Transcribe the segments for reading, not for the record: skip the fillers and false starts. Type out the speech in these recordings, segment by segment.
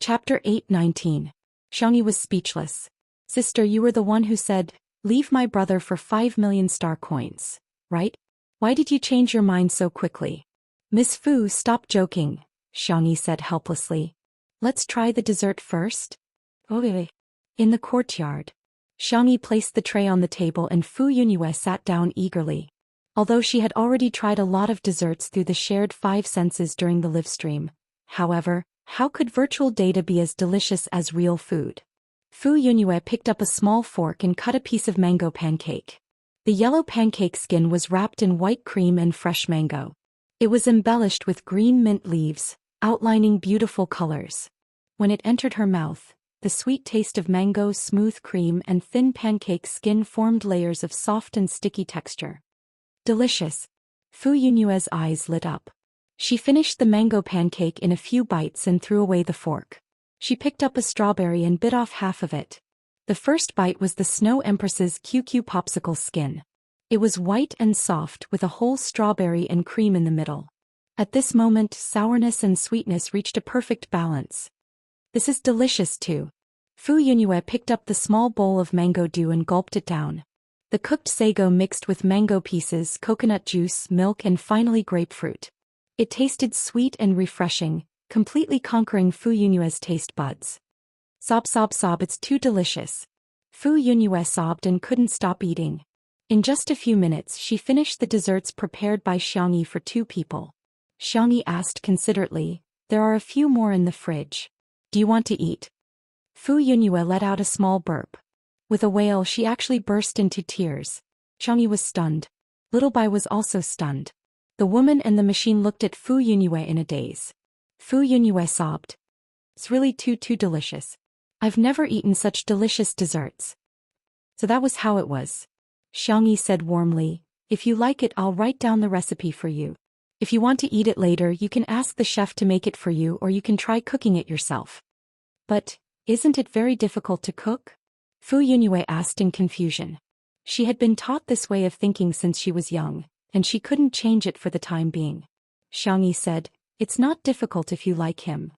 Chapter 8:19. Xianxia was speechless. Sister, you were the one who said, leave my brother for 5 million star coins, right? Why did you change your mind so quickly? Miss Fu, stop joking, Xianxia said helplessly. Let's try the dessert first. Okay. In the courtyard, Xianxia placed the tray on the table and Fu Yunyue sat down eagerly. Although she had already tried a lot of desserts through the shared 5 senses during the live stream, however, how could virtual data be as delicious as real food? Fu Yunyue picked up a small fork and cut a piece of mango pancake. The yellow pancake skin was wrapped in white cream and fresh mango. It was embellished with green mint leaves, outlining beautiful colors. When it entered her mouth, the sweet taste of mango, smooth cream, and thin pancake skin formed layers of soft and sticky texture. Delicious. Fu Yunyue's eyes lit up. She finished the mango pancake in a few bites and threw away the fork. She picked up a strawberry and bit off half of it. The first bite was the Snow Empress's QQ popsicle skin. It was white and soft with a whole strawberry and cream in the middle. At this moment, sourness and sweetness reached a perfect balance. This is delicious too. Fu Yunyue picked up the small bowl of mango dew and gulped it down. The cooked sago mixed with mango pieces, coconut juice, milk, and finally grapefruit. It tasted sweet and refreshing, completely conquering Fu Yunyue's taste buds. Sob sob sob, it's too delicious. Fu Yunyue sobbed and couldn't stop eating. In just a few minutes she finished the desserts prepared by Xianxia for 2 people. Xianxia asked considerately, there are a few more in the fridge. Do you want to eat? Fu Yunyue let out a small burp. With a wail she actually burst into tears. Xianxia was stunned. Little Bai was also stunned. The woman and the machine looked at Fu Yunyue in a daze. Fu Yunyue sobbed. It's really too delicious. I've never eaten such delicious desserts. So that was how it was. Xianxia said warmly, if you like it I'll write down the recipe for you. If you want to eat it later you can ask the chef to make it for you or you can try cooking it yourself. But, isn't it very difficult to cook? Fu Yunyue asked in confusion. She had been taught this way of thinking since she was young, and she couldn't change it for the time being. Xianxia said, it's not difficult if you like him.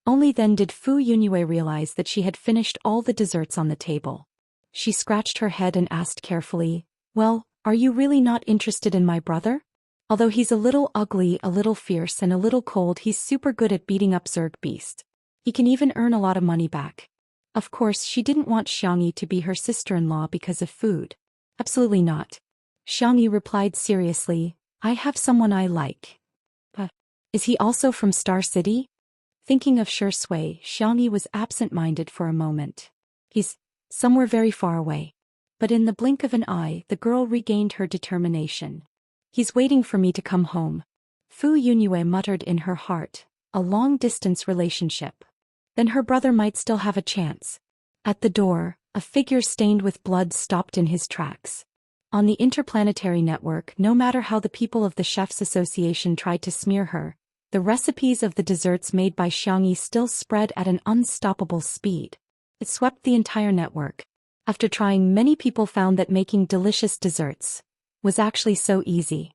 Only then did Fu Yunyue realize that she had finished all the desserts on the table. She scratched her head and asked carefully, well, are you really not interested in my brother? Although he's a little ugly, a little fierce, and a little cold, he's super good at beating up Zerg beasts. He can even earn a lot of money back. Of course, she didn't want Xianxia to be her sister-in-law because of food. Absolutely not. Xianxia replied seriously, I have someone I like. Is he also from Star City? Thinking of Shi Sui, Xianxia was absent-minded for a moment. He's somewhere very far away. But in the blink of an eye, the girl regained her determination. He's waiting for me to come home. Fu Yunyue muttered in her heart, a long-distance relationship. Then her brother might still have a chance. At the door, a figure stained with blood stopped in his tracks. On the interplanetary network, no matter how the people of the Chefs Association tried to smear her, the recipes of the desserts made by Xianxia still spread at an unstoppable speed. It swept the entire network. After trying, many people found that making delicious desserts was actually so easy.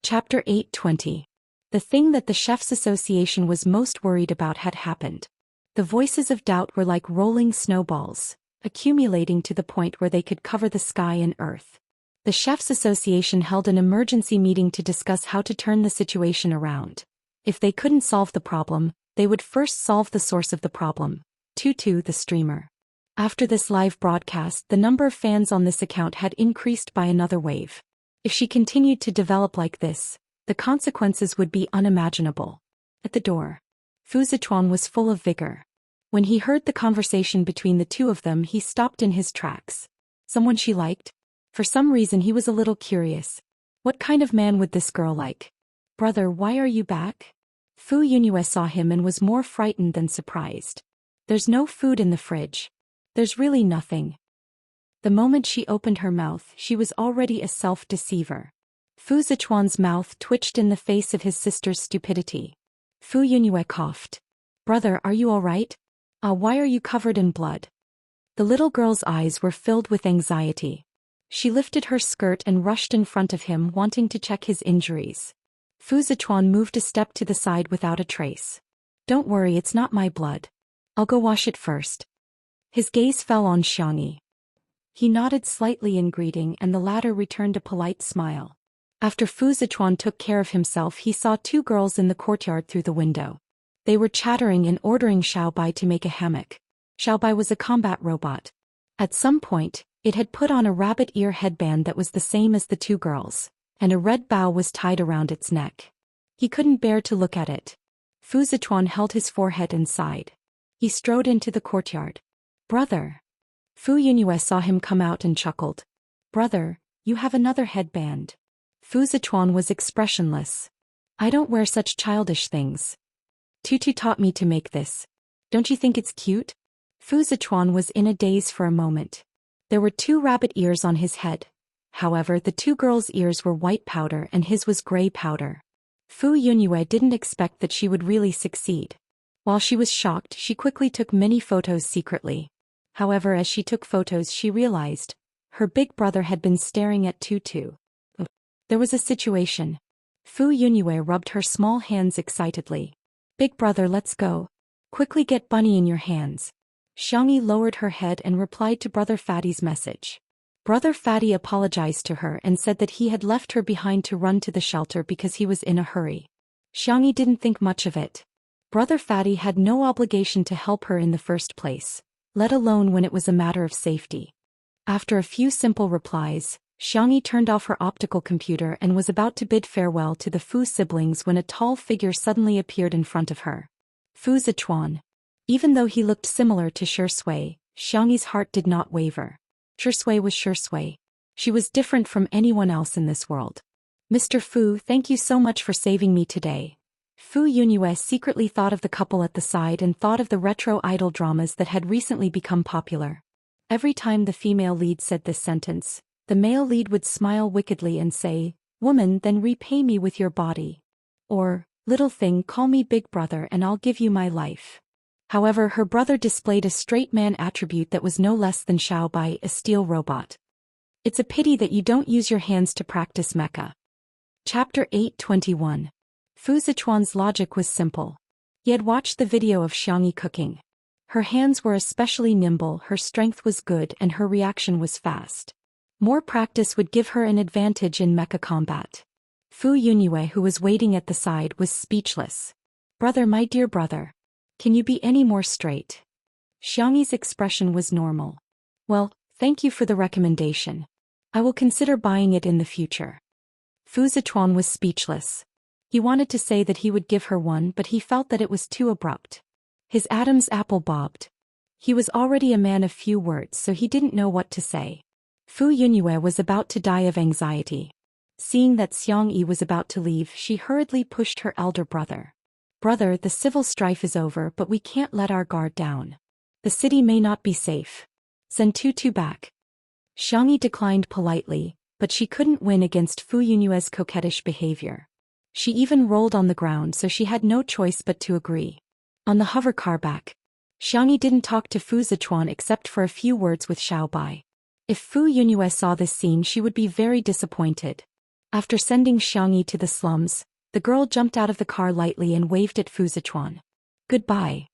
Chapter 8:20. The thing that the Chefs Association was most worried about had happened. The voices of doubt were like rolling snowballs, accumulating to the point where they could cover the sky and earth. The Chefs Association held an emergency meeting to discuss how to turn the situation around. If they couldn't solve the problem, they would first solve the source of the problem. Tutu, the streamer. After this live broadcast, the number of fans on this account had increased by another wave. If she continued to develop like this, the consequences would be unimaginable. At the door, Fu Zichuan was full of vigor. When he heard the conversation between the two of them, he stopped in his tracks. Someone she liked? For some reason he was a little curious. What kind of man would this girl like? Brother, why are you back? Fu Yunyue saw him and was more frightened than surprised. There's no food in the fridge. There's really nothing. The moment she opened her mouth, she was already a self-deceiver. Fu Zichuan's mouth twitched in the face of his sister's stupidity. Fu Yunyue coughed. Brother, are you all right? Why are you covered in blood? The little girl's eyes were filled with anxiety. She lifted her skirt and rushed in front of him, wanting to check his injuries. Fu Zichuan moved a step to the side without a trace. Don't worry, it's not my blood. I'll go wash it first. His gaze fell on Xiangyi. He nodded slightly in greeting and the latter returned a polite smile. After Fu Zichuan took care of himself, he saw two girls in the courtyard through the window. They were chattering and ordering Xiaobai to make a hammock. Xiaobai was a combat robot. At some point, it had put on a rabbit ear headband that was the same as the two girls, and a red bow was tied around its neck. He couldn't bear to look at it. Fu Zichuan held his forehead and sighed. He strode into the courtyard. Brother. Fu Yunue saw him come out and chuckled. Brother, you have another headband. Fu Zichuan was expressionless. I don't wear such childish things. Tutu taught me to make this. Don't you think it's cute? Fu Zichuan was in a daze for a moment. There were two rabbit ears on his head. However, the two girls' ears were white powder and his was gray powder. Fu Yunue didn't expect that she would really succeed. While she was shocked, she quickly took many photos secretly. However, as she took photos, she realized her big brother had been staring at Tutu. There was a situation. Fu Yunue rubbed her small hands excitedly. Big brother, let's go. Quickly get Bunny in your hands. Xiangyi lowered her head and replied to Brother Fatty's message. Brother Fatty apologized to her and said that he had left her behind to run to the shelter because he was in a hurry. Xiangyi didn't think much of it. Brother Fatty had no obligation to help her in the first place, let alone when it was a matter of safety. After a few simple replies, Xiangyi turned off her optical computer and was about to bid farewell to the Fu siblings when a tall figure suddenly appeared in front of her. Fu Zichuan. Even though he looked similar to Shui, Xiangyi's heart did not waver. Shui was Shui. She was different from anyone else in this world. Mr. Fu, thank you so much for saving me today. Fu Yunue secretly thought of the couple at the side and thought of the retro idol dramas that had recently become popular. Every time the female lead said this sentence, the male lead would smile wickedly and say, "Woman, then repay me with your body." Or, "Little thing, call me big brother and I'll give you my life." However, her brother displayed a straight man attribute that was no less than Xiaobai, a steel robot. It's a pity that you don't use your hands to practice mecha. Chapter 8:21. Fu Zichuan's logic was simple. He had watched the video of Xiangyi cooking. Her hands were especially nimble, her strength was good and her reaction was fast. More practice would give her an advantage in mecha combat. Fu Yunue, who was waiting at the side, was speechless. Brother, my dear brother. Can you be any more straight? Xiangyi's expression was normal. Well, thank you for the recommendation. I will consider buying it in the future. Fu Zichuan was speechless. He wanted to say that he would give her one, but he felt that it was too abrupt. His Adam's apple bobbed. He was already a man of few words, so he didn't know what to say. Fu Yunue was about to die of anxiety. Seeing that Xiangyi was about to leave, she hurriedly pushed her elder brother. Brother, the civil strife is over, but we can't let our guard down. The city may not be safe. Send Tutu back. Xiangyi declined politely, but she couldn't win against Fu Yunue's coquettish behavior. She even rolled on the ground, so she had no choice but to agree. On the hovercar back, Xiangyi didn't talk to Fu Zichuan except for a few words with Xiaobai. If Fu Yunue saw this scene, she would be very disappointed. After sending Xiangyi to the slums, the girl jumped out of the car lightly and waved at Fu Zichuan. Goodbye.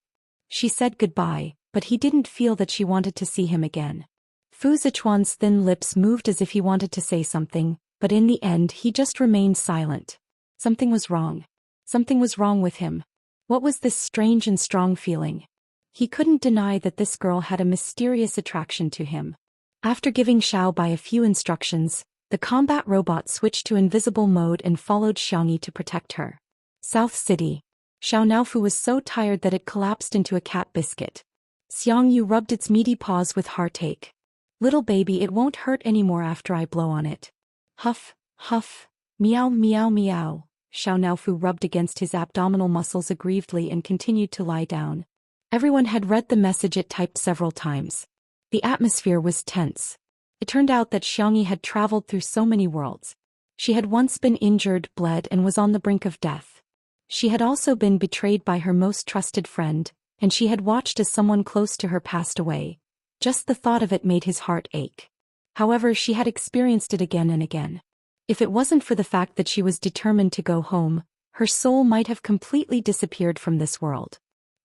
She said goodbye, but he didn't feel that she wanted to see him again. Fu Zichuan's thin lips moved as if he wanted to say something, but in the end he just remained silent. Something was wrong. Something was wrong with him. What was this strange and strong feeling? He couldn't deny that this girl had a mysterious attraction to him. After giving Xiaobai a few instructions, the combat robot switched to invisible mode and followed Xiangyi to protect her. South City. Xiao Naofu was so tired that it collapsed into a cat biscuit. Xiangyu rubbed its meaty paws with heartache. Little baby, it won't hurt anymore after I blow on it. Huff, huff, meow meow meow. Xiao Naofu rubbed against his abdominal muscles aggrievedly and continued to lie down. Everyone had read the message it typed several times. The atmosphere was tense. It turned out that Xiangyi had traveled through so many worlds. She had once been injured, bled, and was on the brink of death. She had also been betrayed by her most trusted friend, and she had watched as someone close to her passed away. Just the thought of it made his heart ache. However, she had experienced it again and again. If it wasn't for the fact that she was determined to go home, her soul might have completely disappeared from this world.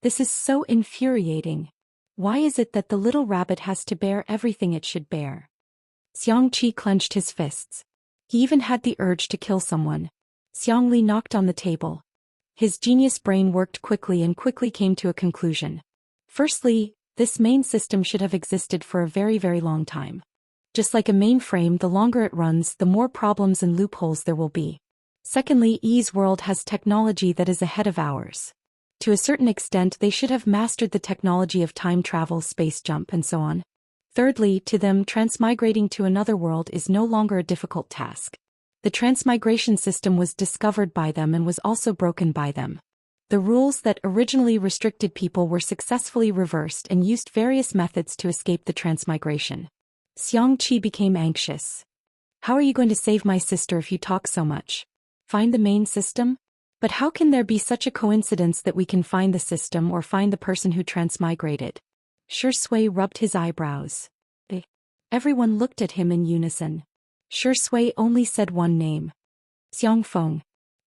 This is so infuriating. Why is it that the little rabbit has to bear everything it should bear? Xianxia clenched his fists. He even had the urge to kill someone. Xiangli knocked on the table. His genius brain worked quickly and quickly came to a conclusion. Firstly, this main system should have existed for a very, very long time. Just like a mainframe, the longer it runs, the more problems and loopholes there will be. Secondly, Yi's world has technology that is ahead of ours. To a certain extent, they should have mastered the technology of time travel, space jump, and so on. Thirdly, to them, transmigrating to another world is no longer a difficult task. The transmigration system was discovered by them and was also broken by them. The rules that originally restricted people were successfully reversed and used various methods to escape the transmigration. Xianxia became anxious. How are you going to save my sister if you talk so much? Find the main system? But how can there be such a coincidence that we can find the system or find the person who transmigrated? Shui rubbed his eyebrows. Everyone looked at him in unison. Shui only said one name. Xiangfeng.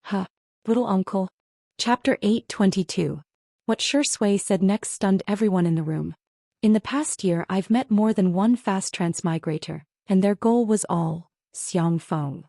Huh. Little uncle. Chapter 822. What Shui said next stunned everyone in the room. In the past year I've met more than one fast transmigrator, and their goal was all Xiangfeng.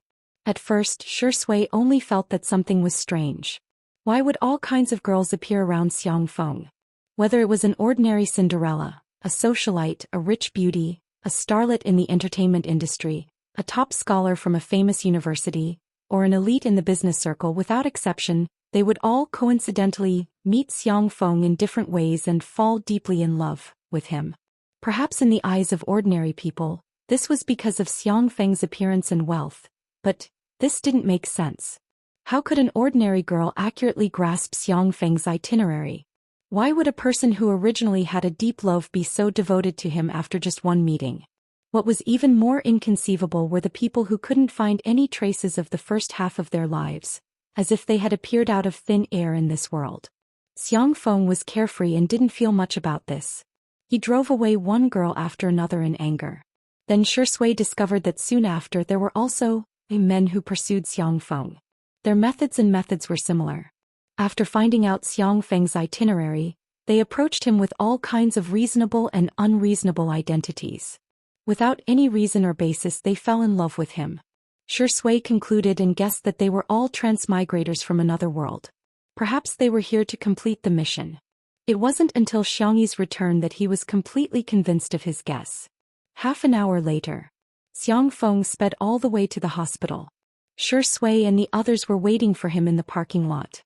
At first, Shui only felt that something was strange. Why would all kinds of girls appear around Xiangfeng? Whether it was an ordinary Cinderella, a socialite, a rich beauty, a starlet in the entertainment industry, a top scholar from a famous university, or an elite in the business circle, without exception, they would all coincidentally meet Xiangfeng in different ways and fall deeply in love with him. Perhaps in the eyes of ordinary people, this was because of Xiangfeng's appearance and wealth, but this didn't make sense. How could an ordinary girl accurately grasp Xiangfeng's itinerary? Why would a person who originally had a deep love be so devoted to him after just one meeting? What was even more inconceivable were the people who couldn't find any traces of the first half of their lives, as if they had appeared out of thin air in this world. Xiangfeng was carefree and didn't feel much about this. He drove away one girl after another in anger. Then Shui discovered that soon after there were also men who pursued Xiangfeng. Their methods were similar. After finding out Xiangfeng's itinerary, they approached him with all kinds of reasonable and unreasonable identities. Without any reason or basis, they fell in love with him. Shui concluded and guessed that they were all transmigrators from another world. Perhaps they were here to complete the mission. It wasn't until Xiangyi's return that he was completely convinced of his guess. Half an hour later, Xiangfeng sped all the way to the hospital. Shui and the others were waiting for him in the parking lot.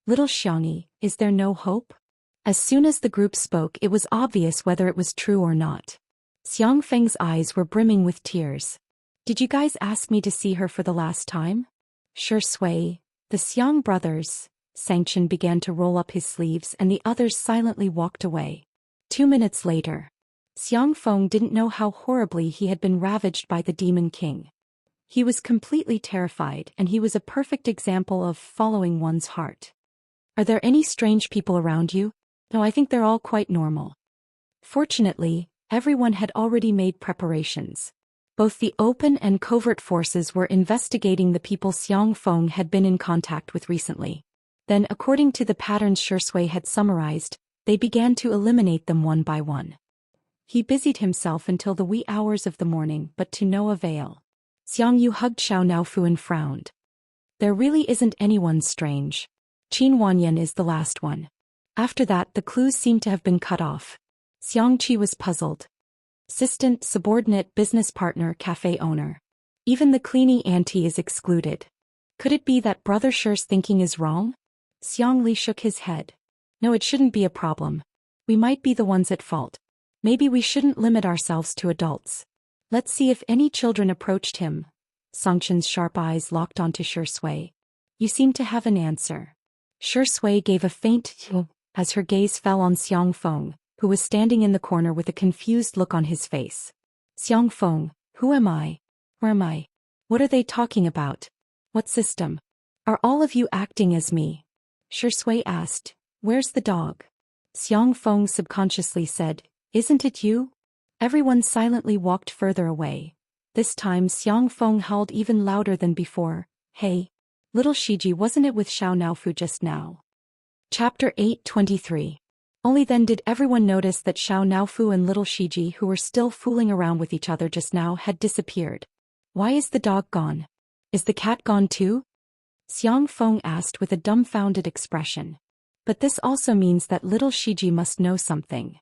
Little Xiangyi, is there no hope? As soon as the group spoke, it was obvious whether it was true or not. Xiangfeng's eyes were brimming with tears. Did you guys ask me to see her for the last time? Shui, the Xiang brothers. Sanction began to roll up his sleeves and the others silently walked away. 2 minutes later, Xiangfeng didn't know how horribly he had been ravaged by the Demon King. He was completely terrified, and he was a perfect example of following one's heart. Are there any strange people around you? No, I think they're all quite normal. Fortunately, everyone had already made preparations. Both the open and covert forces were investigating the people Xiangfeng had been in contact with recently. Then, according to the patterns Shui had summarized, they began to eliminate them one by one. He busied himself until the wee hours of the morning, but to no avail. Xiangyu hugged Xiao Naofu and frowned. There really isn't anyone strange. Qin Wanyan is the last one. After that, the clues seemed to have been cut off. Xiangqi was puzzled. Assistant, subordinate, business partner, cafe owner. Even the cleaning auntie is excluded. Could it be that Brother Shi's thinking is wrong? Xiangli shook his head. No, it shouldn't be a problem. We might be the ones at fault. Maybe we shouldn't limit ourselves to adults. Let's see if any children approached him. Songchen's sharp eyes locked onto Shui. You seem to have an answer. Shui gave a faint as her gaze fell on Xiangfeng, who was standing in the corner with a confused look on his face. Xiangfeng, who am I? Where am I? What are they talking about? What system? Are all of you acting as me? Shui asked. Where's the dog? Xiangfeng subconsciously said, Isn't it you? Everyone silently walked further away. This time Xiangfeng howled even louder than before. Hey! Little Shiji, wasn't it with Xiao Naofu just now? Chapter 823. Only then did everyone notice that Xiao Naofu and little Shiji, who were still fooling around with each other just now, had disappeared. Why is the dog gone? Is the cat gone too? Xiang Feng asked with a dumbfounded expression. But this also means that little Shiji must know something.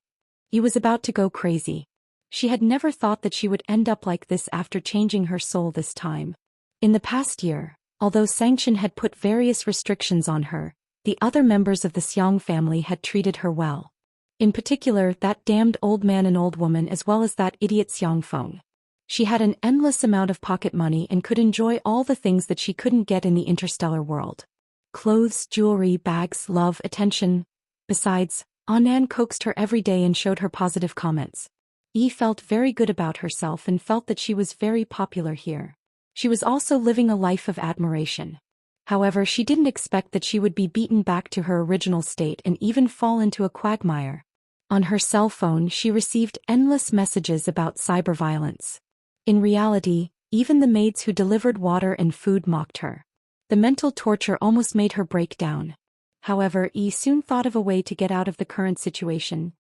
He was about to go crazy. She had never thought that she would end up like this after changing her soul this time. In the past year, although Xianxia had put various restrictions on her, the other members of the Xiang family had treated her well. In particular, that damned old man and old woman, as well as that idiot Xiang Feng. She had an endless amount of pocket money and could enjoy all the things that she couldn't get in the interstellar world. Clothes, jewelry, bags, love, attention. Besides, Anan coaxed her every day and showed her positive comments. Yi felt very good about herself and felt that she was very popular here. She was also living a life of admiration. However, she didn't expect that she would be beaten back to her original state and even fall into a quagmire. On her cell phone, she received endless messages about cyber violence. In reality, even the maids who delivered water and food mocked her. The mental torture almost made her break down. However, Yi soon thought of a way to get out of the current situation.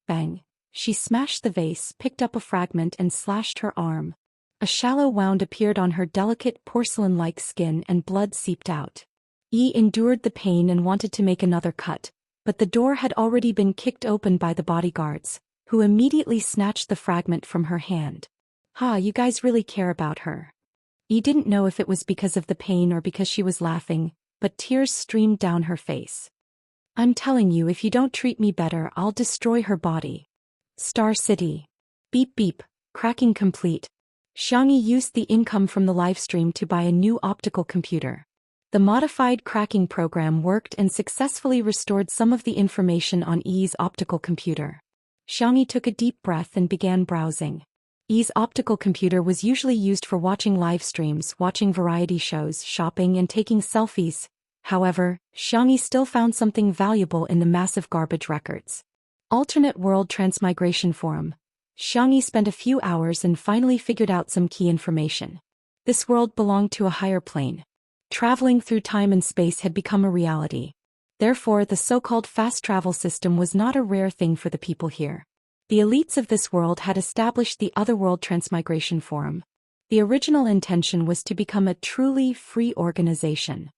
Bang! She smashed the vase, picked up a fragment and slashed her arm. A shallow wound appeared on her delicate porcelain-like skin and blood seeped out. Yi endured the pain and wanted to make another cut, but the door had already been kicked open by the bodyguards, who immediately snatched the fragment from her hand. You guys really care about her. Yi didn't know if it was because of the pain or because she was laughing, but tears streamed down her face. I'm telling you, if you don't treat me better, I'll destroy her body. Star City. Beep beep, cracking complete. Xiangyi used the income from the livestream to buy a new optical computer. The modified cracking program worked and successfully restored some of the information on Yi's optical computer. Xiangyi took a deep breath and began browsing. Yi's optical computer was usually used for watching live streams, watching variety shows, shopping and taking selfies. However, Xiangyi still found something valuable in the massive garbage records. Alternate World Transmigration Forum. Xiangyi spent a few hours and finally figured out some key information. This world belonged to a higher plane. Traveling through time and space had become a reality. Therefore, the so-called fast travel system was not a rare thing for the people here. The elites of this world had established the Otherworld Transmigration Forum. The original intention was to become a truly free organization.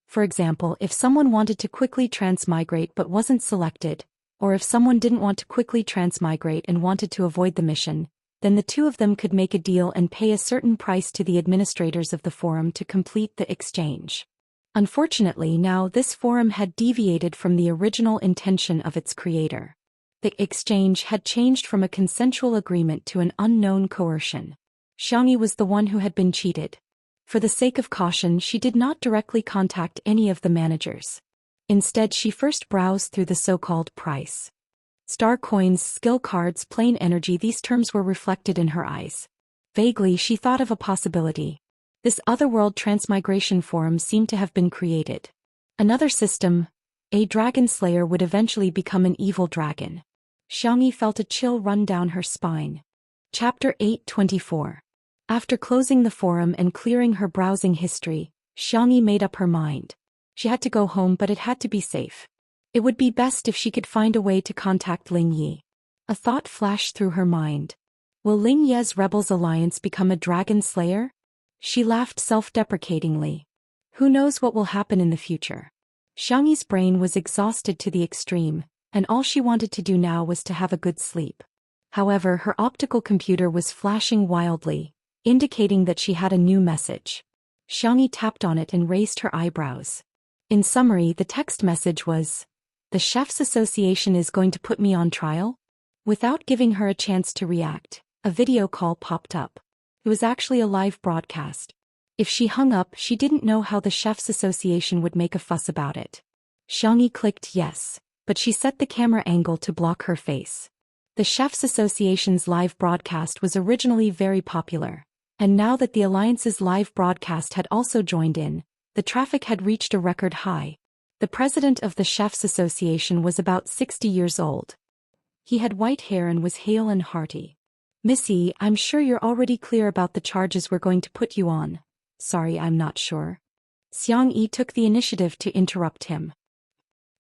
For example, if someone wanted to quickly transmigrate but wasn't selected, or if someone didn't want to quickly transmigrate and wanted to avoid the mission, then the two of them could make a deal and pay a certain price to the administrators of the forum to complete the exchange. Unfortunately, now this forum had deviated from the original intention of its creator. The exchange had changed from a consensual agreement to an unknown coercion. Xiangyi was the one who had been cheated. For the sake of caution, she did not directly contact any of the managers. Instead, she first browsed through the so-called price. Star coins, skill cards, plain energy, these terms were reflected in her eyes. Vaguely, she thought of a possibility. This Otherworld Transmigration Forum seemed to have been created. Another system, a dragon slayer, would eventually become an evil dragon. Xiangyi felt a chill run down her spine. Chapter 824. After closing the forum and clearing her browsing history, Xiangyi made up her mind. She had to go home, but it had to be safe. It would be best if she could find a way to contact Ling Yi. A thought flashed through her mind. Will Ling Ye's Rebels Alliance become a dragon slayer? She laughed self-deprecatingly. Who knows what will happen in the future? Xiangyi's brain was exhausted to the extreme, and all she wanted to do now was to have a good sleep. However, her optical computer was flashing wildly, indicating that she had a new message. Xiangyi tapped on it and raised her eyebrows. In summary, the text message was, "The Chefs Association is going to put me on trial?" Without giving her a chance to react, a video call popped up. It was actually a live broadcast. If she hung up, she didn't know how the Chefs Association would make a fuss about it. Xiangyi clicked yes, but she set the camera angle to block her face. The Chefs Association's live broadcast was originally very popular, and now that the Alliance's live broadcast had also joined in, the traffic had reached a record high. The president of the Chefs Association was about 60 years old. He had white hair and was hale and hearty. "Missy, I'm sure you're already clear about the charges we're going to put you on." "Sorry, I'm not sure." Xiangyi took the initiative to interrupt him.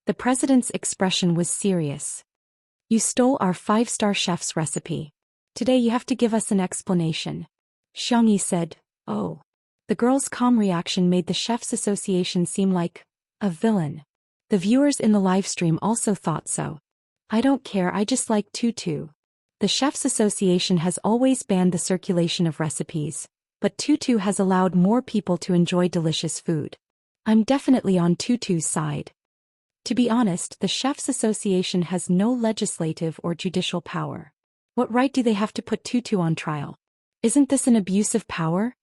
The president's expression was serious. You stole our 5-star chef's recipe. Today you have to give us an explanation. Xianxia said, oh. The girl's calm reaction made the Chefs Association seem like a villain. The viewers in the livestream also thought so. I don't care, I just like Tutu. The Chefs Association has always banned the circulation of recipes, but Tutu has allowed more people to enjoy delicious food. I'm definitely on Tutu's side. To be honest, the Chefs Association has no legislative or judicial power. What right do they have to put Tutu on trial? Isn't this an abuse of power?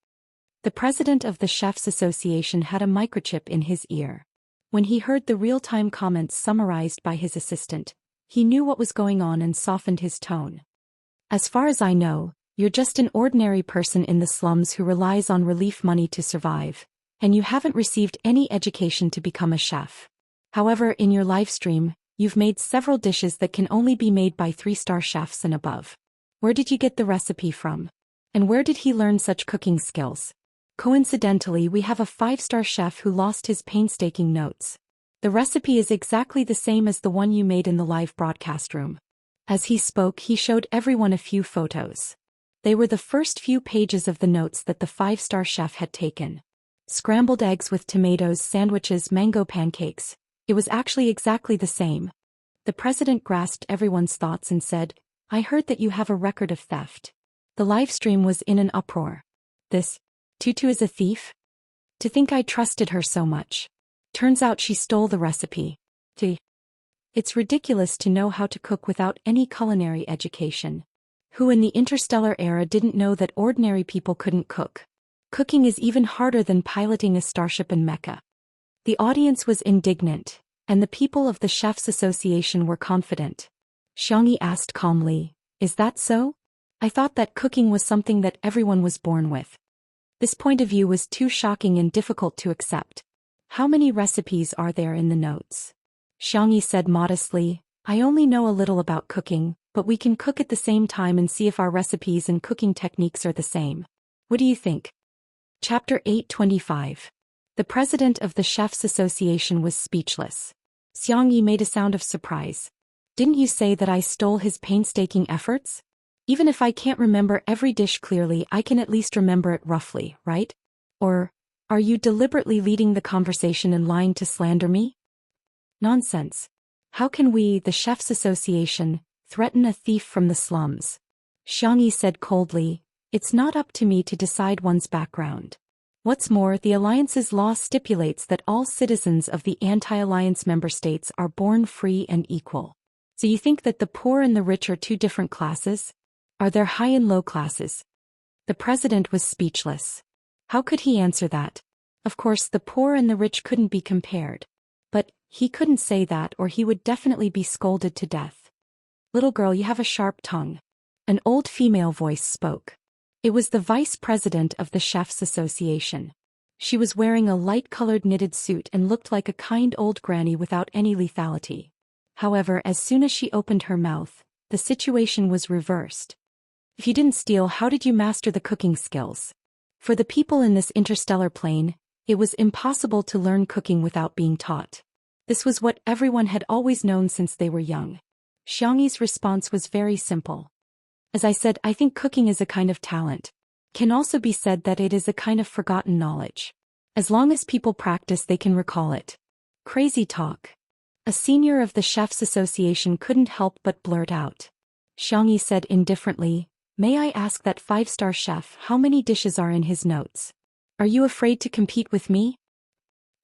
The president of the Chefs Association had a microchip in his ear. When he heard the real-time comments summarized by his assistant, he knew what was going on and softened his tone. As far as I know, you're just an ordinary person in the slums who relies on relief money to survive, and you haven't received any education to become a chef. However, in your livestream, you've made several dishes that can only be made by 3-star chefs and above. Where did you get the recipe from? And where did he learn such cooking skills? Coincidentally, we have a 5-star chef who lost his painstaking notes. The recipe is exactly the same as the one you made in the live broadcast room. As he spoke, he showed everyone a few photos. They were the first few pages of the notes that the 5-star chef had taken. Scrambled eggs with tomatoes, sandwiches, mango pancakes. It was actually exactly the same. The president grasped everyone's thoughts and said, I heard that you have a record of theft. The live stream was in an uproar. This Tutu is a thief? To think I trusted her so much. Turns out she stole the recipe. It's ridiculous to know how to cook without any culinary education. Who in the interstellar era didn't know that ordinary people couldn't cook? Cooking is even harder than piloting a starship in Mecca. The audience was indignant, and the people of the Chefs Association were confident. Xianxia asked calmly, is that so? I thought that cooking was something that everyone was born with. This point of view was too shocking and difficult to accept. How many recipes are there in the notes? Xianxia said modestly, I only know a little about cooking, but we can cook at the same time and see if our recipes and cooking techniques are the same. What do you think? Chapter 825. The president of the Chefs Association was speechless. Xianxia made a sound of surprise. Didn't you say that I stole his painstaking efforts? Even if I can't remember every dish clearly, I can at least remember it roughly, right? Or, are you deliberately leading the conversation and lying to slander me? Nonsense. How can we, the Chefs Association, threaten a thief from the slums? Xianxia said coldly, it's not up to me to decide one's background. What's more, the Alliance's law stipulates that all citizens of the anti-alliance member states are born free and equal. So you think that the poor and the rich are two different classes? Are there high and low classes? The president was speechless. How could he answer that? Of course, the poor and the rich couldn't be compared. But he couldn't say that or he would definitely be scolded to death. Little girl, you have a sharp tongue. An old female voice spoke. It was the vice president of the Chefs Association. She was wearing a light-colored knitted suit and looked like a kind old granny without any lethality. However, as soon as she opened her mouth, the situation was reversed. If you didn't steal, how did you master the cooking skills? For the people in this interstellar plane, it was impossible to learn cooking without being taught. This was what everyone had always known since they were young. Xianxi's response was very simple. As I said, I think cooking is a kind of talent. Can also be said that it is a kind of forgotten knowledge. As long as people practice, they can recall it. Crazy talk. A senior of the Chefs Association couldn't help but blurt out. Xianxia said indifferently, may I ask that 5-star chef how many dishes are in his notes? Are you afraid to compete with me?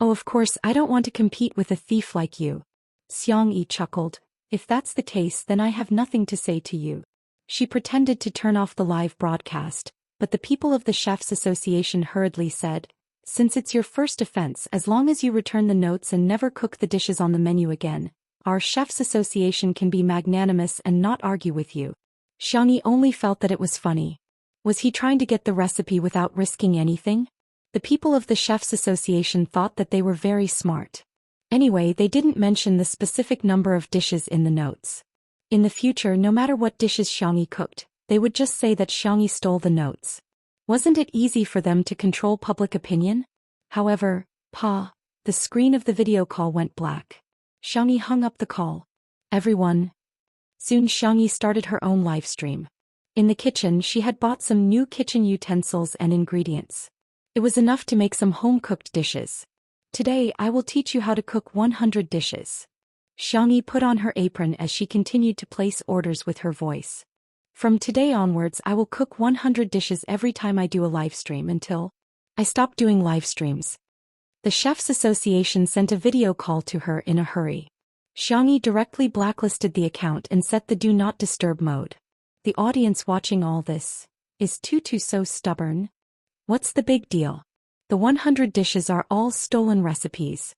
Oh, of course, I don't want to compete with a thief like you. Xianxia chuckled. If that's the case, then I have nothing to say to you. She pretended to turn off the live broadcast, but the people of the Chefs Association hurriedly said, since it's your first offense, as long as you return the notes and never cook the dishes on the menu again, our Chefs Association can be magnanimous and not argue with you. Xianxia only felt that it was funny. Was he trying to get the recipe without risking anything? The people of the Chefs Association thought that they were very smart. Anyway, they didn't mention the specific number of dishes in the notes. In the future, no matter what dishes Xianxia cooked, they would just say that Xianxia stole the notes. Wasn't it easy for them to control public opinion? However, the screen of the video call went black. Xianxia hung up the call. Everyone Soon Xianxia started her own live stream. In the kitchen, she had bought some new kitchen utensils and ingredients. It was enough to make some home-cooked dishes. Today, I will teach you how to cook 100 dishes. Xianxia put on her apron as she continued to place orders with her voice. From today onwards, I will cook 100 dishes every time I do a live stream until I stop doing live streams. The Chefs Association sent a video call to her in a hurry. Xianxia directly blacklisted the account and set the Do Not Disturb mode. The audience watching all this, is Tutu so stubborn? What's the big deal? The 100 dishes are all stolen recipes.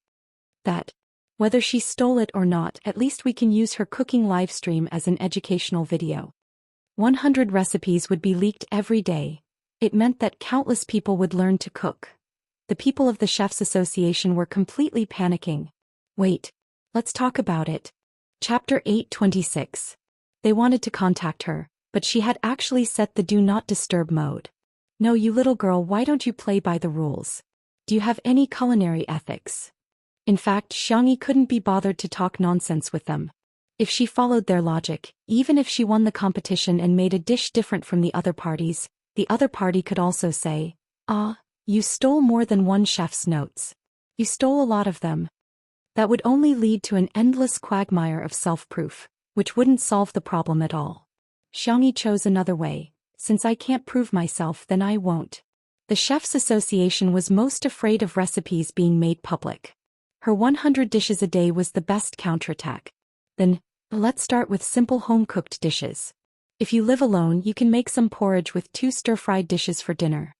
Whether she stole it or not, at least we can use her cooking live stream as an educational video. 100 recipes would be leaked every day. It meant that countless people would learn to cook. The people of the Chefs Association were completely panicking. Wait. Let's talk about it. Chapter 826. They wanted to contact her, but she had actually set the Do Not Disturb mode. No, you little girl, why don't you play by the rules? Do you have any culinary ethics? In fact, Xianxia couldn't be bothered to talk nonsense with them. If she followed their logic, even if she won the competition and made a dish different from the other parties, the other party could also say, "Ah, you stole more than one chef's notes. You stole a lot of them." That would only lead to an endless quagmire of self-proof, which wouldn't solve the problem at all. Xianxia chose another way. Since I can't prove myself, then I won't. The Chefs Association was most afraid of recipes being made public. Her 100 dishes a day was the best counterattack. Then, let's start with simple home-cooked dishes. If you live alone, you can make some porridge with 2 stir-fried dishes for dinner.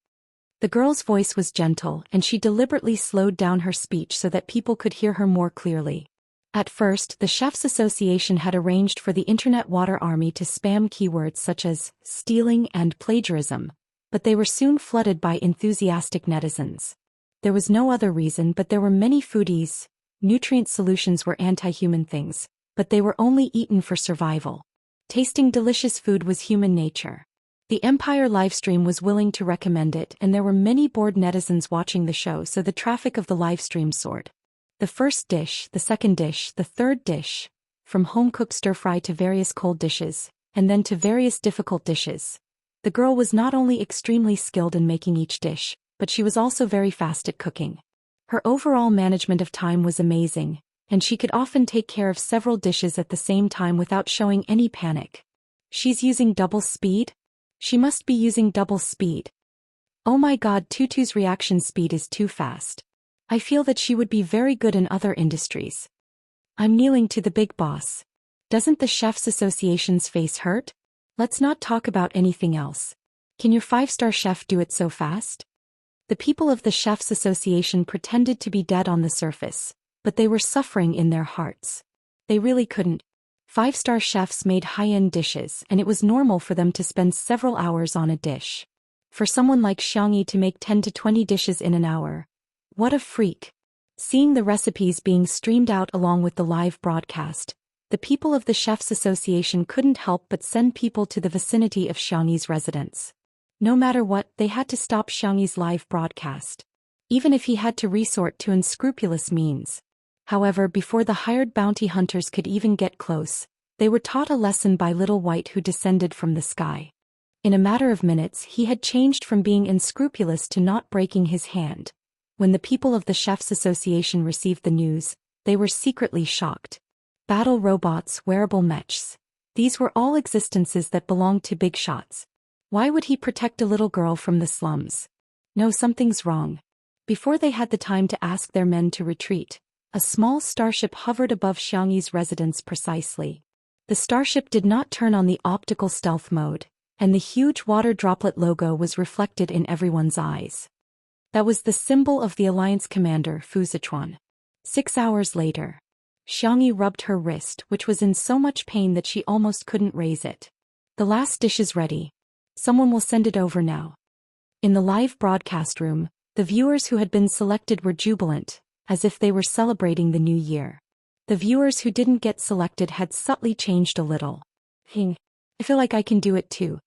The girl's voice was gentle, and she deliberately slowed down her speech so that people could hear her more clearly. At first, the Chefs Association had arranged for the Internet Water Army to spam keywords such as stealing and plagiarism, but they were soon flooded by enthusiastic netizens. There was no other reason, but there were many foodies. Nutrient solutions were anti-human things, but they were only eaten for survival. Tasting delicious food was human nature. The Empire livestream was willing to recommend it, and there were many bored netizens watching the show, so the traffic of the livestream soared. The first dish, the second dish, the third dish, from home-cooked stir-fry to various cold dishes, and then to various difficult dishes. The girl was not only extremely skilled in making each dish, but she was also very fast at cooking. Her overall management of time was amazing, and she could often take care of several dishes at the same time without showing any panic. She's using double speed? She must be using double speed. Oh my god, Tutu's reaction speed is too fast. I feel that she would be very good in other industries. I'm kneeling to the big boss. Doesn't the Chefs Association's face hurt? Let's not talk about anything else. Can your 5-star chef do it so fast? The people of the Chefs Association pretended to be dead on the surface, but they were suffering in their hearts. They really couldn't. 5-star chefs made high-end dishes, and it was normal for them to spend several hours on a dish. For someone like Xianxia to make 10 to 20 dishes in an hour. What a freak. Seeing the recipes being streamed out along with the live broadcast, the people of the Chefs Association couldn't help but send people to the vicinity of Xianxia's residence. No matter what, they had to stop Xianxia's live broadcast, even if he had to resort to unscrupulous means. However, before the hired bounty hunters could even get close, they were taught a lesson by Little White, who descended from the sky. In a matter of minutes, he had changed from being unscrupulous to not breaking his hand. When the people of the Chefs Association received the news, they were secretly shocked. Battle robots, wearable mechs. These were all existences that belonged to big shots. Why would he protect a little girl from the slums? No, something's wrong. Before they had the time to ask their men to retreat, a small starship hovered above Xianxia's residence precisely. The starship did not turn on the optical stealth mode, and the huge water droplet logo was reflected in everyone's eyes. That was the symbol of the Alliance commander, Fu Zichuan. 6 hours later, Xianxia rubbed her wrist, which was in so much pain that she almost couldn't raise it. The last dish is ready. Someone will send it over now. In the live broadcast room, the viewers who had been selected were jubilant, as if they were celebrating the new year. The viewers who didn't get selected had subtly changed a little. I feel like I can do it too.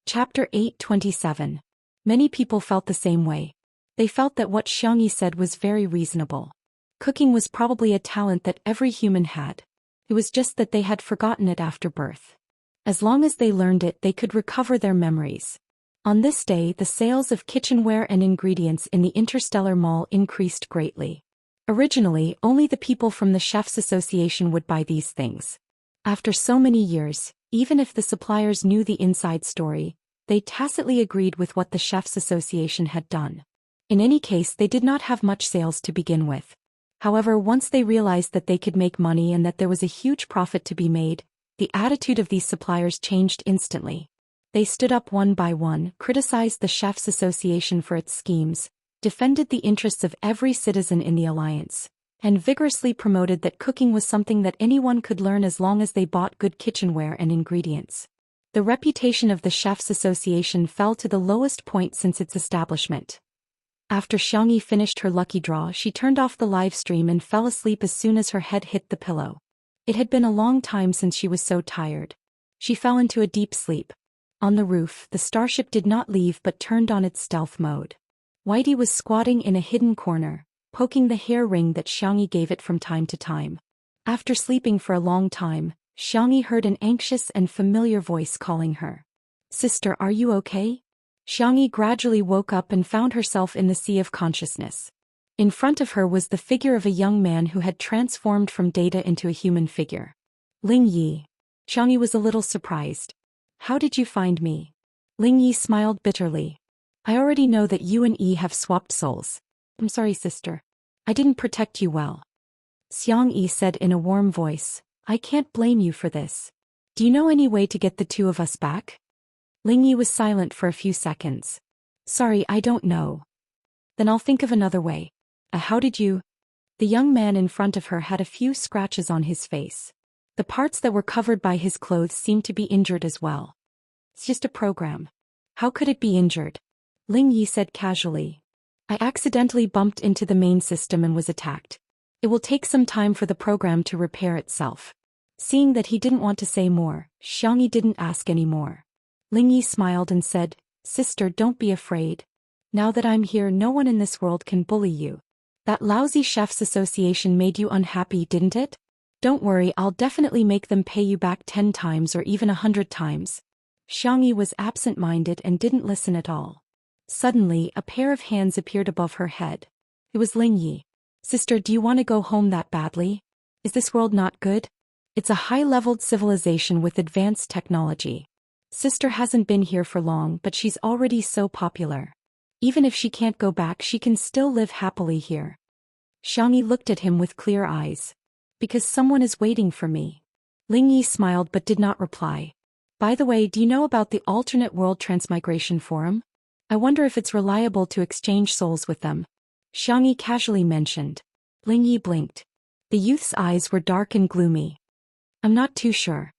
Chapter 827. Many people felt the same way. They felt that what Xianxia said was very reasonable. Cooking was probably a talent that every human had. It was just that they had forgotten it after birth. As long as they learned it, they could recover their memories. On this day, the sales of kitchenware and ingredients in the Interstellar Mall increased greatly. Originally, only the people from the Chefs Association would buy these things. After so many years, even if the suppliers knew the inside story, they tacitly agreed with what the Chefs Association had done. In any case, they did not have much sales to begin with. However, once they realized that they could make money and that there was a huge profit to be made, the attitude of these suppliers changed instantly. They stood up one by one, criticized the Chefs Association for its schemes, defended the interests of every citizen in the alliance, and vigorously promoted that cooking was something that anyone could learn as long as they bought good kitchenware and ingredients. The reputation of the Chefs Association fell to the lowest point since its establishment. After Xianxia finished her lucky draw, she turned off the live stream and fell asleep as soon as her head hit the pillow. It had been a long time since she was so tired. She fell into a deep sleep. On the roof, the starship did not leave but turned on its stealth mode. Whitey was squatting in a hidden corner, poking the hair ring that Xianxia gave it from time to time. After sleeping for a long time, Xianxia heard an anxious and familiar voice calling her. "Sister, are you okay?" Xianxia gradually woke up and found herself in the sea of consciousness. In front of her was the figure of a young man who had transformed from data into a human figure. Ling Yi. Xianxia was a little surprised. "How did you find me?" Ling Yi smiled bitterly. "I already know that you and Yi have swapped souls. I'm sorry, sister. I didn't protect you well." Xianxia said in a warm voice, "I can't blame you for this. Do you know any way to get the two of us back?" Ling Yi was silent for a few seconds. "Sorry, I don't know." "Then I'll think of another way. How did you?" The young man in front of her had a few scratches on his face. The parts that were covered by his clothes seemed to be injured as well. "It's just a program." "How could it be injured?" Ling Yi said casually. "I accidentally bumped into the main system and was attacked. It will take some time for the program to repair itself." Seeing that he didn't want to say more, Xianxia didn't ask any more. Ling Yi smiled and said, "Sister, don't be afraid. Now that I'm here, no one in this world can bully you. That lousy Chefs Association made you unhappy, didn't it? Don't worry, I'll definitely make them pay you back 10 times or even 100 times. Xianxia was absent-minded and didn't listen at all. Suddenly, a pair of hands appeared above her head. It was Ling Yi. "Sister, do you want to go home that badly? Is this world not good? It's a high-leveled civilization with advanced technology. Sister hasn't been here for long, but she's already so popular. Even if she can't go back, she can still live happily here." Xianxia looked at him with clear eyes. "Because someone is waiting for me." Ling Yi smiled but did not reply. "By the way, do you know about the Alternate World Transmigration Forum? I wonder if it's reliable to exchange souls with them," Xianxia casually mentioned. Ling Yi blinked. The youth's eyes were dark and gloomy. "I'm not too sure."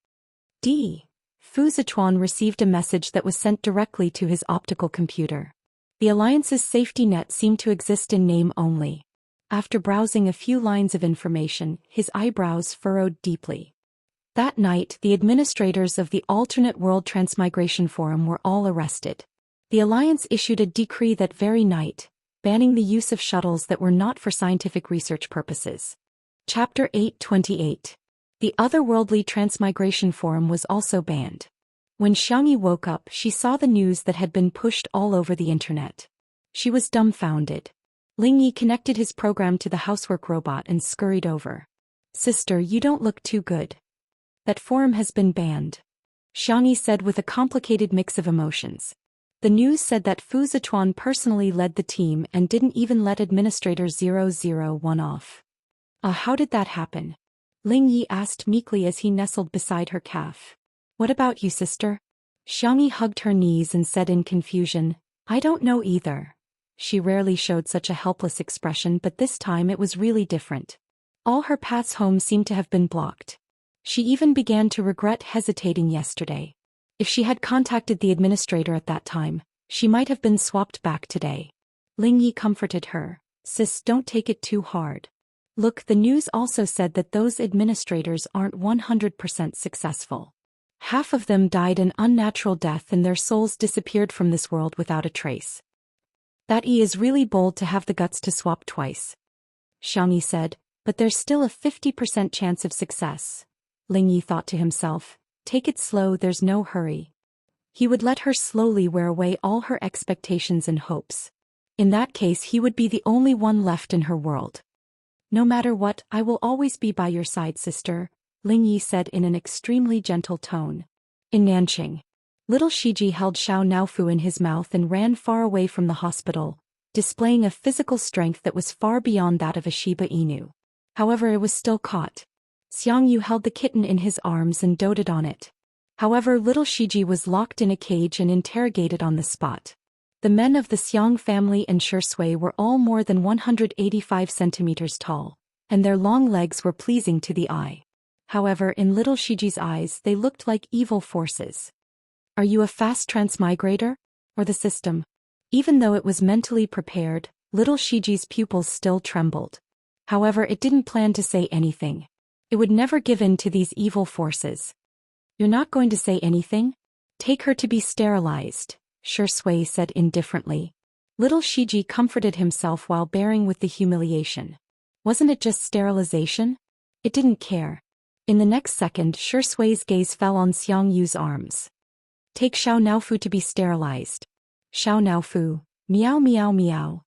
Fu Zichuan received a message that was sent directly to his optical computer. The Alliance's safety net seemed to exist in name only. After browsing a few lines of information, his eyebrows furrowed deeply. That night, the administrators of the Alternate World Transmigration Forum were all arrested. The Alliance issued a decree that very night, banning the use of shuttles that were not for scientific research purposes. Chapter 828. The Otherworldly Transmigration Forum was also banned. When Xianxia woke up, she saw the news that had been pushed all over the internet. She was dumbfounded. Ling Yi connected his program to the housework robot and scurried over. "Sister, you don't look too good. That forum has been banned," Xianxia said with a complicated mix of emotions. The news said that Fu Zichuan personally led the team and didn't even let Administrator 001 off. How did that happen?" Ling Yi asked meekly as he nestled beside her calf. "What about you, sister?" Xianxia hugged her knees and said in confusion, "I don't know either." She rarely showed such a helpless expression, but this time it was really different. All her paths home seemed to have been blocked. She even began to regret hesitating yesterday. If she had contacted the administrator at that time, she might have been swapped back today. Ling Yi comforted her. "Sis, don't take it too hard. Look, the news also said that those administrators aren't 100% successful. Half of them died an unnatural death and their souls disappeared from this world without a trace. That is really bold to have the guts to swap twice," Xianxia said, "but there's still a 50% chance of success. Ling Yi thought to himself. Take it slow, there's no hurry. He would let her slowly wear away all her expectations and hopes. In that case he would be the only one left in her world. No matter what, I will always be by your side, sister, Ling Yi said in an extremely gentle tone. In Nanqing, little Shiji held Xiao Naofu in his mouth and ran far away from the hospital, displaying a physical strength that was far beyond that of a Shiba Inu. However, it was still caught. Xiang Yu held the kitten in his arms and doted on it. However, little Shiji was locked in a cage and interrogated on the spot. The men of the Xiang family and Shui were all more than 185 centimeters tall, and their long legs were pleasing to the eye. However, in little Shiji's eyes they looked like evil forces. Are you a fast transmigrator? Or the system? Even though it was mentally prepared, little Shiji's pupils still trembled. However, it didn't plan to say anything. It would never give in to these evil forces. You're not going to say anything? Take her to be sterilized, Shui said indifferently. Little Shiji comforted himself while bearing with the humiliation. Wasn't it just sterilization? It didn't care. In the next second, Shui's gaze fell on Xiang Yu's arms. Take Xiao Naofu to be sterilized. Xiao Naofu, meow meow meow.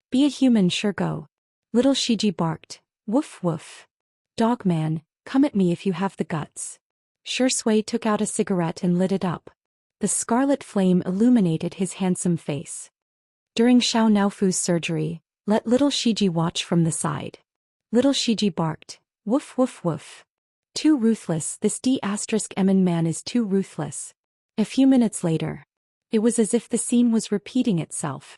Be a human, sure go. Little Shiji barked. Woof woof. Dogman, come at me if you have the guts. Shui took out a cigarette and lit it up. The scarlet flame illuminated his handsome face. During Xiao Naofu's surgery, let little Shiji watch from the side. Little Shiji barked. Woof woof woof. Too ruthless, this D*Emin man is too ruthless. A few minutes later. It was as if the scene was repeating itself.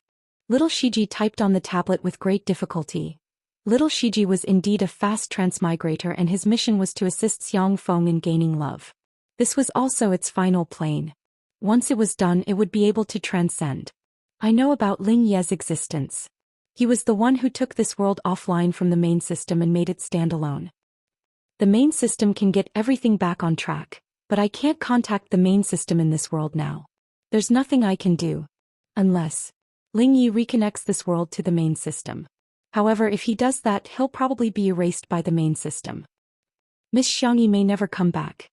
Little Shiji typed on the tablet with great difficulty. Little Shiji was indeed a fast transmigrator and his mission was to assist Xiang Feng in gaining love. This was also its final plane. Once it was done it would be able to transcend. I know about Ling Ye's existence. He was the one who took this world offline from the main system and made it stand alone. The main system can get everything back on track, but I can't contact the main system in this world now. There's nothing I can do. Unless Ling Yi reconnects this world to the main system. However, if he does that, he'll probably be erased by the main system. Miss Xiangyi may never come back.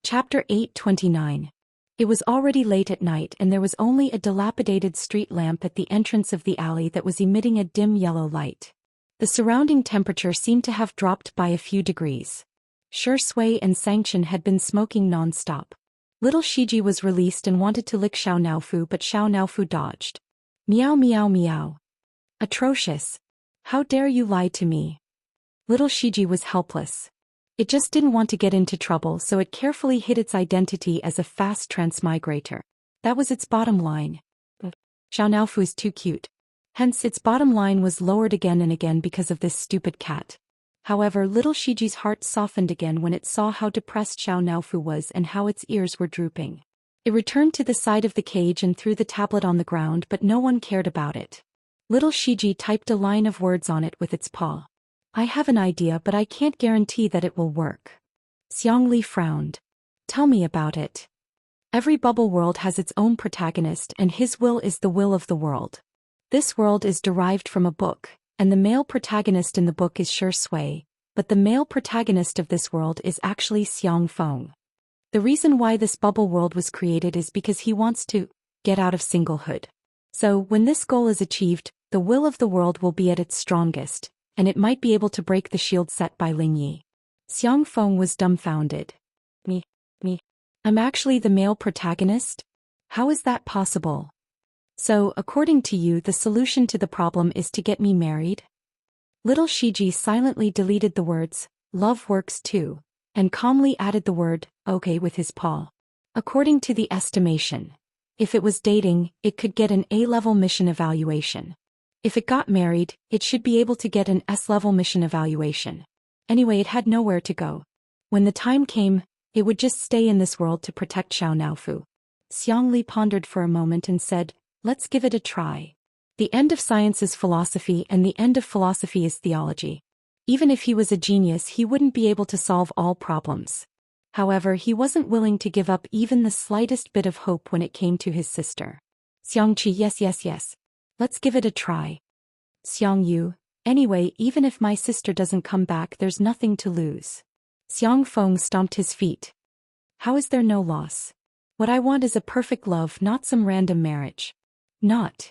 Chapter 829. It was already late at night and there was only a dilapidated street lamp at the entrance of the alley that was emitting a dim yellow light. The surrounding temperature seemed to have dropped by a few degrees. Shui and Xianxia had been smoking non-stop. Little Shiji was released and wanted to lick Xiao Naofu, but Xiao Naofu dodged. Meow meow meow. Atrocious. How dare you lie to me? Little Shiji was helpless. It just didn't want to get into trouble, so it carefully hid its identity as a fast transmigrator. That was its bottom line. But Xiao Naofu is too cute. Hence its bottom line was lowered again and again because of this stupid cat. However, little Shiji's heart softened again when it saw how depressed Xiao Naofu was and how its ears were drooping. It returned to the side of the cage and threw the tablet on the ground, but no one cared about it. Little Shiji typed a line of words on it with its paw. I have an idea, but I can't guarantee that it will work. Xiangli frowned. Tell me about it. Every bubble world has its own protagonist and his will is the will of the world. This world is derived from a book, and the male protagonist in the book is Shui, but the male protagonist of this world is actually Xiang Feng. The reason why this bubble world was created is because he wants to get out of singlehood. So, when this goal is achieved, the will of the world will be at its strongest, and it might be able to break the shield set by Ling Yi. Xiang Feng was dumbfounded. Me. I'm actually the male protagonist? How is that possible? So, according to you, the solution to the problem is to get me married? Little Shiji silently deleted the words, love works too, and calmly added the word, okay with his paw. According to the estimation, if it was dating, it could get an A-level mission evaluation. If it got married, it should be able to get an S-level mission evaluation. Anyway, it had nowhere to go. When the time came, it would just stay in this world to protect Xiao Naofu. Xiangli pondered for a moment and said, let's give it a try. The end of science is philosophy and the end of philosophy is theology. Even if he was a genius, he wouldn't be able to solve all problems. However, he wasn't willing to give up even the slightest bit of hope when it came to his sister. Xiangqi, yes. Let's give it a try. Xiang Yu, anyway, even if my sister doesn't come back, there's nothing to lose. Xiang Feng stomped his feet. How is there no loss? What I want is a perfect love, not some random marriage. Not.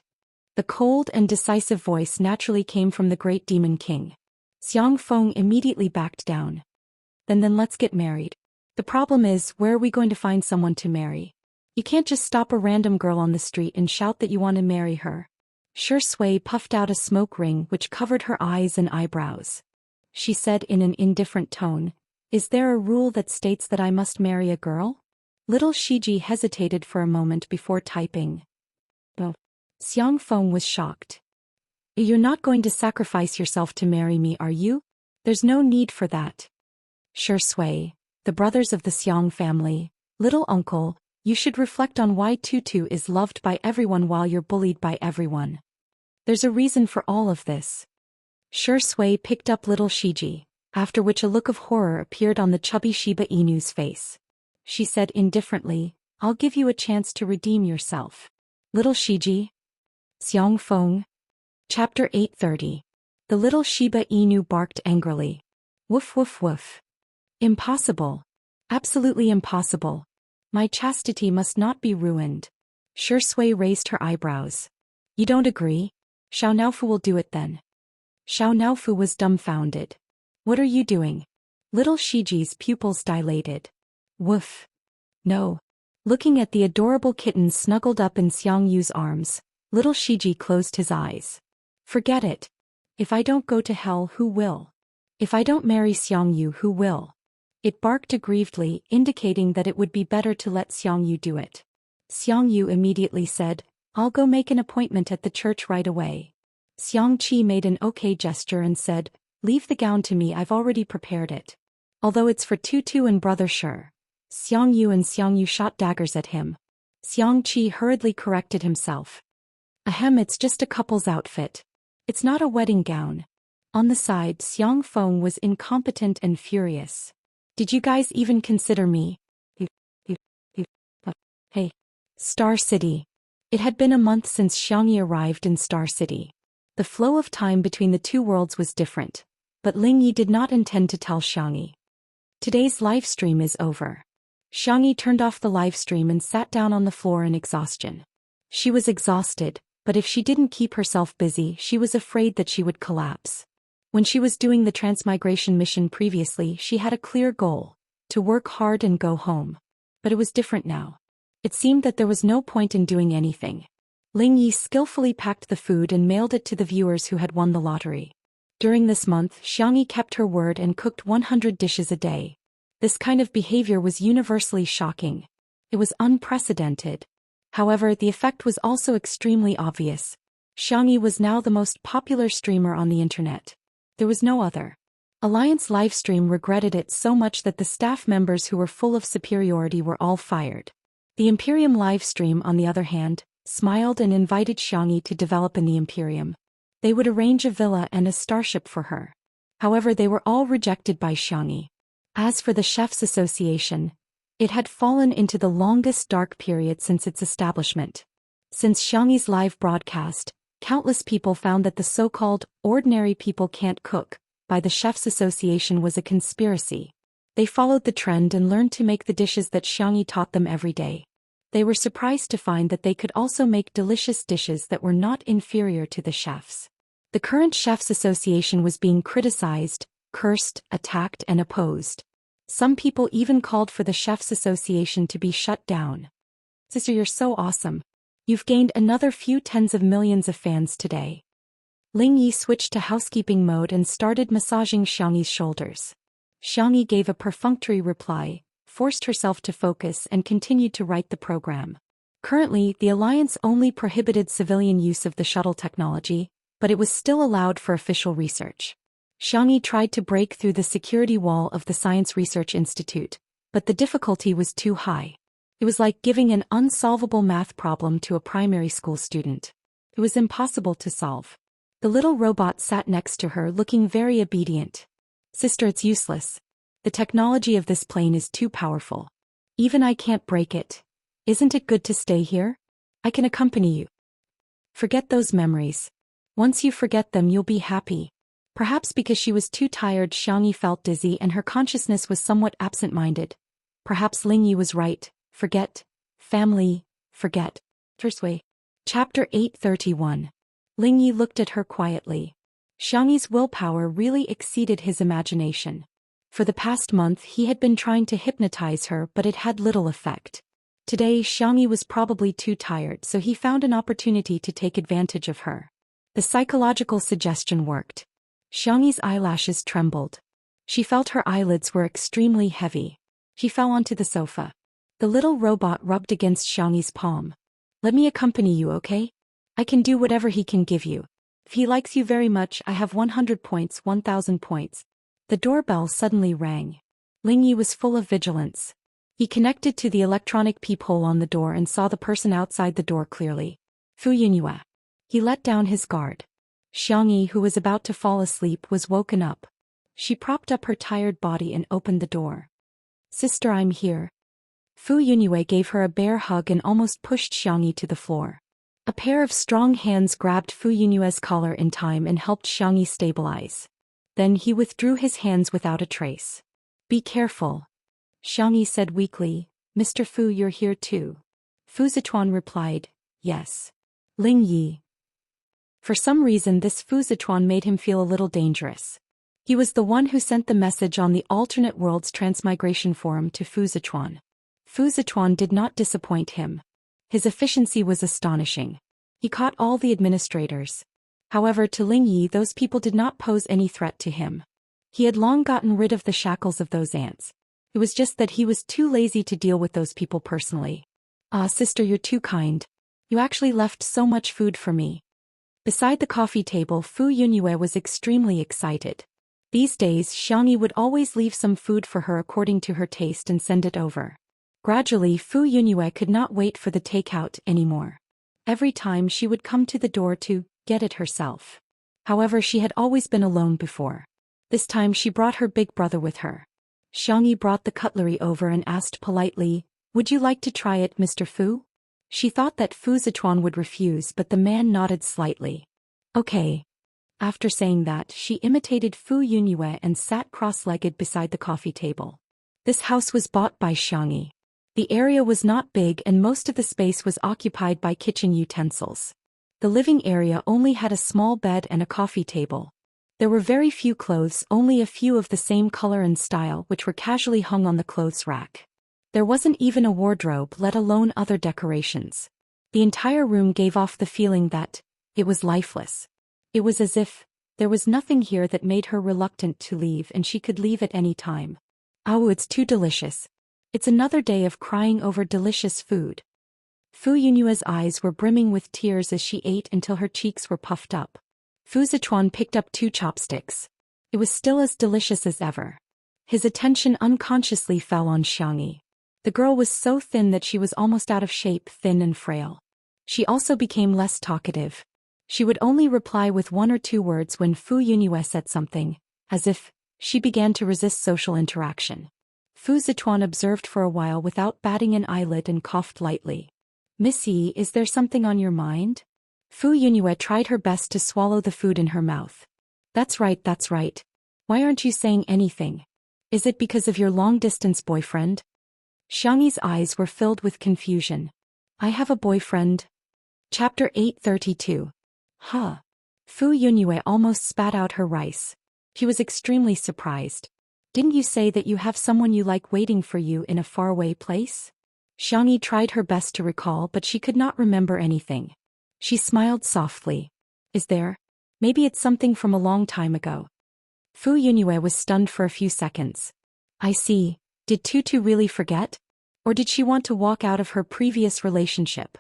The cold and decisive voice naturally came from the great demon king. Xiang Feng immediately backed down. Then let's get married. The problem is, where are we going to find someone to marry? You can't just stop a random girl on the street and shout that you want to marry her. Shi Sui puffed out a smoke ring which covered her eyes and eyebrows. She said in an indifferent tone, "Is there a rule that states that I must marry a girl?" Little Shiji hesitated for a moment before typing. Oh. Xiang Feng was shocked. You're not going to sacrifice yourself to marry me, are you? There's no need for that. Shi Sui, the brothers of the Xiang family, little uncle, you should reflect on why Tutu is loved by everyone while you're bullied by everyone. There's a reason for all of this. Shi Sui picked up little Shiji, after which a look of horror appeared on the chubby Shiba Inu's face. She said indifferently, I'll give you a chance to redeem yourself. Little Shiji. Xiang Feng. Chapter 830. The little Shiba Inu barked angrily. Woof woof woof. Impossible. Absolutely impossible. My chastity must not be ruined. Shi Sui raised her eyebrows. You don't agree? Xiao Naofu will do it then. Xiao Naofu was dumbfounded. What are you doing? Little Shiji's pupils dilated. Woof. No. Looking at the adorable kitten snuggled up in Xiang Yu's arms, little Shiji closed his eyes. Forget it. If I don't go to hell, who will? If I don't marry Xiang Yu, who will? It barked aggrievedly, indicating that it would be better to let Xiang Yu do it. Xiang Yu immediately said, I'll go make an appointment at the church right away. Xiang Qi made an okay gesture and said, leave the gown to me, I've already prepared it. Although it's for Tutu and brother Shi. Xiang Yu shot daggers at him. Xiang Qi hurriedly corrected himself. Ahem, it's just a couple's outfit. It's not a wedding gown. On the side, Xiang Feng was incompetent and furious. Did you guys even consider me? Hey. Star City. It had been a month since Xiangyi arrived in Star City. The flow of time between the two worlds was different, but Lingyi did not intend to tell Xiangyi. Today's live stream is over. Xiangyi turned off the live stream and sat down on the floor in exhaustion. She was exhausted, but if she didn't keep herself busy, she was afraid that she would collapse. When she was doing the transmigration mission previously, she had a clear goal, to work hard and go home. But it was different now. It seemed that there was no point in doing anything. Lingyi skillfully packed the food and mailed it to the viewers who had won the lottery. During this month, Xiangyi kept her word and cooked 100 dishes a day. This kind of behavior was universally shocking. It was unprecedented. However, the effect was also extremely obvious. Xiangyi was now the most popular streamer on the internet. There was no other. Alliance Livestream regretted it so much that the staff members who were full of superiority were all fired. The Imperium Livestream, on the other hand, smiled and invited Xiangyi to develop in the Imperium. They would arrange a villa and a starship for her. However, they were all rejected by Xiangyi. As for the Chefs Association, it had fallen into the longest dark period since its establishment. Since Xiangyi's live broadcast, countless people found that the so-called ordinary people can't cook by the Chefs Association was a conspiracy. They followed the trend and learned to make the dishes that Xiangyi taught them every day. They were surprised to find that they could also make delicious dishes that were not inferior to the chefs. The current Chefs Association was being criticized, cursed, attacked, and opposed. Some people even called for the Chefs Association to be shut down. Sister, you're so awesome. You've gained another few tens of millions of fans today. Lingyi switched to housekeeping mode and started massaging Xiangyi's shoulders. Xiangyi gave a perfunctory reply, forced herself to focus and continued to write the program. Currently, the Alliance only prohibited civilian use of the shuttle technology, but it was still allowed for official research. Xiangyi tried to break through the security wall of the Science Research Institute, but the difficulty was too high. It was like giving an unsolvable math problem to a primary school student. It was impossible to solve. The little robot sat next to her looking very obedient. Sister, it's useless. The technology of this plane is too powerful. Even I can't break it. Isn't it good to stay here? I can accompany you. Forget those memories. Once you forget them, you'll be happy. Perhaps because she was too tired, Xiangyi felt dizzy and her consciousness was somewhat absent-minded. Perhaps Lingyi was right. Forget. Family. Forget. Tersui. Chapter 831. Lingyi looked at her quietly. Xiangyi's willpower really exceeded his imagination. For the past month he had been trying to hypnotize her, but it had little effect. Today Xiangyi was probably too tired, so he found an opportunity to take advantage of her. The psychological suggestion worked. Xiangyi's eyelashes trembled. She felt her eyelids were extremely heavy. She fell onto the sofa. The little robot rubbed against Xiangyi's palm. Let me accompany you, okay? I can do whatever he can give you. If he likes you very much, I have 100 points, 1000 points. The doorbell suddenly rang. Lingyi was full of vigilance. He connected to the electronic peephole on the door and saw the person outside the door clearly. Fu Yunyue. He let down his guard. Xiangyi, who was about to fall asleep, was woken up. She propped up her tired body and opened the door. Sister, I'm here. Fu Yunyue gave her a bear hug and almost pushed Xiangyi to the floor. A pair of strong hands grabbed Fu Yunyue's collar in time and helped Xiangyi stabilize. Then he withdrew his hands without a trace. Be careful. Xiangyi said weakly, Mr. Fu, you're here too. Fu Zichuan replied, yes. Lingyi. For some reason this Fu Zichuan made him feel a little dangerous. He was the one who sent the message on the Alternate Worlds Transmigration Forum to Fu Zichuan. Fu Zichuan did not disappoint him. His efficiency was astonishing. He caught all the administrators. However, to Lingyi those people did not pose any threat to him. He had long gotten rid of the shackles of those ants. It was just that he was too lazy to deal with those people personally. Ah, sister, you're too kind. You actually left so much food for me. Beside the coffee table, Fu Yunyue was extremely excited. These days, Xiangyi would always leave some food for her according to her taste and send it over. Gradually, Fu Yunyue could not wait for the takeout anymore. Every time she would come to the door to get it herself. However, she had always been alone before. This time she brought her big brother with her. Xiangyi brought the cutlery over and asked politely, would you like to try it, Mr. Fu? She thought that Fu Zichuan would refuse, but the man nodded slightly. Okay. After saying that, she imitated Fu Yunyue and sat cross-legged beside the coffee table. This house was bought by Xiangyi. The area was not big and most of the space was occupied by kitchen utensils. The living area only had a small bed and a coffee table. There were very few clothes, only a few of the same color and style, which were casually hung on the clothes rack. There wasn't even a wardrobe, let alone other decorations. The entire room gave off the feeling that it was lifeless. It was as if there was nothing here that made her reluctant to leave, and she could leave at any time. Oh, it's too delicious. It's another day of crying over delicious food. Fu Yunyue's eyes were brimming with tears as she ate until her cheeks were puffed up. Fu Zichuan picked up 2 chopsticks. It was still as delicious as ever. His attention unconsciously fell on Xiangyi. The girl was so thin that she was almost out of shape, thin and frail. She also became less talkative. She would only reply with 1 or 2 words when Fu Yunyue said something, as if she began to resist social interaction. Fu Zichuan observed for a while without batting an eyelid and coughed lightly. Missy, is there something on your mind? Fu Yunyue tried her best to swallow the food in her mouth. That's right, that's right. Why aren't you saying anything? Is it because of your long-distance boyfriend? Xiangyi's eyes were filled with confusion. I have a boyfriend. Chapter 832. Huh. Fu Yunyue almost spat out her rice. She was extremely surprised. Didn't you say that you have someone you like waiting for you in a faraway place? Xiangyi tried her best to recall, but she could not remember anything. She smiled softly. Is there? Maybe it's something from a long time ago. Fu Yunyue was stunned for a few seconds. I see. Did Tutu really forget? Or did she want to walk out of her previous relationship?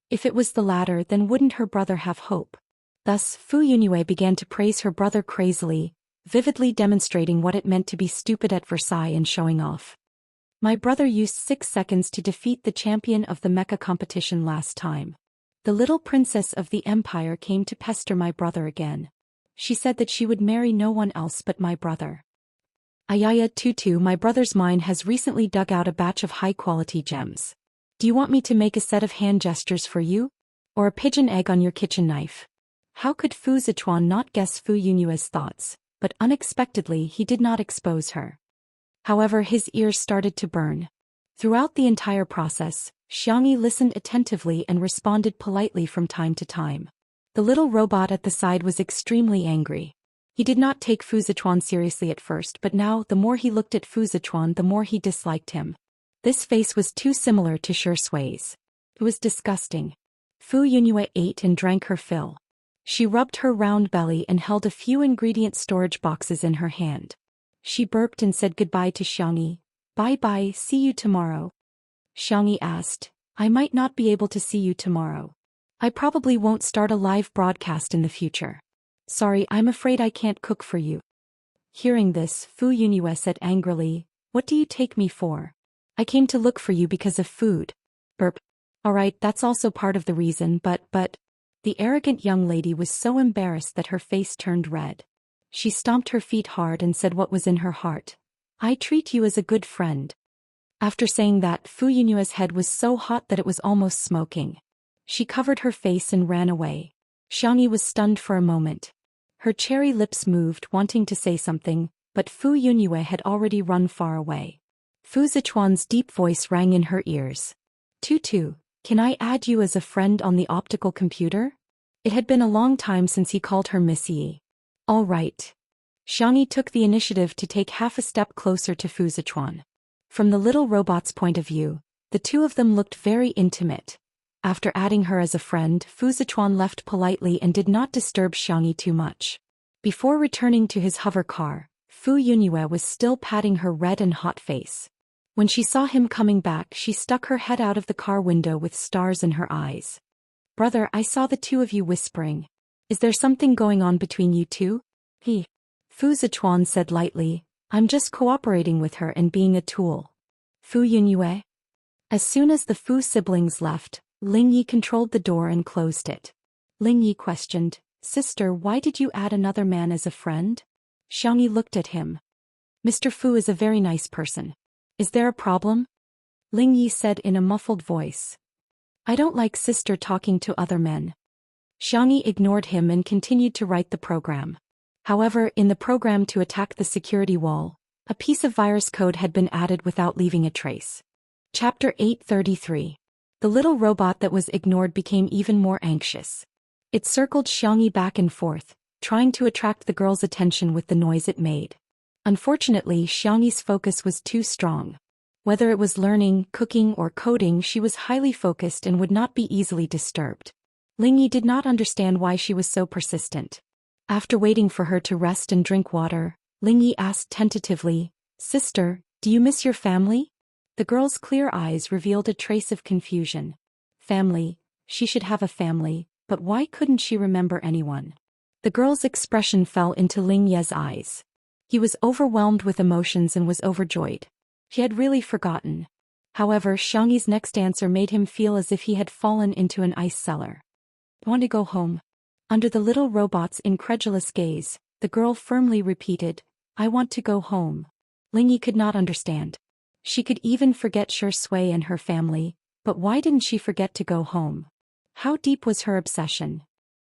If it was the latter, then wouldn't her brother have hope? Thus, Fu Yunyue began to praise her brother crazily, vividly demonstrating what it meant to be stupid at Versailles and showing off. My brother used 6 seconds to defeat the champion of the mecha competition last time. The little princess of the empire came to pester my brother again. She said that she would marry no one else but my brother. Ayaya Tutu, my brother's mine has recently dug out a batch of high-quality gems. Do you want me to make a set of hand gestures for you? Or a pigeon egg on your kitchen knife? How could Fu Zichuan not guess Fu Yunyue's thoughts? but unexpectedly he did not expose her. However, his ears started to burn. Throughout the entire process, Xianxia listened attentively and responded politely from time to time. The little robot at the side was extremely angry. He did not take Fu Zichuan seriously at first, but now the more he looked at Fu Zichuan, the more he disliked him. This face was too similar to Shi Sui's. It was disgusting. Fu Yunyue ate and drank her fill. She rubbed her round belly and held a few ingredient storage boxes in her hand. She burped and said goodbye to Xianxia. Bye-bye, see you tomorrow. Xianxia asked, I might not be able to see you tomorrow. I probably won't start a live broadcast in the future. Sorry, I'm afraid I can't cook for you. Hearing this, Fu Yunyue said angrily, What do you take me for? I came to look for you because of food. Burp. Alright, that's also part of the reason, but... The arrogant young lady was so embarrassed that her face turned red. She stomped her feet hard and said what was in her heart. I treat you as a good friend. After saying that, Fu Yunyue's head was so hot that it was almost smoking. She covered her face and ran away. Xianxia was stunned for a moment. Her cherry lips moved, wanting to say something, but Fu Yunyue had already run far away. Fu Zichuan's deep voice rang in her ears. Tutu, can I add you as a friend on the optical computer? It had been a long time since he called her Miss Yi. All right. Xianxia took the initiative to take half a step closer to Fu Zichuan. From the little robot's point of view, the two of them looked very intimate. After adding her as a friend, Fu Zichuan left politely and did not disturb Xianxia too much. Before returning to his hover car, Fu Yunyue was still patting her red and hot face. When she saw him coming back, she stuck her head out of the car window with stars in her eyes. Brother, I saw the two of you whispering. Is there something going on between you two? Fu Zichuan said lightly, I'm just cooperating with her and being a tool. Fu Yunyue? As soon as the Fu siblings left, Ling Yi controlled the door and closed it. Ling Yi questioned, Sister, why did you add another man as a friend? Xianxia looked at him. Mr. Fu is a very nice person. Is there a problem? Ling Yi said in a muffled voice. I don't like sister talking to other men. Xianxia ignored him and continued to write the program. However, in the program to attack the security wall, a piece of virus code had been added without leaving a trace. Chapter 833. The little robot that was ignored became even more anxious. It circled Xianxia back and forth, trying to attract the girl's attention with the noise it made. Unfortunately, Xianxia's focus was too strong. Whether it was learning, cooking, or coding, she was highly focused and would not be easily disturbed. Ling Yi did not understand why she was so persistent. After waiting for her to rest and drink water, Ling Yi asked tentatively, Sister, do you miss your family? The girl's clear eyes revealed a trace of confusion. Family, she should have a family, but why couldn't she remember anyone? The girl's expression fell into Ling Ye's eyes. He was overwhelmed with emotions and was overjoyed. He had really forgotten. However, Xianxia's next answer made him feel as if he had fallen into an ice cellar. Want to go home? Under the little robot's incredulous gaze, the girl firmly repeated, I want to go home. Ling Yi could not understand. She could even forget Shi Sui and her family, but why didn't she forget to go home? How deep was her obsession?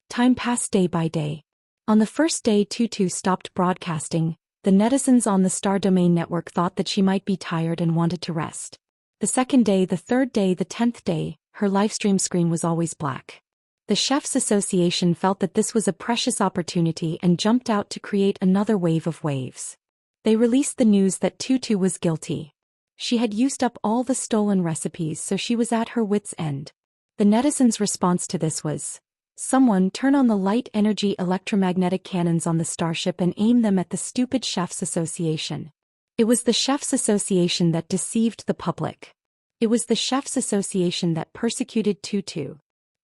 Time passed day by day. On the first day Tutu stopped broadcasting, the netizens on the Star Domain network thought that she might be tired and wanted to rest. The second day, the third day, the 10th day, her livestream screen was always black. The Chefs Association felt that this was a precious opportunity and jumped out to create another wave of waves. They released the news that Tutu was guilty. She had used up all the stolen recipes, so she was at her wits' end. The netizens' response to this was, Someone turn on the light energy electromagnetic cannons on the starship and aim them at the stupid Chefs Association. It was the Chefs Association that deceived the public. It was the Chefs Association that persecuted Tutu.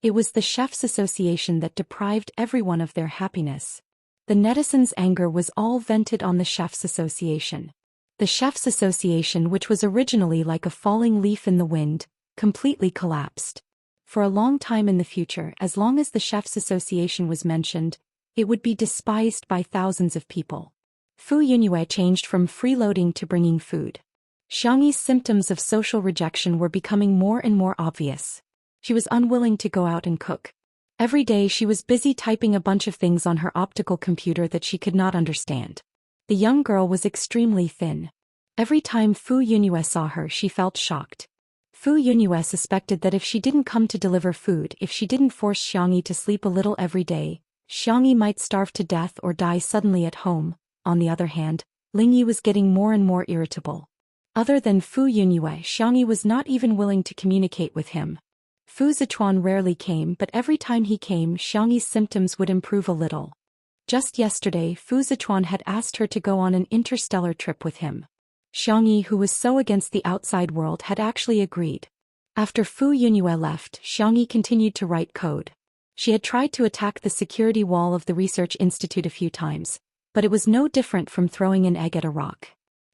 It was the Chefs Association that deprived everyone of their happiness. The netizens' anger was all vented on the Chefs Association. The Chefs Association, which was originally like a falling leaf in the wind, completely collapsed. For a long time in the future, as long as the Chefs Association was mentioned, it would be despised by thousands of people. Fu Yunyue changed from freeloading to bringing food. Xianxia's symptoms of social rejection were becoming more and more obvious. She was unwilling to go out and cook. Every day she was busy typing a bunch of things on her optical computer that she could not understand. The young girl was extremely thin. Every time Fu Yunyue saw her, she felt shocked. Fu Yunyue suspected that if she didn't come to deliver food, if she didn't force Xiangyi to sleep a little every day, Xiangyi might starve to death or die suddenly at home. On the other hand, Lingyi was getting more and more irritable. Other than Fu Yunyue, Xiangyi was not even willing to communicate with him. Fu Zichuan rarely came, but every time he came, Xiangyi's symptoms would improve a little. Just yesterday, Fu Zichuan had asked her to go on an interstellar trip with him. Xiangyi, who was so against the outside world, had actually agreed. After Fu Yunyue left, Xiangyi continued to write code. She had tried to attack the security wall of the research institute a few times, but it was no different from throwing an egg at a rock.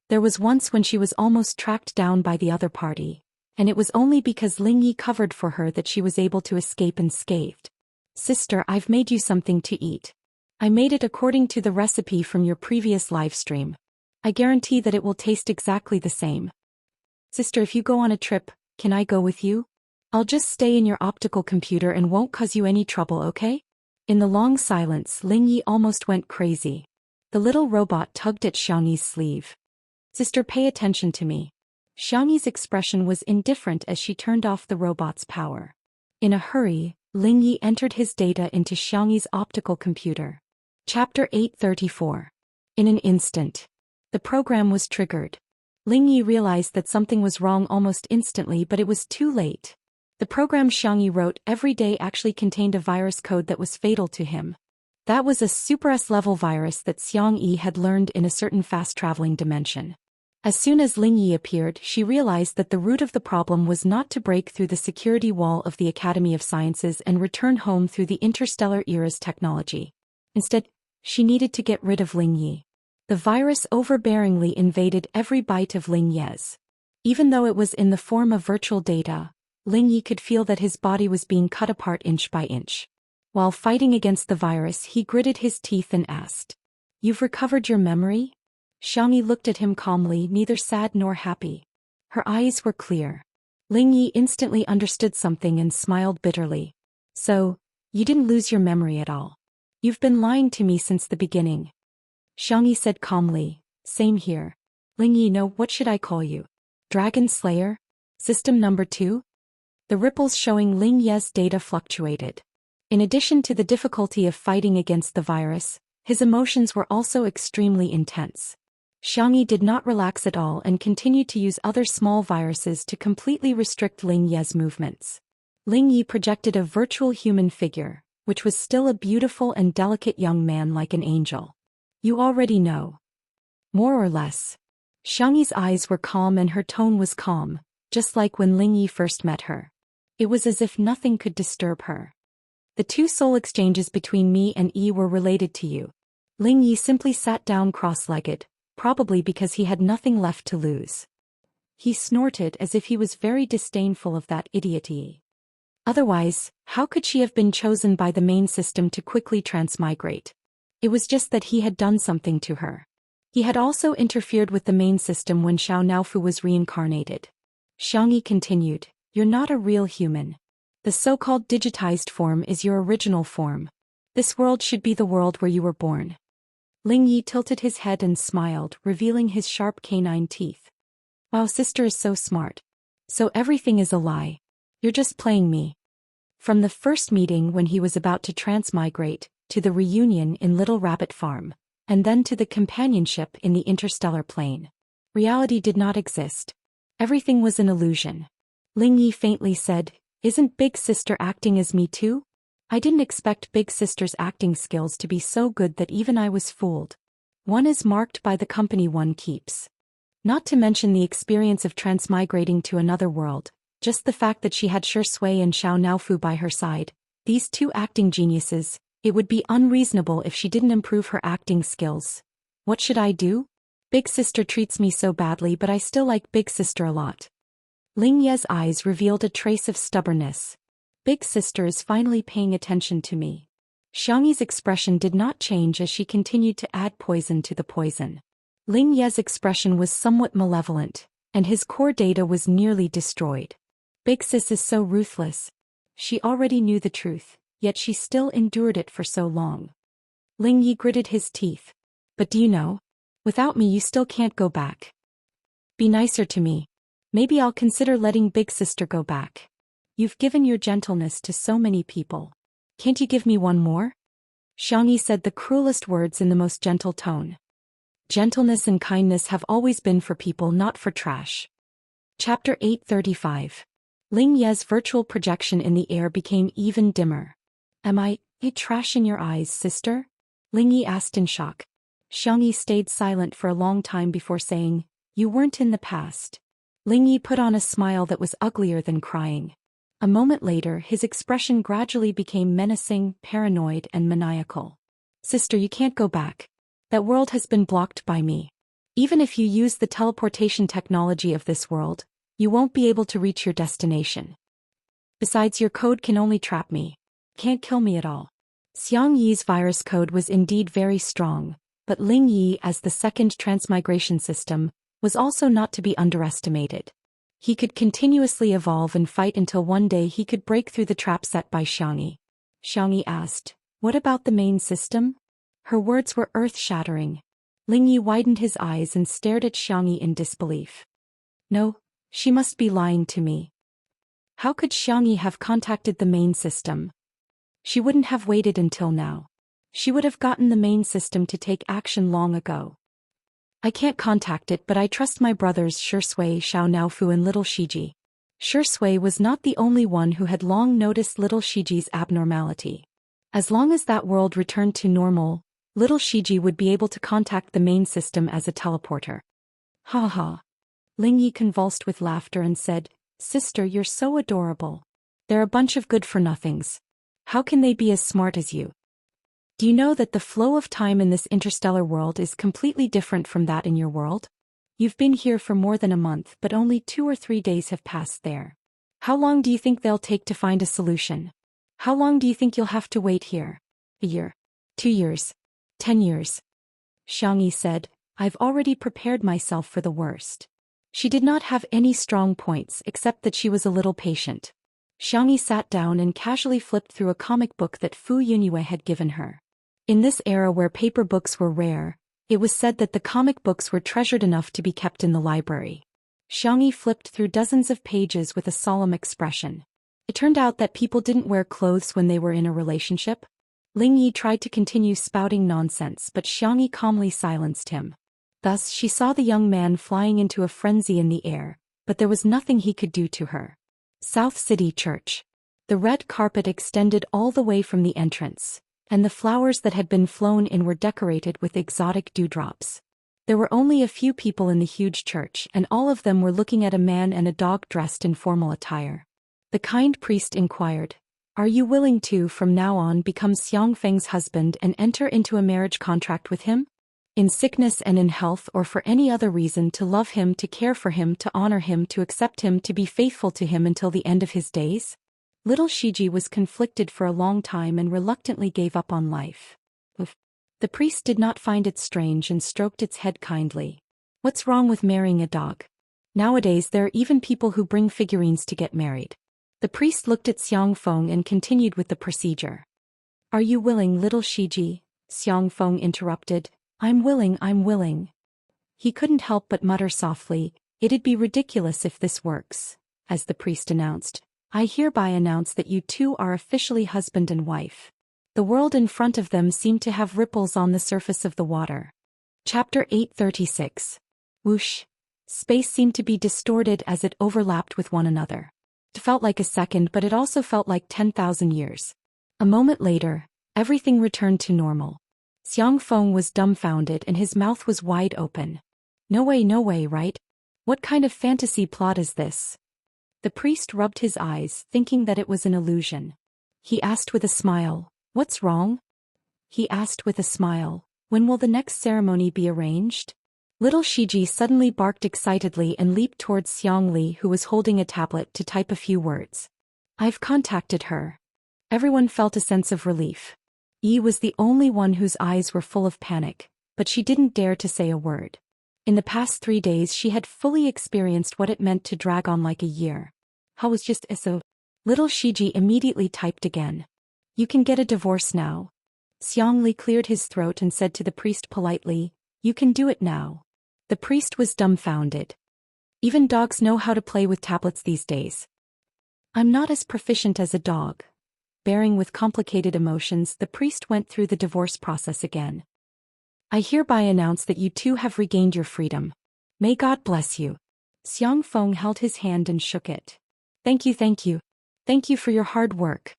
There was once when she was almost tracked down by the other party, and it was only because Lingyi covered for her that she was able to escape unscathed. "Sister, I've made you something to eat. I made it according to the recipe from your previous live stream. I guarantee that it will taste exactly the same. Sister, if you go on a trip, can I go with you? I'll just stay in your optical computer and won't cause you any trouble, okay?" In the long silence, Lingyi almost went crazy. The little robot tugged at Xiangyi's sleeve. "Sister, pay attention to me." Xiangyi's expression was indifferent as she turned off the robot's power. In a hurry, Lingyi entered his data into Xiangyi's optical computer. Chapter 834. In an instant, the program was triggered. Lingyi realized that something was wrong almost instantly, but it was too late. The program Xiangyi wrote every day actually contained a virus code that was fatal to him. That was a Super S-level virus that Xiangyi had learned in a certain fast-traveling dimension. As soon as Lingyi appeared, she realized that the root of the problem was not to break through the security wall of the Academy of Sciences and return home through the interstellar era's technology. Instead, she needed to get rid of Lingyi. The virus overbearingly invaded every byte of Lingyi's. Even though it was in the form of virtual data, Lingyi could feel that his body was being cut apart inch by inch. While fighting against the virus, he gritted his teeth and asked, "You've recovered your memory?" Xiangyi looked at him calmly, neither sad nor happy. Her eyes were clear. Lingyi instantly understood something and smiled bitterly. "So, you didn't lose your memory at all. You've been lying to me since the beginning." Xiangyi said calmly, "Same here. Lingyi, no, what should I call you? Dragon Slayer? System number 2? The ripples showing Lingyi's data fluctuated. In addition to the difficulty of fighting against the virus, his emotions were also extremely intense. Xiangyi did not relax at all and continued to use other small viruses to completely restrict Lingyi's movements. Lingyi projected a virtual human figure, which was still a beautiful and delicate young man like an angel. "You already know. More or less." Xiangyi's eyes were calm and her tone was calm, just like when Lingyi first met her. It was as if nothing could disturb her. "The 2 soul exchanges between me and Yi were related to you." Lingyi simply sat down cross-legged, probably because he had nothing left to lose. He snorted as if he was very disdainful of that idiot Yi. Otherwise, how could she have been chosen by the main system to quickly transmigrate? It was just that he had done something to her. He had also interfered with the main system when Xiao Naofu was reincarnated. Xiangyi continued, "You're not a real human. The so-called digitized form is your original form. This world should be the world where you were born." Lingyi tilted his head and smiled, revealing his sharp canine teeth. "Wow, sister is so smart. So everything is a lie. You're just playing me." From the first meeting when he was about to transmigrate, to the reunion in Little Rabbit Farm, and then to the companionship in the interstellar plane, reality did not exist. Everything was an illusion. Lingyi faintly said, "Isn't Big Sister acting as me too? I didn't expect Big Sister's acting skills to be so good that even I was fooled. One is marked by the company one keeps." Not to mention the experience of transmigrating to another world, just the fact that she had Shi Sui and Xiao Naofu by her side, these 2 acting geniuses, it would be unreasonable if she didn't improve her acting skills. "What should I do? Big Sister treats me so badly, but I still like Big Sister a lot." Lingyi's eyes revealed a trace of stubbornness. "Big Sister is finally paying attention to me." Xiangyi's expression did not change as she continued to add poison to the poison. Lingyi's expression was somewhat malevolent, and his core data was nearly destroyed. Big Sis is so ruthless. She already knew the truth, yet she still endured it for so long. Lingyi gritted his teeth. "But do you know? Without me you still can't go back. Be nicer to me. Maybe I'll consider letting big sister go back. You've given your gentleness to so many people. Can't you give me one more? Xianxia said the cruelest words in the most gentle tone. Gentleness and kindness have always been for people, not for trash. Chapter 835. Ling Ye's virtual projection in the air became even dimmer. Am I trash in your eyes, sister? Ling Ye asked in shock. Xianxia stayed silent for a long time before saying, You weren't in the past. Ling Ye put on a smile that was uglier than crying. A moment later his expression gradually became menacing, paranoid and maniacal. Sister, you can't go back. That world has been blocked by me. Even if you use the teleportation technology of this world, you won't be able to reach your destination. Besides, your code can only trap me. Can't kill me at all. Xiang Yi's virus code was indeed very strong, but Ling Yi as the second transmigration system was also not to be underestimated. He could continuously evolve and fight until one day he could break through the trap set by Xianxia. Xianxia asked, What about the main system? Her words were earth-shattering. Ling Yi widened his eyes and stared at Xianxia in disbelief. No, she must be lying to me. How could Xianxia have contacted the main system? She wouldn't have waited until now. She would have gotten the main system to take action long ago. I can't contact it, but I trust my brothers Shui, Xiao Naofu and little Shiji. Shui was not the only one who had long noticed little Shiji's abnormality. As long as that world returned to normal, little Shiji would be able to contact the main system as a teleporter. Ha ha. Ling Yi convulsed with laughter and said, Sister, you're so adorable. They're a bunch of good-for-nothings. How can they be as smart as you? Do you know that the flow of time in this interstellar world is completely different from that in your world? You've been here for more than a month, but only 2 or 3 days have passed there. How long do you think they'll take to find a solution? How long do you think you'll have to wait here? A year? 2 years? 10 years? Xianxia said, I've already prepared myself for the worst. She did not have any strong points except that she was a little patient. Xianxia sat down and casually flipped through a comic book that Fu Yunyue had given her. In this era where paper books were rare, it was said that the comic books were treasured enough to be kept in the library. Xianxia flipped through dozens of pages with a solemn expression. It turned out that people didn't wear clothes when they were in a relationship. Ling Yi tried to continue spouting nonsense, but Xianxia calmly silenced him. Thus she saw the young man flying into a frenzy in the air, but there was nothing he could do to her. South City Church. The red carpet extended all the way from the entrance, and the flowers that had been flown in were decorated with exotic dewdrops. There were only a few people in the huge church, and all of them were looking at a man and a dog dressed in formal attire. The kind priest inquired, Are you willing to, from now on, become Xiang Feng's husband and enter into a marriage contract with him? In sickness and in health, or for any other reason, to love him, to care for him, to honor him, to accept him, to be faithful to him until the end of his days? Little Shiji was conflicted for a long time and reluctantly gave up on life. The priest did not find it strange and stroked its head kindly. What's wrong with marrying a dog? Nowadays there are even people who bring figurines to get married. The priest looked at Xiang Feng and continued with the procedure. Are you willing, little Shiji? Xiang Feng interrupted. I'm willing, I'm willing. He couldn't help but mutter softly, It'd be ridiculous if this works. As the priest announced, I hereby announce that you two are officially husband and wife. The world in front of them seemed to have ripples on the surface of the water. Chapter 836. Whoosh. Space seemed to be distorted as it overlapped with one another. It felt like a second, but it also felt like 10,000 years. A moment later, everything returned to normal. Xiang Feng was dumbfounded and his mouth was wide open. No way, right? What kind of fantasy plot is this? The priest rubbed his eyes, thinking that it was an illusion. He asked with a smile, What's wrong? He asked with a smile, When will the next ceremony be arranged? Little Shiji suddenly barked excitedly and leaped towards Xiang Li, who was holding a tablet, to type a few words. I've contacted her. Everyone felt a sense of relief. Yi was the only one whose eyes were full of panic, but she didn't dare to say a word. In the past 3 days she had fully experienced what it meant to drag on like a year. How was just so? Little Shiji immediately typed again. You can get a divorce now. Xiang Li cleared his throat and said to the priest politely, You can do it now. The priest was dumbfounded. Even dogs know how to play with tablets these days. I'm not as proficient as a dog. Bearing with complicated emotions, the priest went through the divorce process again. I hereby announce that you two have regained your freedom. May God bless you. Xiang Feng held his hand and shook it. Thank you, thank you. Thank you for your hard work.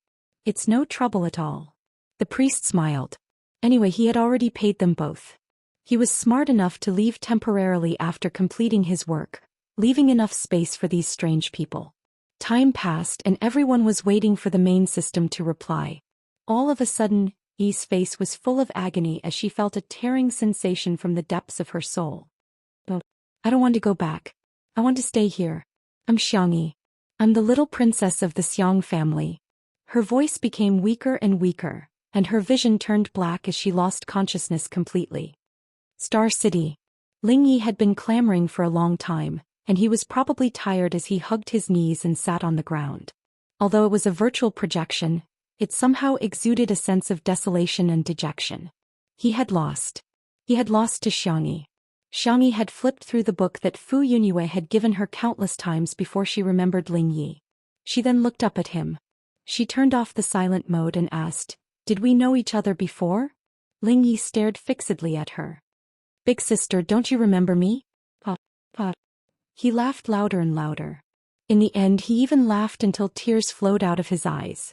It's no trouble at all. The priest smiled. Anyway, he had already paid them both. He was smart enough to leave temporarily after completing his work, leaving enough space for these strange people. Time passed and everyone was waiting for the main system to reply. All of a sudden, Yi's face was full of agony as she felt a tearing sensation from the depths of her soul. Oh, I don't want to go back. I want to stay here. I'm Xiangyi. I'm the little princess of the Xiang family. Her voice became weaker and weaker, and her vision turned black as she lost consciousness completely. Star City. Ling Yi had been clamoring for a long time, and he was probably tired as he hugged his knees and sat on the ground. Although it was a virtual projection, it somehow exuded a sense of desolation and dejection. He had lost. He had lost to Xiangyi. Xiangyi had flipped through the book that Fu Yunyue had given her countless times before she remembered Ling Yi. She then looked up at him. She turned off the silent mode and asked, "Did we know each other before?" Ling Yi stared fixedly at her. "Big sister, don't you remember me?" Pop. He laughed louder and louder. In the end, he even laughed until tears flowed out of his eyes.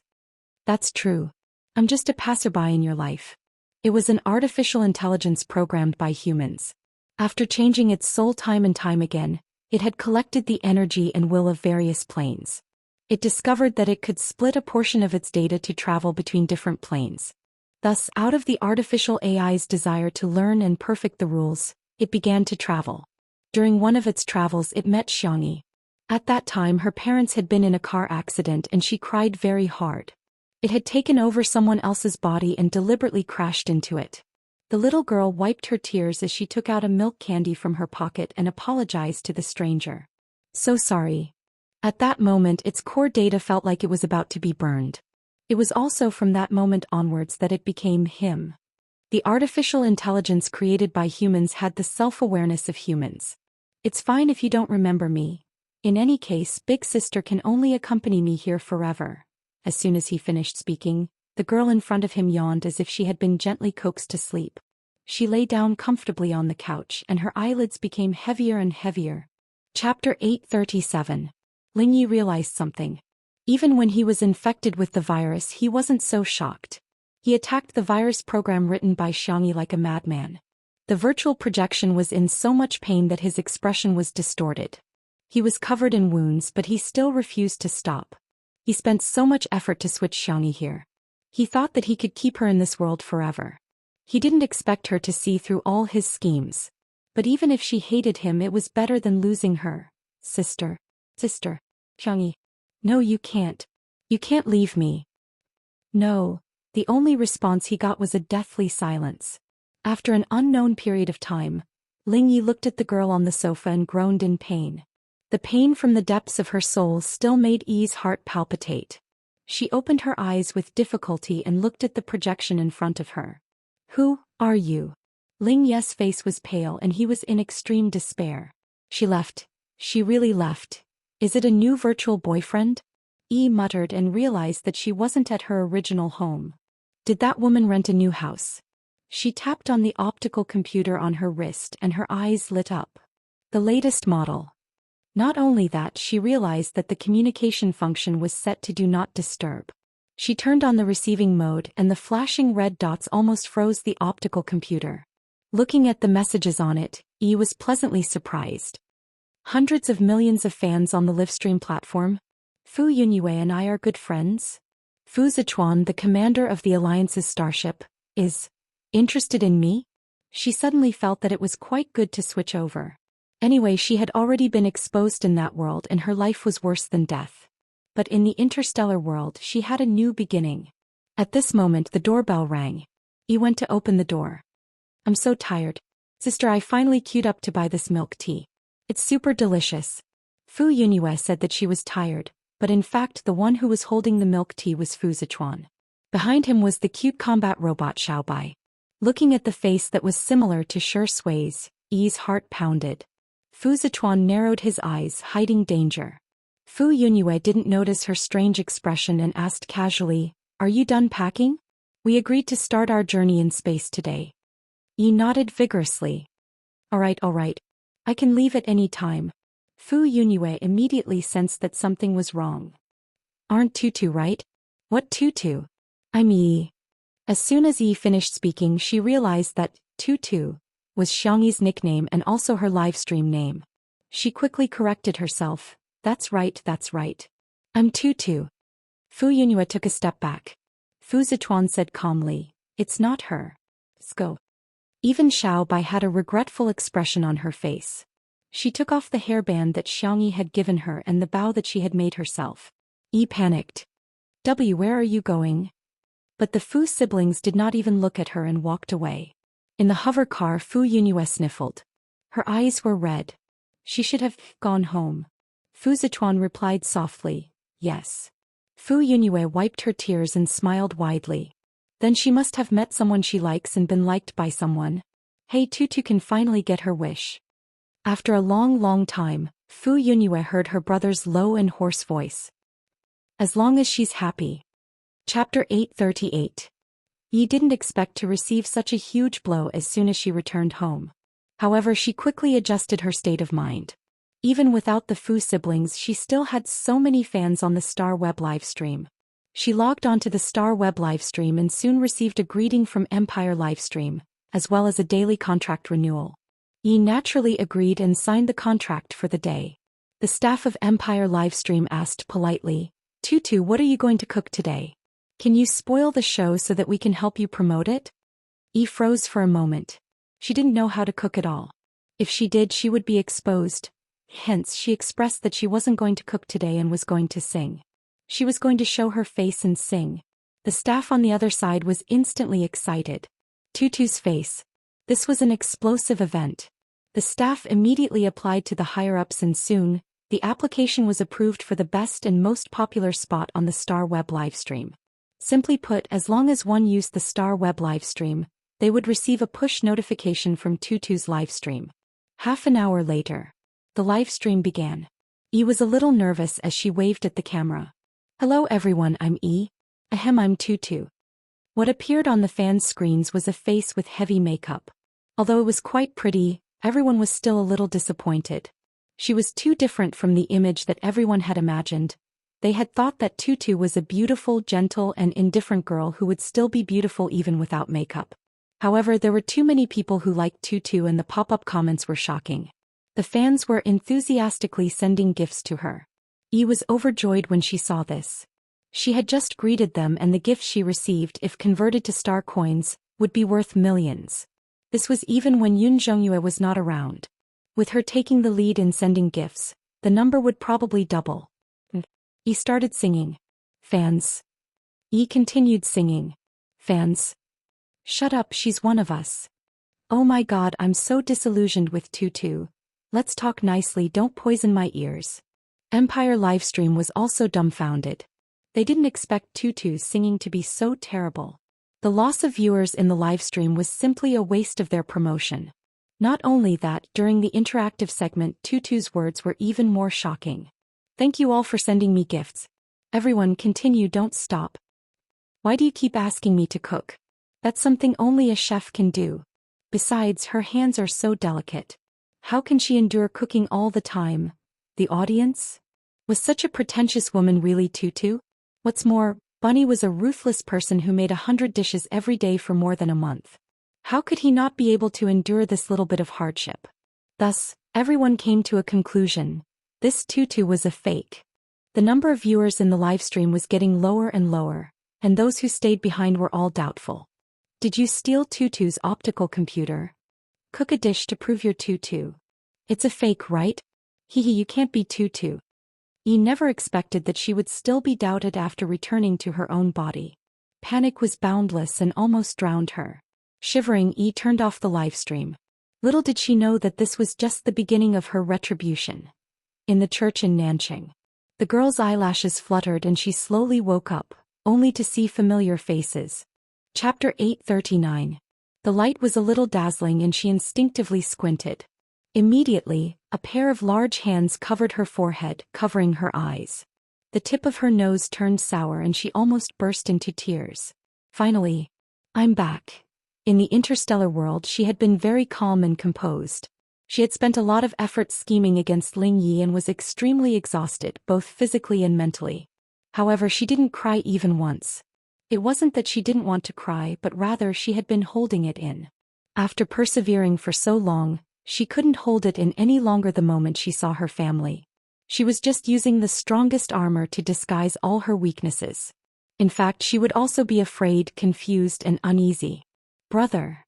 "That's true. I'm just a passerby in your life." It was an artificial intelligence programmed by humans. After changing its soul time and time again, it had collected the energy and will of various planes. It discovered that it could split a portion of its data to travel between different planes. Thus, out of the artificial AI's desire to learn and perfect the rules, it began to travel. During one of its travels, it met Xiangyi. At that time, her parents had been in a car accident and she cried very hard. It had taken over someone else's body and deliberately crashed into it. The little girl wiped her tears as she took out a milk candy from her pocket and apologized to the stranger. "So sorry." At that moment, its core data felt like it was about to be burned. It was also from that moment onwards that it became him. The artificial intelligence created by humans had the self-awareness of humans. "It's fine if you don't remember me. In any case, Big Sister can only accompany me here forever." As soon as he finished speaking, the girl in front of him yawned as if she had been gently coaxed to sleep. She lay down comfortably on the couch and her eyelids became heavier and heavier. Chapter 837. Ling Yi realized something. Even when he was infected with the virus, he wasn't so shocked. He attacked the virus program written by Xiangyi like a madman. The virtual projection was in so much pain that his expression was distorted. He was covered in wounds, but he still refused to stop. He spent so much effort to switch Xiangyi here. He thought that he could keep her in this world forever. He didn't expect her to see through all his schemes. But even if she hated him, it was better than losing her. Sister, Xiangyi. No, you can't. You can't leave me. No. The only response he got was a deathly silence. After an unknown period of time, Ling Yi looked at the girl on the sofa and groaned in pain. The pain from the depths of her soul still made Yi's heart palpitate. She opened her eyes with difficulty and looked at the projection in front of her. "Who are you?" Ling Yi's face was pale and he was in extreme despair. "She left. She really left. Is it a new virtual boyfriend?" Yi muttered and realized that she wasn't at her original home. "Did that woman rent a new house?" She tapped on the optical computer on her wrist and her eyes lit up. "The latest model." Not only that, she realized that the communication function was set to Do Not Disturb. She turned on the receiving mode and the flashing red dots almost froze the optical computer. Looking at the messages on it, Yi was pleasantly surprised. "Hundreds of millions of fans on the livestream platform. Fu Yunyue and I are good friends. Fu Zichuan, the commander of the Alliance's starship, is interested in me." She suddenly felt that it was quite good to switch over. Anyway, she had already been exposed in that world and her life was worse than death. But in the interstellar world, she had a new beginning. At this moment, the doorbell rang. Yi went to open the door. "I'm so tired. Sister, I finally queued up to buy this milk tea. It's super delicious." Fu Yunyue said that she was tired, but in fact the one who was holding the milk tea was Fu Zichuan. Behind him was the cute combat robot Xiaobai. Looking at the face that was similar to Shi Sui's, Yi's heart pounded. Fu Zichuan narrowed his eyes, hiding danger. Fu Yunyue didn't notice her strange expression and asked casually, "Are you done packing? We agreed to start our journey in space today." Yi nodded vigorously. All right. I can leave at any time." Fu Yunyue immediately sensed that something was wrong. "Aren't Tutu right?" "What Tutu?" "I'm Yi." As soon as Yi finished speaking, she realized that Tutu was Xiangyi's nickname and also her livestream name. She quickly corrected herself. That's right. I'm Tutu." Fu Yunyue took a step back. Fu Zichuan said calmly, "It's not her. Go." Even Xiao Bai had a regretful expression on her face. She took off the hairband that Xiangyi had given her and the bow that she had made herself. Yi panicked. Where are you going?" But the Fu siblings did not even look at her and walked away. In the hover car, Fu Yunyue sniffled. Her eyes were red. She should have gone home. Fu Zichuan replied softly, "Yes." Fu Yunyue wiped her tears and smiled widely. Then she must have met someone she likes and been liked by someone. Hey, Tutu can finally get her wish. After a long time, Fu Yunyue heard her brother's low and hoarse voice. As long as she's happy. Chapter 838. Yi didn't expect to receive such a huge blow as soon as she returned home. However, she quickly adjusted her state of mind. Even without the Fu siblings, she still had so many fans on the Star Web livestream. She logged onto the Star Web livestream and soon received a greeting from Empire livestream, as well as a daily contract renewal. Yi naturally agreed and signed the contract for the day. The staff of Empire livestream asked politely, "Tutu, what are you going to cook today? Can you spoil the show so that we can help you promote it?" Yi froze for a moment. She didn't know how to cook at all. If she did, she would be exposed. Hence, she expressed that she wasn't going to cook today and was going to sing. She was going to show her face and sing. The staff on the other side was instantly excited. Tutu's face. This was an explosive event. The staff immediately applied to the higher-ups and soon, the application was approved for the best and most popular spot on the Star Web livestream. Simply put, as long as one used the Star Web livestream, they would receive a push notification from Tutu's livestream. Half an hour later, the livestream began. Yi was a little nervous as she waved at the camera. "Hello everyone, I'm Yi. I'm Tutu." What appeared on the fans' screens was a face with heavy makeup. Although it was quite pretty, everyone was still a little disappointed. She was too different from the image that everyone had imagined. They had thought that Tutu was a beautiful, gentle, and indifferent girl who would still be beautiful even without makeup. However, there were too many people who liked Tutu and the pop-up comments were shocking. The fans were enthusiastically sending gifts to her. Yi was overjoyed when she saw this. She had just greeted them and the gifts she received, if converted to star coins, would be worth millions. This was even when Yun Zhongyue was not around. With her taking the lead in sending gifts, the number would probably double. Yi started singing. "Fans." Yi continued singing. "Fans. Shut up, she's one of us. Oh my god, I'm so disillusioned with Tutu. Let's talk nicely, don't poison my ears." Empire livestream was also dumbfounded. They didn't expect Tutu's singing to be so terrible. The loss of viewers in the livestream was simply a waste of their promotion. Not only that, during the interactive segment, Tutu's words were even more shocking. "Thank you all for sending me gifts. Everyone continue, don't stop. Why do you keep asking me to cook? That's something only a chef can do. Besides, her hands are so delicate. How can she endure cooking all the time? The audience? Was such a pretentious woman really Tutu? What's more, Bunny was a ruthless person who made 100 dishes every day for more than a month. How could he not be able to endure this little bit of hardship?" Thus, everyone came to a conclusion. This Tutu was a fake. The number of viewers in the livestream was getting lower and lower, and those who stayed behind were all doubtful. "Did you steal Tutu's optical computer? Cook a dish to prove you're Tutu. It's a fake, right? Hehe, you can't be Tutu." Yi never expected that she would still be doubted after returning to her own body. Panic was boundless and almost drowned her. Shivering, Yi turned off the livestream. Little did she know that this was just the beginning of her retribution. In the church in Nanching, the girl's eyelashes fluttered and she slowly woke up, only to see familiar faces. Chapter 839. The light was a little dazzling and she instinctively squinted. Immediately, a pair of large hands covered her forehead, covering her eyes. The tip of her nose turned sour and she almost burst into tears. Finally, I'm back. In the interstellar world she had been very calm and composed. She had spent a lot of effort scheming against Ling Yi and was extremely exhausted, both physically and mentally. However, she didn't cry even once. It wasn't that she didn't want to cry, but rather she had been holding it in. After persevering for so long, she couldn't hold it in any longer the moment she saw her family. She was just using the strongest armor to disguise all her weaknesses. In fact, she would also be afraid, confused, and uneasy. Brother,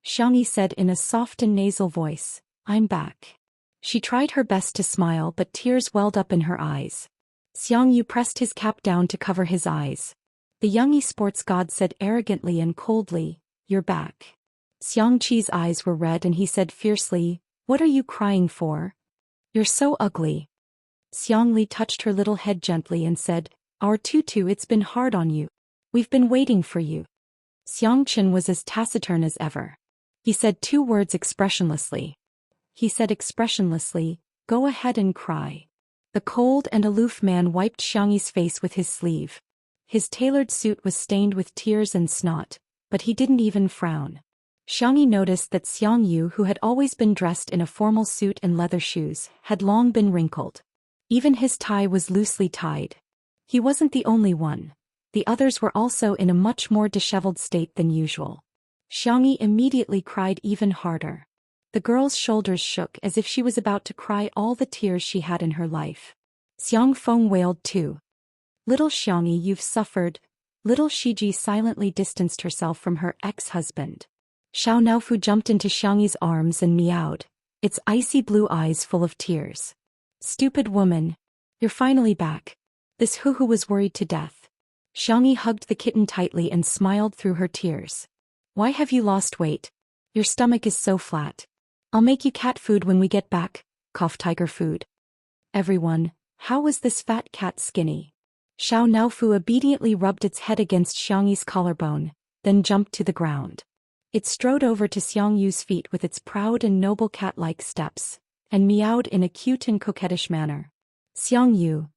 Xianxia said in a soft and nasal voice, I'm back. She tried her best to smile, but tears welled up in her eyes. Xianxia pressed his cap down to cover his eyes. The young esports god said arrogantly and coldly, You're back. Xianxi's eyes were red and he said fiercely, What are you crying for? You're so ugly. Xiangli touched her little head gently and said, Our tutu, it's been hard on you. We've been waiting for you. Xiangchen was as taciturn as ever. He said 2 words expressionlessly. Go ahead and cry. The cold and aloof man wiped Xiangyi's face with his sleeve. His tailored suit was stained with tears and snot, but he didn't even frown. Xiangyi noticed that Xiangyu, who had always been dressed in a formal suit and leather shoes, had long been wrinkled. Even his tie was loosely tied. He wasn't the only one. The others were also in a much more disheveled state than usual. Xiangyi immediately cried even harder. The girl's shoulders shook as if she was about to cry all the tears she had in her life. Xiang Feng wailed too. Little Xiangyi, you've suffered. Little Shiji silently distanced herself from her ex-husband. Xiao Naofu jumped into Xiangyi's arms and meowed, its icy blue eyes full of tears. Stupid woman. You're finally back. This hoo-hoo was worried to death. Xiangyi hugged the kitten tightly and smiled through her tears. Why have you lost weight? Your stomach is so flat. I'll make you cat food when we get back, cough tiger food. Everyone, how was this fat cat skinny? Xiao Naofu obediently rubbed its head against Xiangyi's collarbone, then jumped to the ground. It strode over to Xiangyu's feet with its proud and noble cat-like steps, and meowed in a cute and coquettish manner. Xiangyu.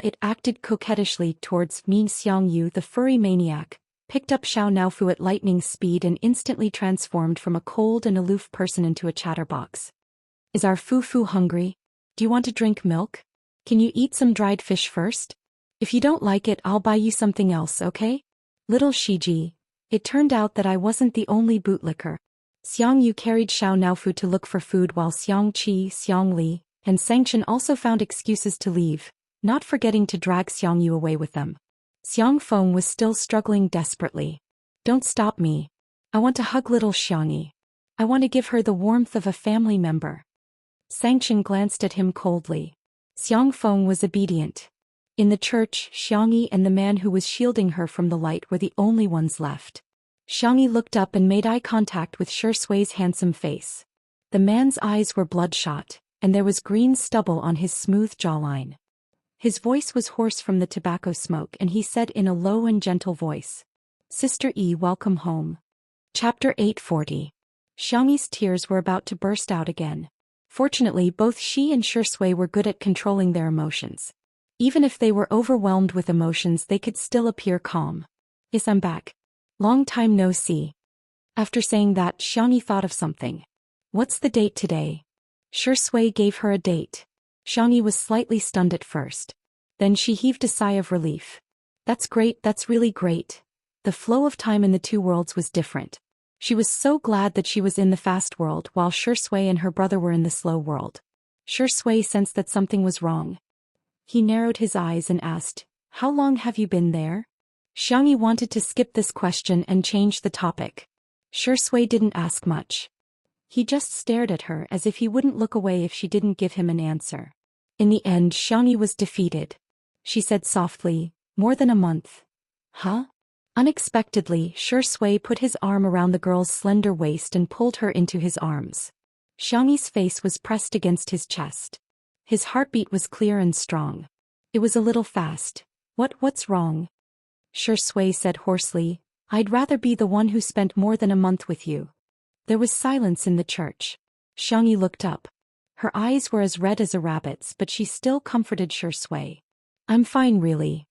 It acted coquettishly towards mean Xiangyu. The furry maniac picked up Xiao Naofu at lightning speed and instantly transformed from a cold and aloof person into a chatterbox. Is our Fu-Fu hungry? Do you want to drink milk? Can you eat some dried fish first? If you don't like it, I'll buy you something else, okay? Little Shiji. It turned out that I wasn't the only bootlicker. Xiangyu carried Xiao Naofu to look for food while Xiangqi, Xiangli, and Xianxia also found excuses to leave, not forgetting to drag Xiangyu away with them. Xiang Feng was still struggling desperately. Don't stop me. I want to hug little Xiangyi. I want to give her the warmth of a family member. Xianxia glanced at him coldly. Xiang Feng was obedient. In the church, Xiangyi and the man who was shielding her from the light were the only ones left. Xiangyi looked up and made eye contact with Shi Sui's handsome face. The man's eyes were bloodshot, and there was green stubble on his smooth jawline. His voice was hoarse from the tobacco smoke and he said in a low and gentle voice, Sister E, welcome home. Chapter 840. Xiangyi's tears were about to burst out again. Fortunately, both she and Shi Sui were good at controlling their emotions. Even if they were overwhelmed with emotions, they could still appear calm. Yes, I'm back. Long time no see. After saying that, Xiangyi thought of something. What's the date today? Shi Sui gave her a date. Xiangyi was slightly stunned at first. Then she heaved a sigh of relief. That's great, that's really great. The flow of time in the two worlds was different. She was so glad that she was in the fast world while Shi Sui and her brother were in the slow world. Shi Sui sensed that something was wrong. He narrowed his eyes and asked, How long have you been there? Xiangyi wanted to skip this question and change the topic. Shi Sui didn't ask much. He just stared at her as if he wouldn't look away if she didn't give him an answer. In the end, Xiangyi was defeated. She said softly, More than a month. Huh? Unexpectedly, Shi Sui put his arm around the girl's slender waist and pulled her into his arms. Xiangyi's face was pressed against his chest. His heartbeat was clear and strong. It was a little fast. What's wrong? Shi Sui said hoarsely, I'd rather be the one who spent more than a month with you. There was silence in the church. Xianxia looked up. Her eyes were as red as a rabbit's, but she still comforted Shui. I'm fine really.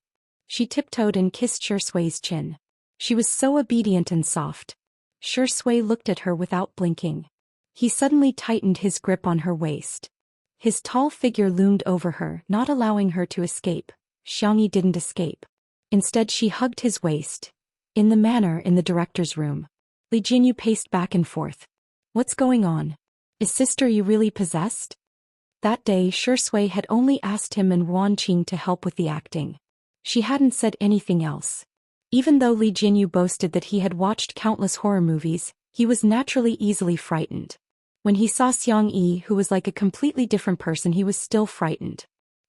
She tiptoed and kissed Shui's chin. She was so obedient and soft. Shui looked at her without blinking. He suddenly tightened his grip on her waist. His tall figure loomed over her, not allowing her to escape. Xianxia didn't escape. Instead she hugged his waist. In the director's room. Li Jinyu paced back and forth. What's going on? Is Sister Yi really possessed? That day Shui had only asked him and Wanqing to help with the acting. She hadn't said anything else. Even though Li Jinyu boasted that he had watched countless horror movies, he was naturally easily frightened. When he saw Xianxia, who was like a completely different person, he was still frightened.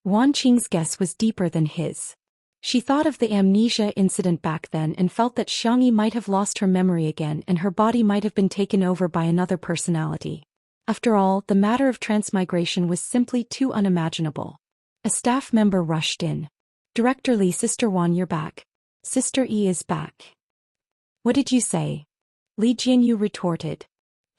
Wanqing's guess was deeper than his. She thought of the amnesia incident back then and felt that Xianxia might have lost her memory again and her body might have been taken over by another personality. After all, the matter of transmigration was simply too unimaginable. A staff member rushed in. Director Li, Sister Wan, you're back. Sister Yi is back. What did you say? Li Jinyu retorted.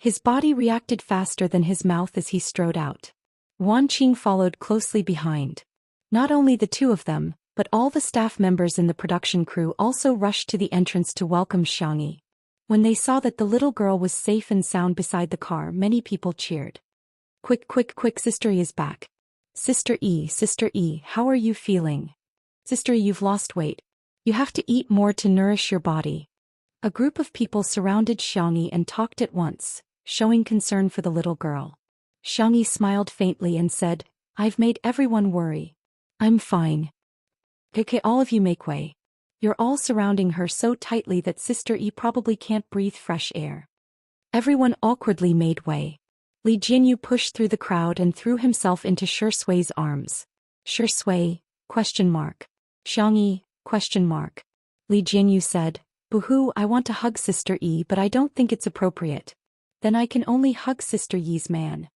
His body reacted faster than his mouth as he strode out. Wanqing followed closely behind. Not only the two of them, but all the staff members in the production crew also rushed to the entrance to welcome Xianxia. When they saw that the little girl was safe and sound beside the car, many people cheered. Quick, Sister Yi is back. Sister Yi, how are you feeling? Sister Yi, you've lost weight. You have to eat more to nourish your body. A group of people surrounded Xianxia and talked at once, showing concern for the little girl. Xianxia smiled faintly and said, I've made everyone worry. I'm fine. Okay, all of you make way. You're all surrounding her so tightly that Sister Yi probably can't breathe fresh air. Everyone awkwardly made way. Li Jinyu pushed through the crowd and threw himself into Shui's arms. Shui? Xianxia? Li Jinyu said, Boo-hoo, I want to hug Sister Yi, but I don't think it's appropriate. Then I can only hug Sister Yi's man.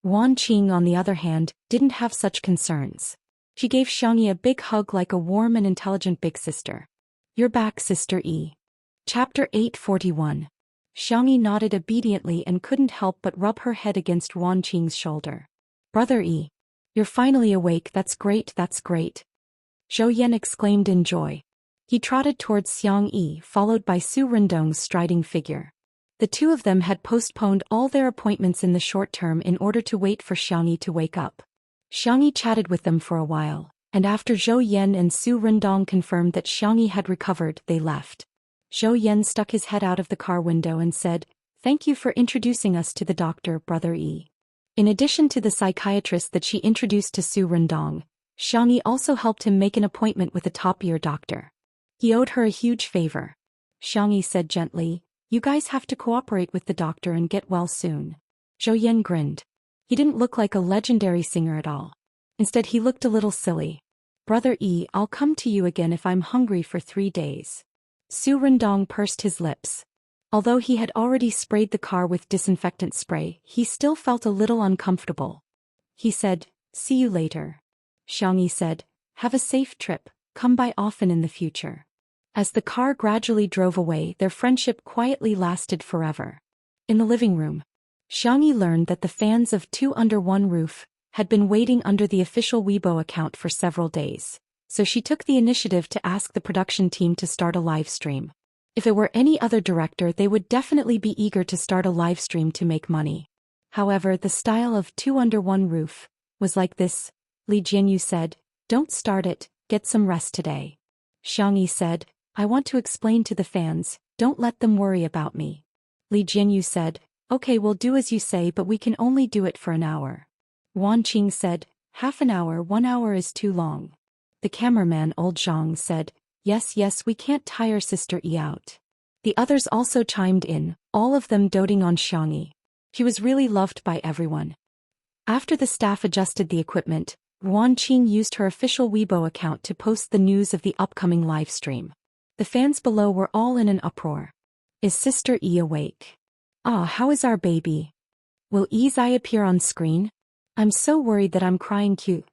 Wanqing, on the other hand, didn't have such concerns. She gave Xianxia a big hug like a warm and intelligent big sister. You're back, Sister Yi. Chapter 841. Xianxia nodded obediently and couldn't help but rub her head against Wanqing's shoulder. Brother Yi. You're finally awake, that's great. Zhou Xian exclaimed in joy. He trotted towards Xianxia, followed by Su Rindong's striding figure. The two of them had postponed all their appointments in the short term in order to wait for Xianxia to wake up. Xianxia chatted with them for a while, and after Zhou Xian and Su Rindong confirmed that Xianxia had recovered, they left. Zhou Xian stuck his head out of the car window and said, Thank you for introducing us to the doctor, Brother Yi. In addition to the psychiatrist that she introduced to Su Rindong, Xianxia also helped him make an appointment with a top-ear doctor. He owed her a huge favor. Xianxia said gently, You guys have to cooperate with the doctor and get well soon. Zhou Xian grinned. He didn't look like a legendary singer at all. Instead he looked a little silly. Brother Yi, I'll come to you again if I'm hungry for 3 days. Su Rindong pursed his lips. Although he had already sprayed the car with disinfectant spray, he still felt a little uncomfortable. He said, See you later. Xianxia said, Have a safe trip, come by often in the future. As the car gradually drove away, their friendship quietly lasted forever. In the living room, Xianxia learned that the fans of Two Under One Roof had been waiting under the official Weibo account for several days, so she took the initiative to ask the production team to start a live stream. If it were any other director, they would definitely be eager to start a live stream to make money. However, the style of Two Under One Roof was like this. Li Jinyu said, Don't start it, get some rest today. Xianxia said, I want to explain to the fans, don't let them worry about me. Li Jinyu said, Okay, we'll do as you say, but we can only do it for an hour. Wanqing said, Half an hour, 1 hour is too long. The cameraman Old Zhang said, Yes, we can't tire Sister Yi out. The others also chimed in, all of them doting on Xianxia. She was really loved by everyone. After the staff adjusted the equipment, Wanqing used her official Weibo account to post the news of the upcoming live stream. The fans below were all in an uproar. Is Sister Yi awake? How is our baby? Will Yi's eye appear on screen? I'm so worried that I'm crying cute.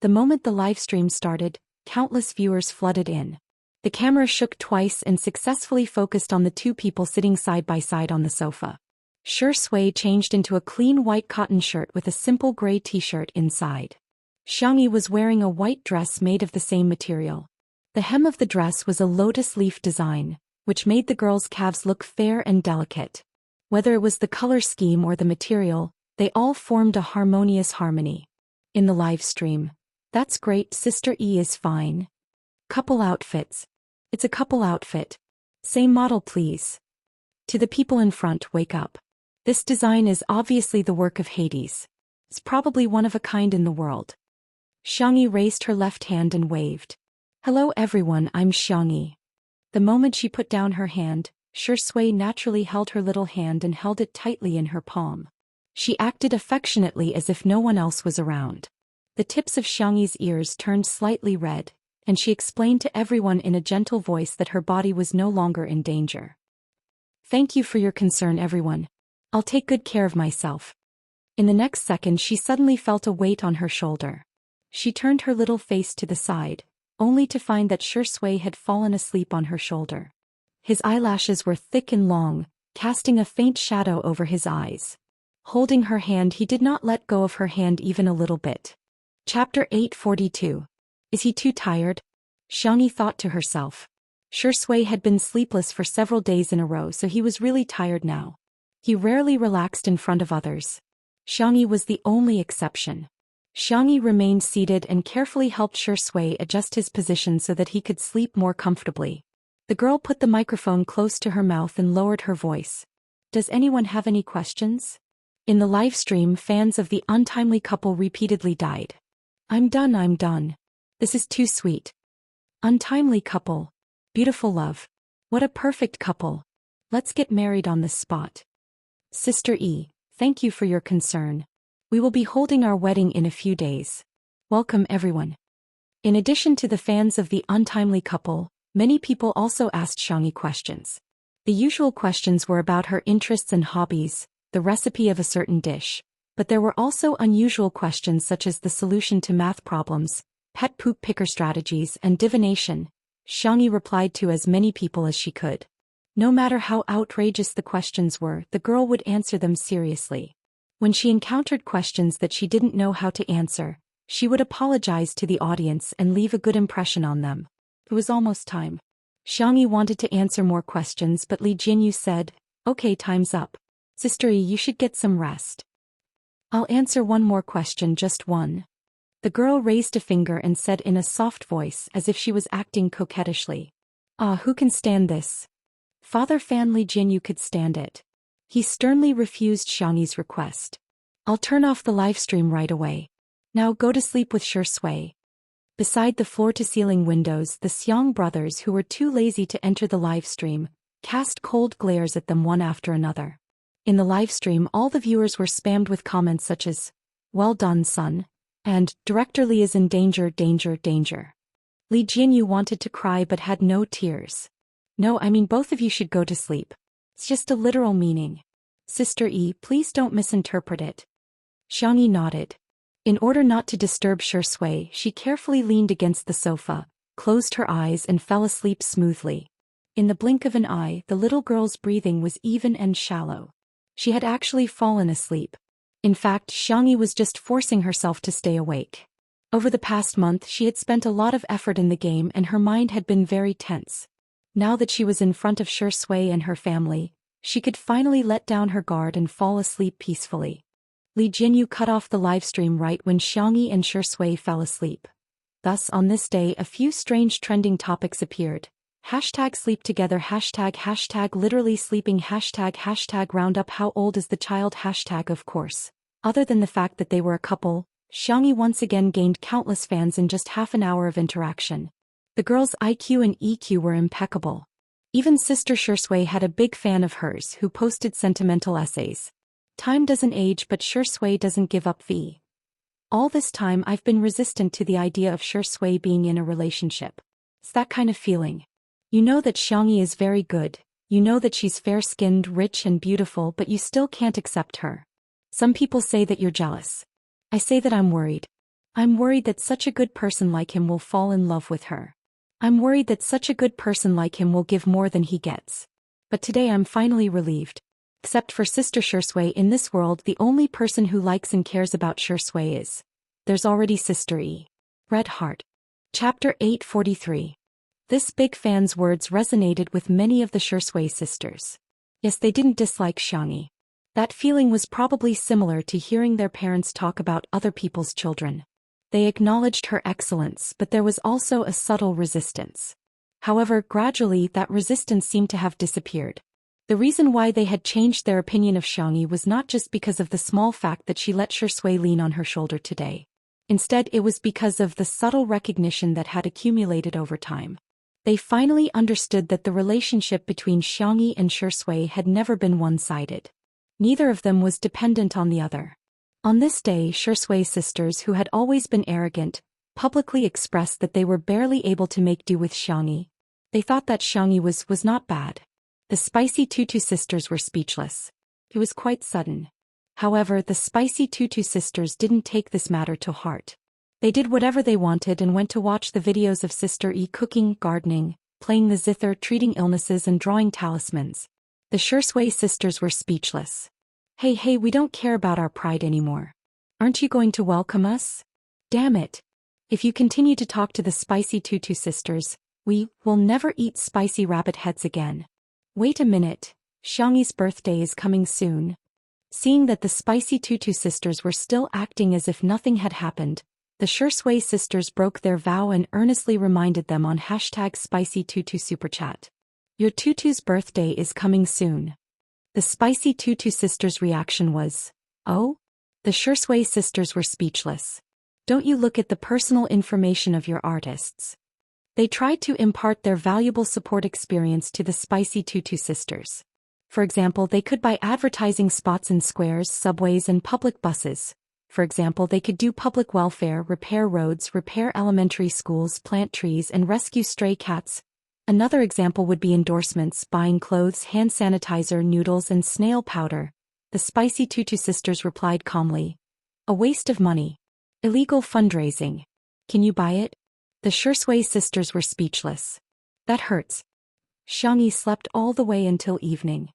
The moment the live stream started, countless viewers flooded in. The camera shook twice and successfully focused on the two people sitting side by side on the sofa. Xianxia changed into a clean white cotton shirt with a simple gray t-shirt inside. Xianxia was wearing a white dress made of the same material. The hem of the dress was a lotus leaf design, which made the girl's calves look fair and delicate. Whether it was the color scheme or the material, they all formed a harmonious harmony. In the live stream, "That's great, Sister E is fine. Couple outfits. It's a couple outfit. Same model please." To the people in front, "Wake up. This design is obviously the work of Hades. It's probably one of a kind in the world." Xianxia raised her left hand and waved. "Hello everyone, I'm Xianxia." The moment she put down her hand, Xianxia naturally held her little hand and held it tightly in her palm. She acted affectionately as if no one else was around. The tips of Xianxia's ears turned slightly red, and she explained to everyone in a gentle voice that her body was no longer in danger. "Thank you for your concern everyone. I'll take good care of myself." In the next second she suddenly felt a weight on her shoulder. She turned her little face to the side, only to find that Xianxia had fallen asleep on her shoulder. His eyelashes were thick and long, casting a faint shadow over his eyes. Holding her hand, he did not let go of her hand even a little bit. Chapter 842. Is he too tired? Xianxia thought to herself. Xianxia had been sleepless for several days in a row, so he was really tired now. He rarely relaxed in front of others. Xianxia was the only exception. Xianxia remained seated and carefully helped Xianxia adjust his position so that he could sleep more comfortably. The girl put the microphone close to her mouth and lowered her voice. "Does anyone have any questions?" In the live stream, fans of the untimely couple repeatedly died. I'm done. This is too sweet. Untimely couple. Beautiful love. What a perfect couple. Let's get married on the spot." "Sister E, thank you for your concern. We will be holding our wedding in a few days. Welcome everyone." In addition to the fans of the untimely couple, many people also asked Xianxia questions. The usual questions were about her interests and hobbies, the recipe of a certain dish, but there were also unusual questions such as the solution to math problems, pet poop picker strategies, and divination. Xianxia replied to as many people as she could. No matter how outrageous the questions were, the girl would answer them seriously. When she encountered questions that she didn't know how to answer, she would apologize to the audience and leave a good impression on them. It was almost time. Xianxia wanted to answer more questions, but Li Jinyu said, "Okay, time's up. Sister E, you should get some rest." "I'll answer one more question, just one." The girl raised a finger and said in a soft voice as if she was acting coquettishly. "Ah, who can stand this?" Father Fan Li Jinyu could stand it. He sternly refused Xianxia's request. "I'll turn off the livestream right away. Now go to sleep with Xianxia." Beside the floor-to-ceiling windows, the Xiang brothers, who were too lazy to enter the livestream, cast cold glares at them one after another. In the livestream, all the viewers were spammed with comments such as, "Well done, son," and "Director Li is in danger, danger, danger." Li Jinyu wanted to cry but had no tears. "No, I mean both of you should go to sleep. It's just a literal meaning. Sister E, please don't misinterpret it." Xianxia nodded. In order not to disturb Xianxia, she carefully leaned against the sofa, closed her eyes and fell asleep smoothly. In the blink of an eye, the little girl's breathing was even and shallow. She had actually fallen asleep. In fact, Xianxia was just forcing herself to stay awake. Over the past month, she had spent a lot of effort in the game and her mind had been very tense. Now that she was in front of Xianxia and her family, she could finally let down her guard and fall asleep peacefully. Li Jinyu cut off the livestream right when Xianxia and Xianxia fell asleep. Thus, on this day, a few strange trending topics appeared. #sleep together, #, literally sleeping, #, round up, how old is the child, #, of course. Other than the fact that they were a couple, Xianxia once again gained countless fans in just half an hour of interaction. The girl's IQ and EQ were impeccable. Even Sister Xianxia had a big fan of hers who posted sentimental essays. "Time doesn't age, but Xianxia doesn't give up v. All this time I've been resistant to the idea of Xianxia being in a relationship. It's that kind of feeling. You know that Xianxia is very good, you know that she's fair-skinned, rich and beautiful, but you still can't accept her. Some people say that you're jealous. I say that I'm worried. I'm worried that such a good person like him will fall in love with her. I'm worried that such a good person like him will give more than he gets. But today I'm finally relieved. Except for Sister Xiaxia in this world, the only person who likes and cares about Xiaxia is. There's already Sister E. Red Heart. Chapter 843. This big fan's words resonated with many of the Xiaxia sisters. Yes, they didn't dislike Xiangyi. That feeling was probably similar to hearing their parents talk about other people's children. They acknowledged her excellence, but there was also a subtle resistance. However, gradually that resistance seemed to have disappeared. The reason why they had changed their opinion of Xiangyi was not just because of the small fact that she let Xiaxia lean on her shoulder today. Instead, it was because of the subtle recognition that had accumulated over time. They finally understood that the relationship between Xiangyi and Xiaxia had never been one-sided. Neither of them was dependent on the other. On this day, Xiaxia's sisters, who had always been arrogant, publicly expressed that they were barely able to make do with Xiangyi. They thought that Xiangyi was not bad. The spicy Tutu sisters were speechless. It was quite sudden. However, the spicy Tutu sisters didn't take this matter to heart. They did whatever they wanted and went to watch the videos of Sister E cooking, gardening, playing the zither, treating illnesses and drawing talismans. The Xiaxia sisters were speechless. Hey, we don't care about our pride anymore. Aren't you going to welcome us? Damn it. If you continue to talk to the spicy Tutu sisters, we will never eat spicy rabbit heads again. Wait a minute, Xiangyi's birthday is coming soon. Seeing that the spicy Tutu sisters were still acting as if nothing had happened, the Xiaxia sisters broke their vow and earnestly reminded them on #SpicyTutu Superchat. Your Tutu's birthday is coming soon. The spicy Tutu sisters' reaction was, oh? The Xiaxia sisters were speechless. Don't you look at the personal information of your artists. They tried to impart their valuable support experience to the spicy Tutu sisters. For example, they could buy advertising spots in squares, subways and public buses. For example, they could do public welfare, repair roads, repair elementary schools, plant trees and rescue stray cats. Another example would be endorsements, buying clothes, hand sanitizer, noodles and snail powder. The spicy Tutu sisters replied calmly. A waste of money. Illegal fundraising. Can you buy it? The Xiaxia sisters were speechless. That hurts. Xiangyi slept all the way until evening.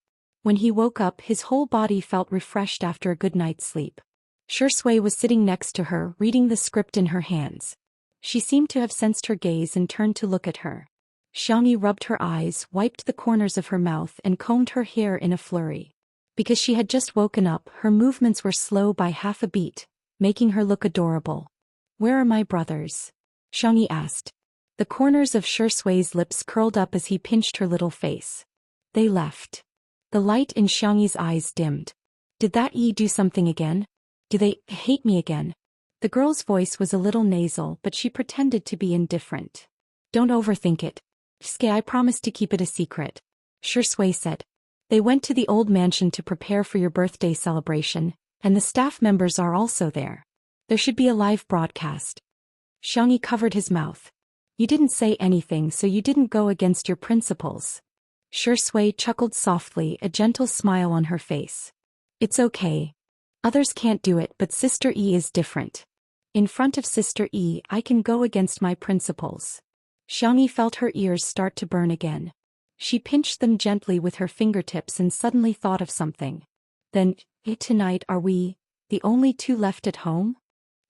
When he woke up, his whole body felt refreshed after a good night's sleep. Xiaxia was sitting next to her, reading the script in her hands. She seemed to have sensed her gaze and turned to look at her. Xiangyi rubbed her eyes, wiped the corners of her mouth and combed her hair in a flurry. Because she had just woken up, her movements were slow by half a beat, making her look adorable. Where are my brothers? Xiangyi asked. The corners of Xiaxia's lips curled up as he pinched her little face. They left. The light in Xiangyi's eyes dimmed. Did that E do something again? Do they hate me again? The girl's voice was a little nasal, but she pretended to be indifferent. Don't overthink it. I promise to keep it a secret. Xiaxia said. They went to the old mansion to prepare for your birthday celebration, and the staff members are also there. There should be a live broadcast. Xiangyi covered his mouth. You didn't say anything, so you didn't go against your principles. Xiaxia chuckled softly, a gentle smile on her face. It's okay. Others can't do it, but Sister E is different. In front of Sister E, I can go against my principles. Xiangyi felt her ears start to burn again. She pinched them gently with her fingertips and suddenly thought of something. Then, tonight are we the only two left at home?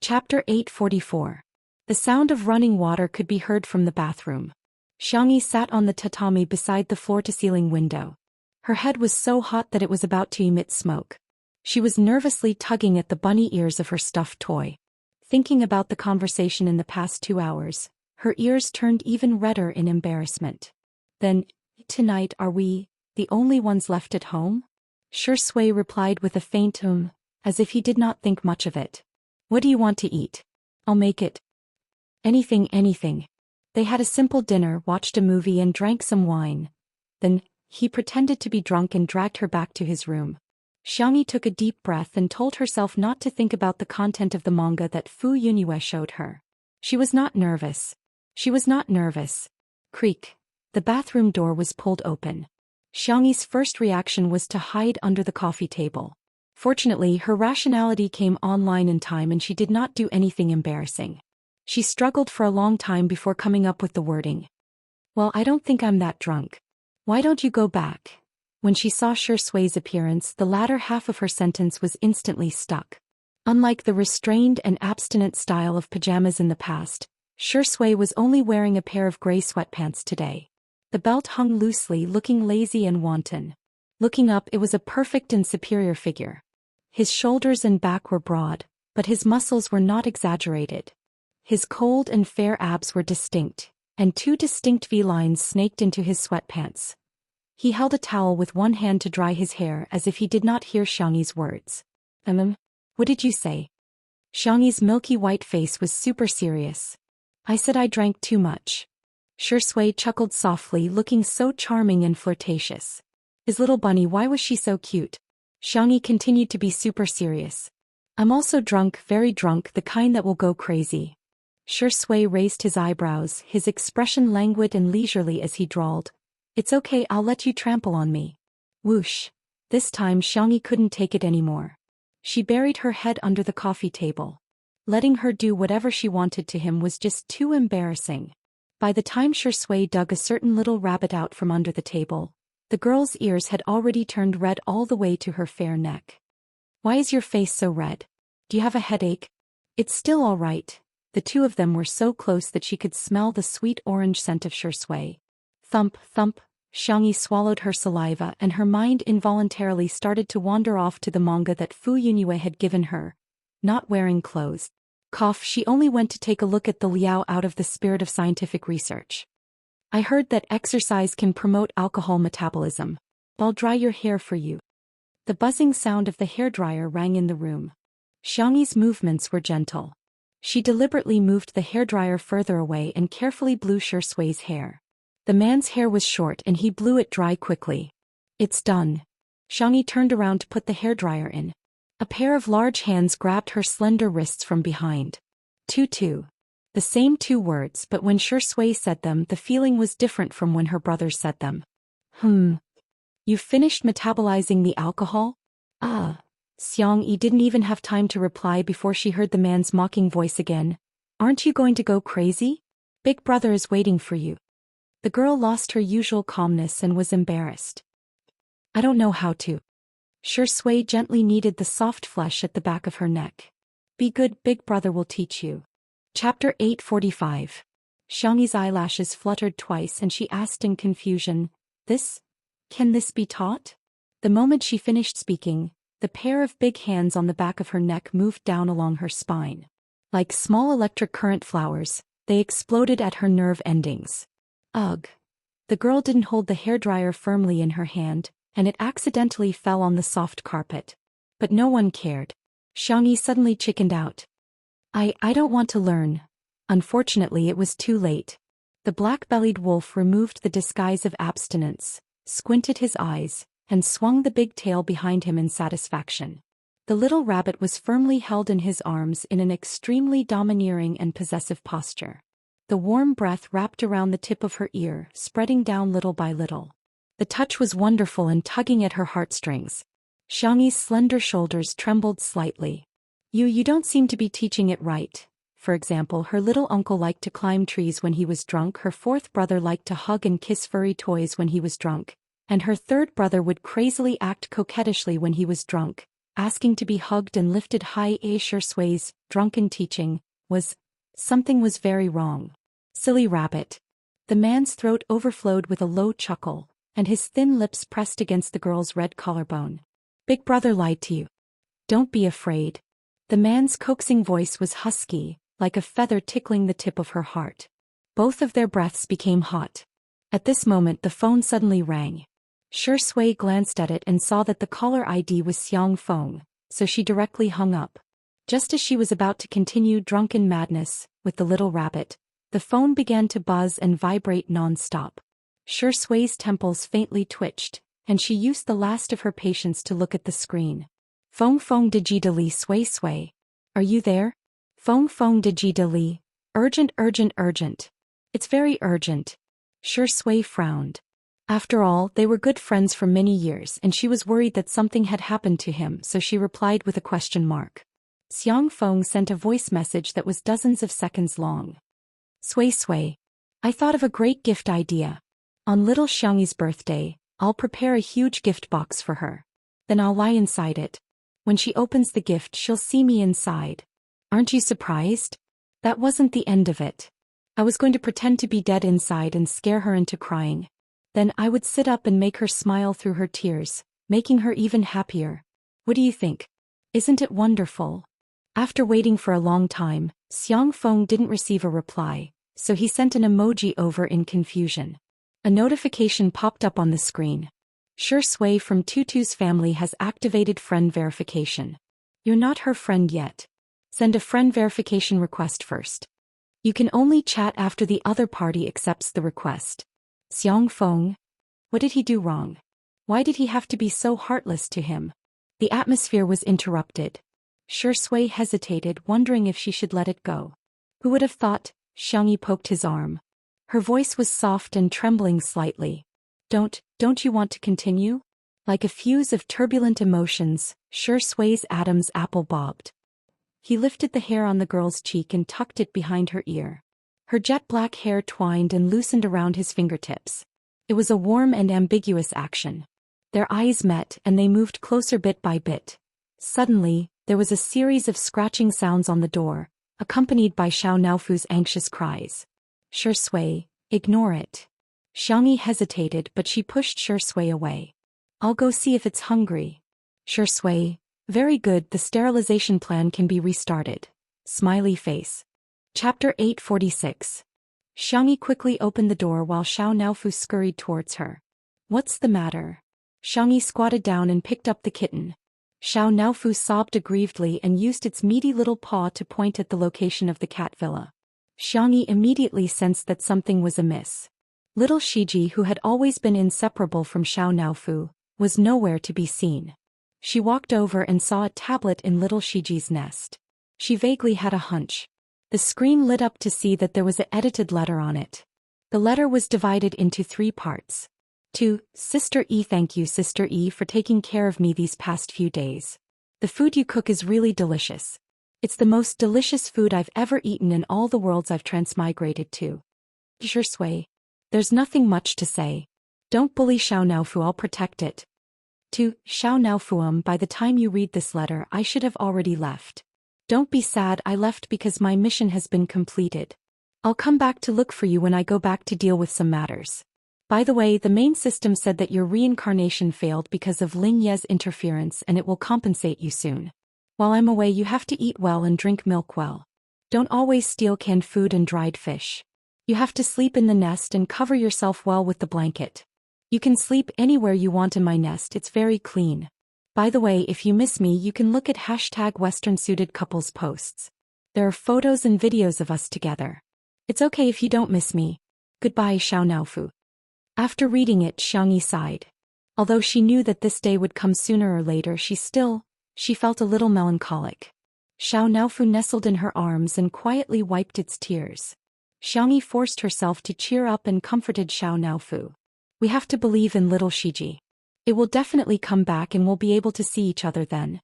Chapter 844. The sound of running water could be heard from the bathroom. Xiangyi sat on the tatami beside the floor-to-ceiling window. Her head was so hot that it was about to emit smoke. She was nervously tugging at the bunny ears of her stuffed toy. Thinking about the conversation in the past 2 hours, her ears turned even redder in embarrassment. Then, tonight are we the only ones left at home? Xiaxia replied with a faint as if he did not think much of it. What do you want to eat? I'll make it. Anything. They had a simple dinner, watched a movie and drank some wine. Then, he pretended to be drunk and dragged her back to his room. Xiangyi took a deep breath and told herself not to think about the content of the manga that Fu Yunyue showed her. She was not nervous. Creak. The bathroom door was pulled open. Xiangyi's first reaction was to hide under the coffee table. Fortunately, her rationality came online in time and she did not do anything embarrassing. She struggled for a long time before coming up with the wording. Well, I don't think I'm that drunk. Why don't you go back? When she saw Shui's appearance, the latter half of her sentence was instantly stuck. Unlike the restrained and abstinent style of pajamas in the past, Shui was only wearing a pair of gray sweatpants today. The belt hung loosely, looking lazy and wanton. Looking up, it was a perfect and superior figure. His shoulders and back were broad, but his muscles were not exaggerated. His cold and fair abs were distinct, and two distinct V-lines snaked into his sweatpants. He held a towel with one hand to dry his hair as if he did not hear Xiangyi's words. What did you say? Xiangyi's milky white face was super serious. I said I drank too much. Shui chuckled softly, looking so charming and flirtatious. His little bunny, why was she so cute? Xiangyi continued to be super serious. I'm also drunk, very drunk, the kind that will go crazy. Shui raised his eyebrows, his expression languid and leisurely as he drawled. It's okay, I'll let you trample on me. Whoosh. This time Xiangyi couldn't take it anymore. She buried her head under the coffee table. Letting her do whatever she wanted to him was just too embarrassing. By the time Shui dug a certain little rabbit out from under the table, the girl's ears had already turned red all the way to her fair neck. Why is your face so red? Do you have a headache? It's still all right. The two of them were so close that she could smell the sweet orange scent of Shui. Thump, thump, Xiangyi swallowed her saliva and her mind involuntarily started to wander off to the manga that Fu Yunyue had given her. Not wearing clothes. Cough, she only went to take a look at the Liao out of the spirit of scientific research. I heard that exercise can promote alcohol metabolism. I'll dry your hair for you. The buzzing sound of the hairdryer rang in the room. Xiangyi's movements were gentle. She deliberately moved the hairdryer further away and carefully blew Shui's hair. The man's hair was short and he blew it dry quickly. It's done. Xiangyi turned around to put the hairdryer in. A pair of large hands grabbed her slender wrists from behind. Tutu. The same two words, but when Shui said them, the feeling was different from when her brothers said them. You finished metabolizing the alcohol? Xiangyi didn't even have time to reply before she heard the man's mocking voice again. Aren't you going to go crazy? Big brother is waiting for you. The girl lost her usual calmness and was embarrassed. I don't know how to. Shui gently kneaded the soft flesh at the back of her neck. Be good, big brother will teach you. Chapter 845. Xiangyi's eyelashes fluttered twice and she asked in confusion, Can this be taught? The moment she finished speaking, the pair of big hands on the back of her neck moved down along her spine. Like small electric current flowers, they exploded at her nerve endings. Ugh. The girl didn't hold the hairdryer firmly in her hand, and it accidentally fell on the soft carpet. But no one cared. Xiangyi suddenly chickened out. I don't want to learn. Unfortunately, it was too late. The black-bellied wolf removed the disguise of abstinence, squinted his eyes, and swung the big tail behind him in satisfaction. The little rabbit was firmly held in his arms in an extremely domineering and possessive posture. The warm breath wrapped around the tip of her ear, spreading down little by little. The touch was wonderful and tugging at her heartstrings. Xiangyi's slender shoulders trembled slightly. You don't seem to be teaching it right. For example, her little uncle liked to climb trees when he was drunk, her fourth brother liked to hug and kiss furry toys when he was drunk, and her third brother would crazily act coquettishly when he was drunk, asking to be hugged and lifted high. Shui's drunken teaching something was very wrong. Silly rabbit. The man's throat overflowed with a low chuckle, and his thin lips pressed against the girl's red collarbone. Big brother lied to you. Don't be afraid. The man's coaxing voice was husky, like a feather tickling the tip of her heart. Both of their breaths became hot. At this moment the phone suddenly rang. Shui glanced at it and saw that the caller ID was Xiang Feng, so she directly hung up. Just as she was about to continue drunken madness with the little rabbit, the phone began to buzz and vibrate non-stop. Shui's temples faintly twitched, and she used the last of her patience to look at the screen. Feng Feng de de li sui. Are you there? Feng Feng de de li. Urgent, urgent, urgent. It's very urgent. Shui frowned. After all, they were good friends for many years and she was worried that something had happened to him, so she replied with a question mark. Xiang Feng sent a voice message that was dozens of seconds long. Sui. I thought of a great gift idea. On little Xiangyi's birthday, I'll prepare a huge gift box for her. Then I'll lie inside it. When she opens the gift, she'll see me inside. Aren't you surprised? That wasn't the end of it. I was going to pretend to be dead inside and scare her into crying. Then I would sit up and make her smile through her tears, making her even happier. What do you think? Isn't it wonderful? After waiting for a long time, Xiang Feng didn't receive a reply, so he sent an emoji over in confusion. A notification popped up on the screen. Shi Sui from Tutu's family has activated friend verification. You're not her friend yet. Send a friend verification request first. You can only chat after the other party accepts the request. Xiang Feng? What did he do wrong? Why did he have to be so heartless to him? The atmosphere was interrupted. Shi Sui hesitated, wondering if she should let it go. Who would have thought? Xiangyi poked his arm. Her voice was soft and trembling slightly. Don't you want to continue? Like a fuse of turbulent emotions, Shi Sui's Adam's apple bobbed. He lifted the hair on the girl's cheek and tucked it behind her ear. Her jet black hair twined and loosened around his fingertips. It was a warm and ambiguous action. Their eyes met and they moved closer bit by bit. Suddenly, there was a series of scratching sounds on the door, accompanied by Xiao Naofu's anxious cries. Shi Sui, ignore it. Xiangyi hesitated, but she pushed Shi Sui away. I'll go see if it's hungry. Shi Sui, very good, the sterilization plan can be restarted. Smiley face. Chapter 846. Xiangyi quickly opened the door while Xiao Naofu scurried towards her. What's the matter? Xiangyi squatted down and picked up the kitten. Xiao Naofu sobbed aggrievedly and used its meaty little paw to point at the location of the cat villa. Xiangyi immediately sensed that something was amiss. Little Shiji, who had always been inseparable from Xiao Naofu, was nowhere to be seen. She walked over and saw a tablet in little Shiji's nest. She vaguely had a hunch. The screen lit up to see that there was an edited letter on it. The letter was divided into 3 parts. To Sister E, thank you Sister E for taking care of me these past few days. The food you cook is really delicious. It's the most delicious food I've ever eaten in all the worlds I've transmigrated to. Shi Sui. There's nothing much to say. Don't bully Xiao Naofu, I'll protect it. To Xiao Naofu, by the time you read this letter I should have already left. Don't be sad, I left because my mission has been completed. I'll come back to look for you when I go back to deal with some matters. By the way, the main system said that your reincarnation failed because of Ling Ye's interference and it will compensate you soon. While I'm away you have to eat well and drink milk well. Don't always steal canned food and dried fish. You have to sleep in the nest and cover yourself well with the blanket. You can sleep anywhere you want in my nest, it's very clean. By the way, if you miss me you can look at #WesternSuitedCouples posts. There are photos and videos of us together. It's okay if you don't miss me. Goodbye Xiao Naofu. After reading it, Xiangyi sighed. Although she knew that this day would come sooner or later, she felt a little melancholic. Xiao Naofu nestled in her arms and quietly wiped its tears. Xiangyi forced herself to cheer up and comforted Xiao Naofu. We have to believe in little Shiji. It will definitely come back and we'll be able to see each other then.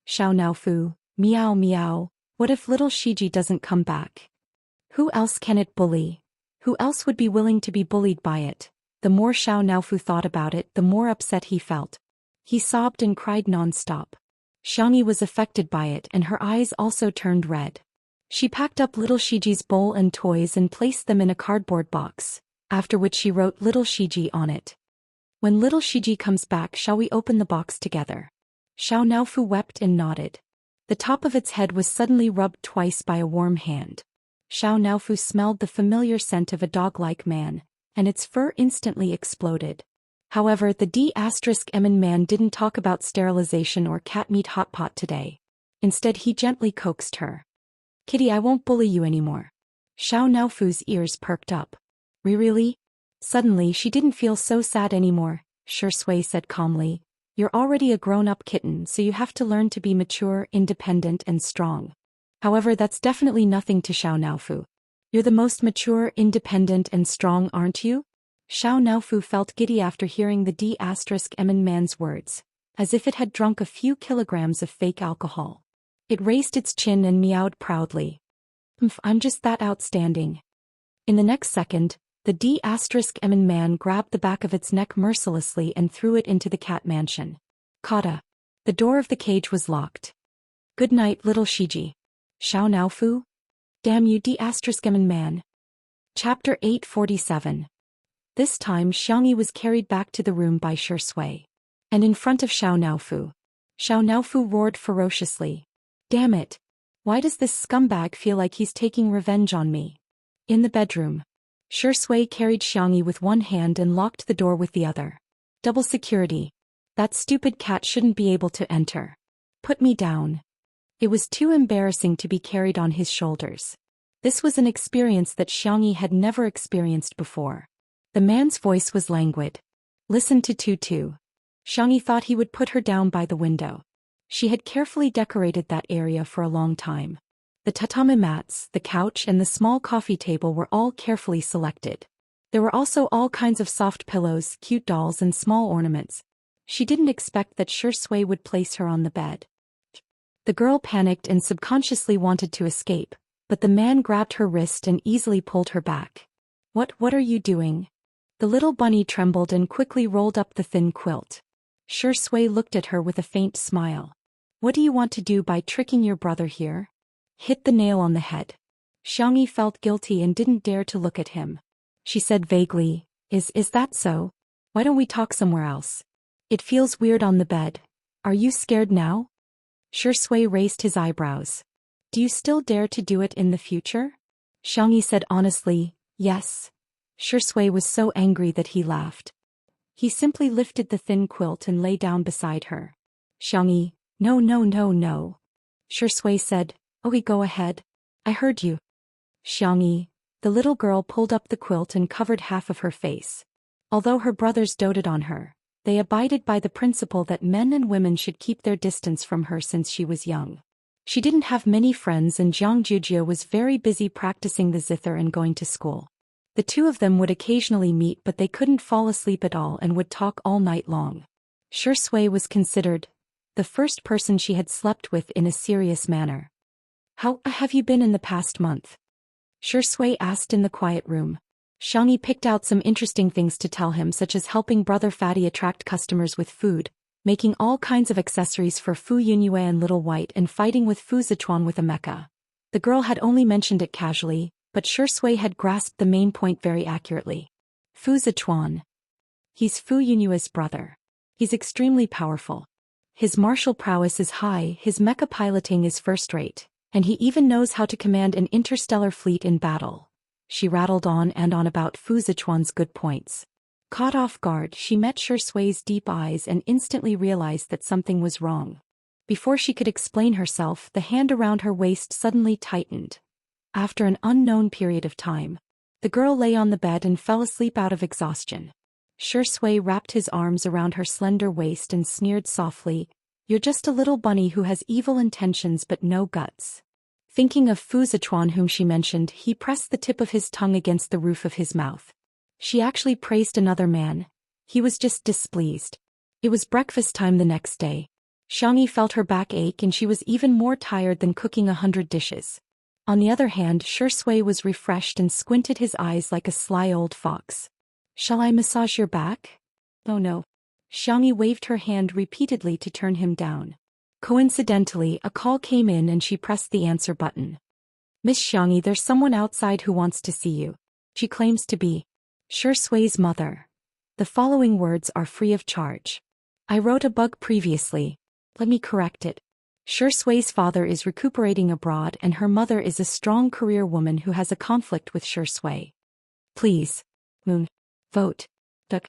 Xiao Naofu, meow meow, what if little Shiji doesn't come back? Who else can it bully? Who else would be willing to be bullied by it? The more Xiao Naofu thought about it, the more upset he felt. He sobbed and cried non-stop. Xiangyi was affected by it and her eyes also turned red. She packed up little Shiji's bowl and toys and placed them in a cardboard box, after which she wrote little Shiji on it. When little Shiji comes back, shall we open the box together? Xiao Naofu wept and nodded. The top of its head was suddenly rubbed twice by a warm hand. Xiao Naofu smelled the familiar scent of a dog-like man, and its fur instantly exploded. However, the D*Emin man didn't talk about sterilization or cat meat hot pot today. Instead he gently coaxed her. Kitty, I won't bully you anymore. Xiao Naofu's ears perked up. Really? Suddenly she didn't feel so sad anymore, Shi Sui said calmly. You're already a grown-up kitten, so you have to learn to be mature, independent and strong. However, that's definitely nothing to Xiao Naofu. You're the most mature, independent and strong, aren't you? Xiao Naofu felt giddy after hearing the D*Emin man's words, as if it had drunk a few kilograms of fake alcohol. It raised its chin and meowed proudly. I'm just that outstanding. In the next second, the D*Emin man grabbed the back of its neck mercilessly and threw it into the cat mansion. Kata. The door of the cage was locked. Good night, little Shiji. Xiao Naofu? Damn you, D*Emin man. Chapter 847. This time Xiangyi was carried back to the room by Shui. And in front of Xiao Naofu roared ferociously. Damn it! Why does this scumbag feel like he's taking revenge on me? In the bedroom. Shui carried Xiangyi with one hand and locked the door with the other. Double security. That stupid cat shouldn't be able to enter. Put me down. It was too embarrassing to be carried on his shoulders. This was an experience that Xiangyi had never experienced before. The man's voice was languid. Listen to Tutu. Xiangyi thought he would put her down by the window. She had carefully decorated that area for a long time. The tatami mats, the couch and the small coffee table were all carefully selected. There were also all kinds of soft pillows, cute dolls and small ornaments. She didn't expect that Shui would place her on the bed. The girl panicked and subconsciously wanted to escape, but the man grabbed her wrist and easily pulled her back. What are you doing? The little bunny trembled and quickly rolled up the thin quilt. Shui looked at her with a faint smile. What do you want to do by tricking your brother here? Hit the nail on the head. Xiangyi felt guilty and didn't dare to look at him. She said vaguely, Is that so? Why don't we talk somewhere else? It feels weird on the bed. Are you scared now? Shui raised his eyebrows. Do you still dare to do it in the future? Xiangyi said honestly, yes. Shui was so angry that he laughed. He simply lifted the thin quilt and lay down beside her. Xiangyi, no. Shui said, okay, go ahead. I heard you. Xiangyi, the little girl pulled up the quilt and covered half of her face. Although her brothers doted on her, they abided by the principle that men and women should keep their distance from her since she was young. She didn't have many friends and Jiang Jujia was very busy practicing the zither and going to school. The two of them would occasionally meet but they couldn't fall asleep at all and would talk all night long. Shui was considered the first person she had slept with in a serious manner. How have you been in the past month? Shui asked in the quiet room. Xiangyi picked out some interesting things to tell him, such as helping Brother Fatty attract customers with food, making all kinds of accessories for Fu Yunyue and Little White, and fighting with Fu Zichuan with a mecha. The girl had only mentioned it casually, but Shui had grasped the main point very accurately. Fu Zichuan. He's Fu Yunyue's brother. He's extremely powerful. His martial prowess is high, his mecha piloting is first-rate, and he even knows how to command an interstellar fleet in battle. She rattled on and on about Fu Zichuan's good points. Caught off guard, she met Shui's deep eyes and instantly realized that something was wrong. Before she could explain herself, the hand around her waist suddenly tightened. After an unknown period of time, the girl lay on the bed and fell asleep out of exhaustion. Shui wrapped his arms around her slender waist and sneered softly, "You're just a little bunny who has evil intentions but no guts." Thinking of Fu Zichuan whom she mentioned, he pressed the tip of his tongue against the roof of his mouth. She actually praised another man. He was just displeased. It was breakfast time the next day. Xiangyi felt her back ache and she was even more tired than cooking 100 dishes. On the other hand, Shui was refreshed and squinted his eyes like a sly old fox. "Shall I massage your back?" "Oh no." Xiangyi waved her hand repeatedly to turn him down. Coincidentally, a call came in and she pressed the answer button. "Miss Xiangyi, there's someone outside who wants to see you. She claims to be Shui's mother. The following words are free of charge. I wrote a bug previously. Let me correct it. Shui's father is recuperating abroad and her mother is a strong career woman who has a conflict with Shui. Please. Moon. Vote. Duck.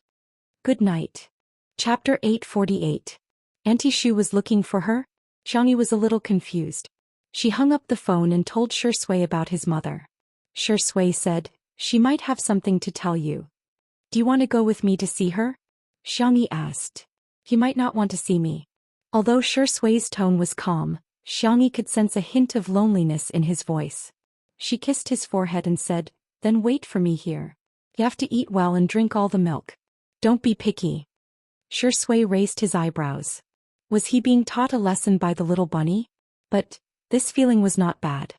Good night." Chapter 848. Auntie Shu was looking for her? Xiangyi was a little confused. She hung up the phone and told Shui about his mother. Shui said, "She might have something to tell you." "Do you want to go with me to see her?" Xiangyi asked. "He might not want to see me." Although Shui's tone was calm, Xiangyi could sense a hint of loneliness in his voice. She kissed his forehead and said, "Then wait for me here. You have to eat well and drink all the milk. Don't be picky." Shui raised his eyebrows. Was he being taught a lesson by the little bunny? But this feeling was not bad.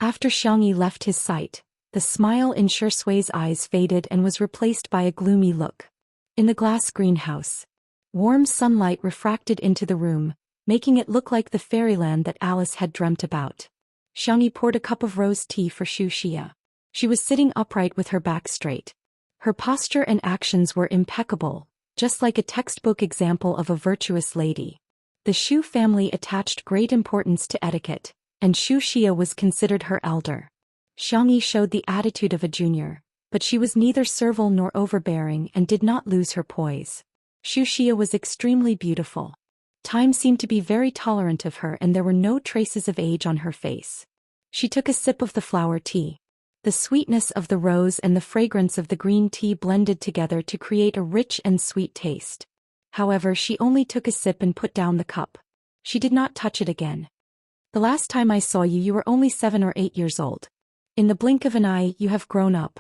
After Xiangyi left his sight, the The smile in Shui's eyes faded and was replaced by a gloomy look. In the glass greenhouse, warm sunlight refracted into the room, making it look like the fairyland that Alice had dreamt about. Xianxia poured a cup of rose tea for Zhou Xian. She was sitting upright with her back straight. Her posture and actions were impeccable, just like a textbook example of a virtuous lady. The Zhou family attached great importance to etiquette, and Zhou Xian was considered her elder. Xianxia showed the attitude of a junior, but she was neither servile nor overbearing and did not lose her poise. Zhou Xian was extremely beautiful. Time seemed to be very tolerant of her and there were no traces of age on her face. She took a sip of the flower tea. The sweetness of the rose and the fragrance of the green tea blended together to create a rich and sweet taste. However, she only took a sip and put down the cup. She did not touch it again. The last time I saw you, you were only 7 or 8 years old. In the blink of an eye, you have grown up.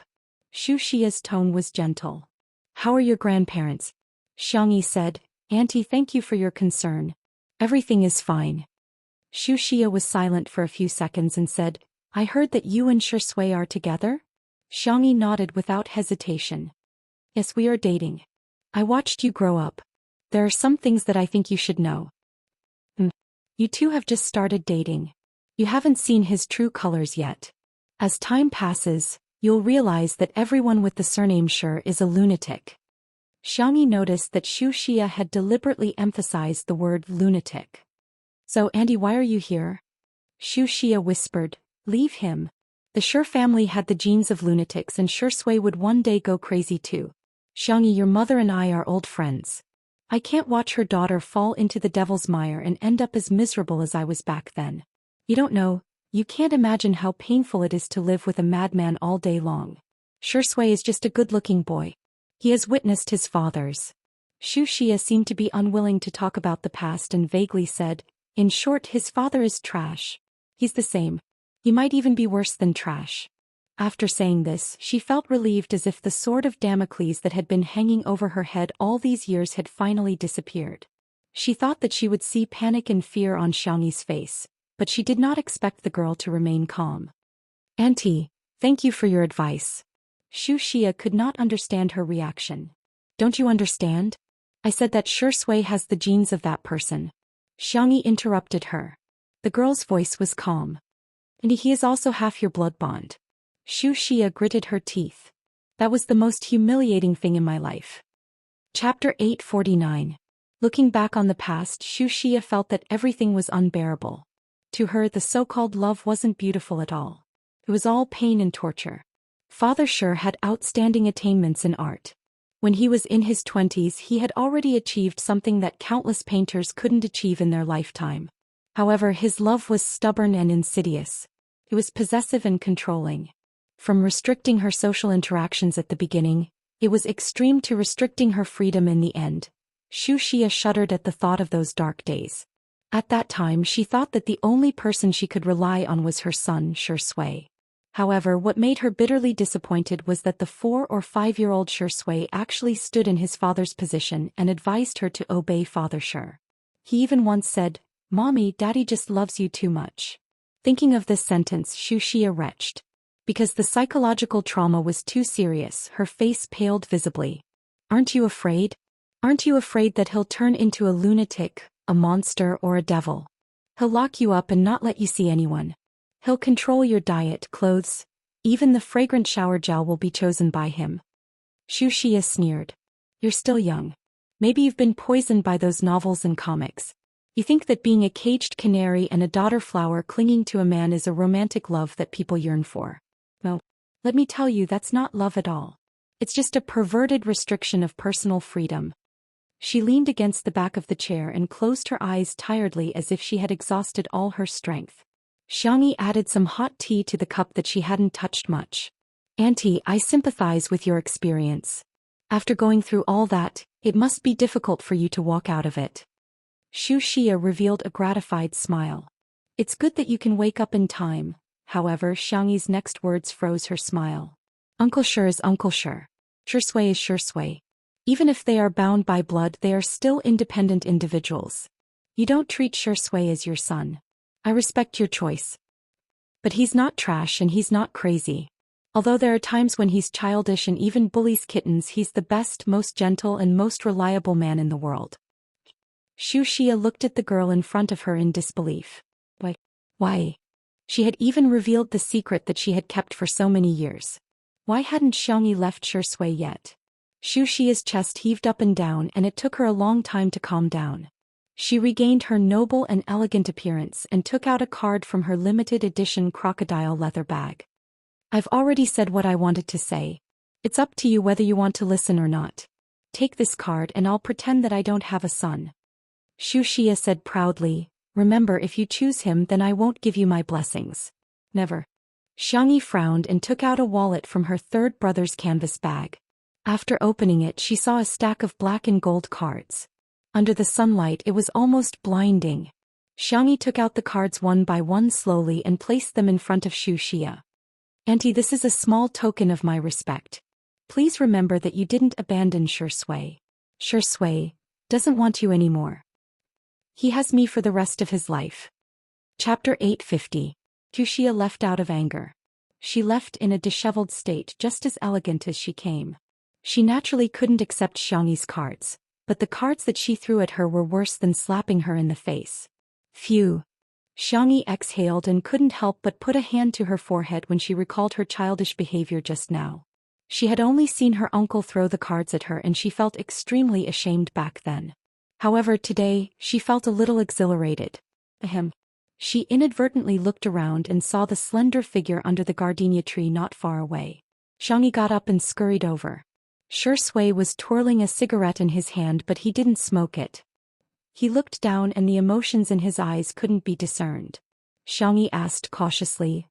Zhou Xia's tone was gentle. How are your grandparents? Xianxia said, Auntie, thank you for your concern. Everything is fine. Zhou Xia was silent for a few seconds and said, I heard that you and Shui are together? Xianxia nodded without hesitation. Yes, we are dating. I watched you grow up. There are some things that I think you should know. You two have just started dating. You haven't seen his true colors yet. As time passes, you'll realize that everyone with the surname Shi is a lunatic. Xianxia noticed that Zhou Xian had deliberately emphasized the word lunatic. So, Andy, why are you here? Zhou Xian whispered, leave him. The Shi family had the genes of lunatics and Shui would one day go crazy too. Xianxia, your mother and I are old friends. I can't watch her daughter fall into the devil's mire and end up as miserable as I was back then. You don't know. You can't imagine how painful it is to live with a madman all day long. Shui is just a good-looking boy. He has witnessed his father's. Zhou Xian seemed to be unwilling to talk about the past and vaguely said, in short, his father is trash. He's the same. He might even be worse than trash. After saying this, she felt relieved as if the sword of Damocles that had been hanging over her head all these years had finally disappeared. She thought that she would see panic and fear on Xianxi's face, but she did not expect the girl to remain calm. Auntie, thank you for your advice. Zhou Xian could not understand her reaction. Don't you understand? I said that Shui has the genes of that person. Xianxia interrupted her. The girl's voice was calm. And he is also half your blood bond. Zhou Xian gritted her teeth. That was the most humiliating thing in my life. Chapter 849. Looking back on the past, Zhou Xian felt that everything was unbearable. To her, the so-called love wasn't beautiful at all. It was all pain and torture. Father Shi had outstanding attainments in art. When he was in his 20s, he had already achieved something that countless painters couldn't achieve in their lifetime. However, his love was stubborn and insidious. It was possessive and controlling. From restricting her social interactions at the beginning, it was extreme to restricting her freedom in the end. Zhou Xian shuddered at the thought of those dark days. At that time, she thought that the only person she could rely on was her son, Shui. However, what made her bitterly disappointed was that the 4 or 5-year-old Shui actually stood in his father's position and advised her to obey Father Shi. He even once said, Mommy, Daddy just loves you too much. Thinking of this sentence, Zhou Xian retched. Because the psychological trauma was too serious, her face paled visibly. Aren't you afraid? Aren't you afraid that he'll turn into a lunatic, a monster, or a devil? He'll lock you up and not let you see anyone. He'll control your diet, clothes. Even the fragrant shower gel will be chosen by him. Zhou Xian sneered. You're still young. Maybe you've been poisoned by those novels and comics. You think that being a caged canary and a daughter flower clinging to a man is a romantic love that people yearn for. No. Let me tell you, that's not love at all. It's just a perverted restriction of personal freedom. She leaned against the back of the chair and closed her eyes tiredly as if she had exhausted all her strength. Xianxia added some hot tea to the cup that she hadn't touched much. Auntie, I sympathize with your experience. After going through all that, it must be difficult for you to walk out of it. Zhou Xian revealed a gratified smile. It's good that you can wake up in time. However, Xianxi's next words froze her smile. Uncle Shi is Uncle Shi. Shui is Shui. Even if they are bound by blood, they are still independent individuals. You don't treat Shui as your son. I respect your choice. But he's not trash and he's not crazy. Although there are times when he's childish and even bullies kittens, he's the best, most gentle and most reliable man in the world. Xianxia looked at the girl in front of her in disbelief. Why? She had even revealed the secret that she had kept for so many years. Why hadn't Xiangyi left Shui yet? Xianxia's chest heaved up and down, and it took her a long time to calm down. She regained her noble and elegant appearance and took out a card from her limited edition crocodile leather bag. I've already said what I wanted to say. It's up to you whether you want to listen or not. Take this card and I'll pretend that I don't have a son. Xianxia said proudly, remember, if you choose him then I won't give you my blessings. Never. Xiangyi frowned and took out a wallet from her third brother's canvas bag. After opening it, she saw a stack of black and gold cards. Under the sunlight it was almost blinding. Xiangyi took out the cards one by one slowly and placed them in front of Xianxia. Auntie, this is a small token of my respect. Please remember that you didn't abandon Shui. Shui doesn't want you anymore. He has me for the rest of his life. Chapter 850. Xianxia left out of anger. She left in a disheveled state, just as elegant as she came. She naturally couldn't accept Xiangyi's cards, but the cards that she threw at her were worse than slapping her in the face. Phew. Xiangyi exhaled and couldn't help but put a hand to her forehead when she recalled her childish behavior just now. She had only seen her uncle throw the cards at her and she felt extremely ashamed back then. However, today, she felt a little exhilarated. Ahem. She inadvertently looked around and saw the slender figure under the gardenia tree not far away. Xiangyi got up and scurried over. Shui was twirling a cigarette in his hand, but he didn't smoke it. He looked down and the emotions in his eyes couldn't be discerned. Xiangyi asked cautiously,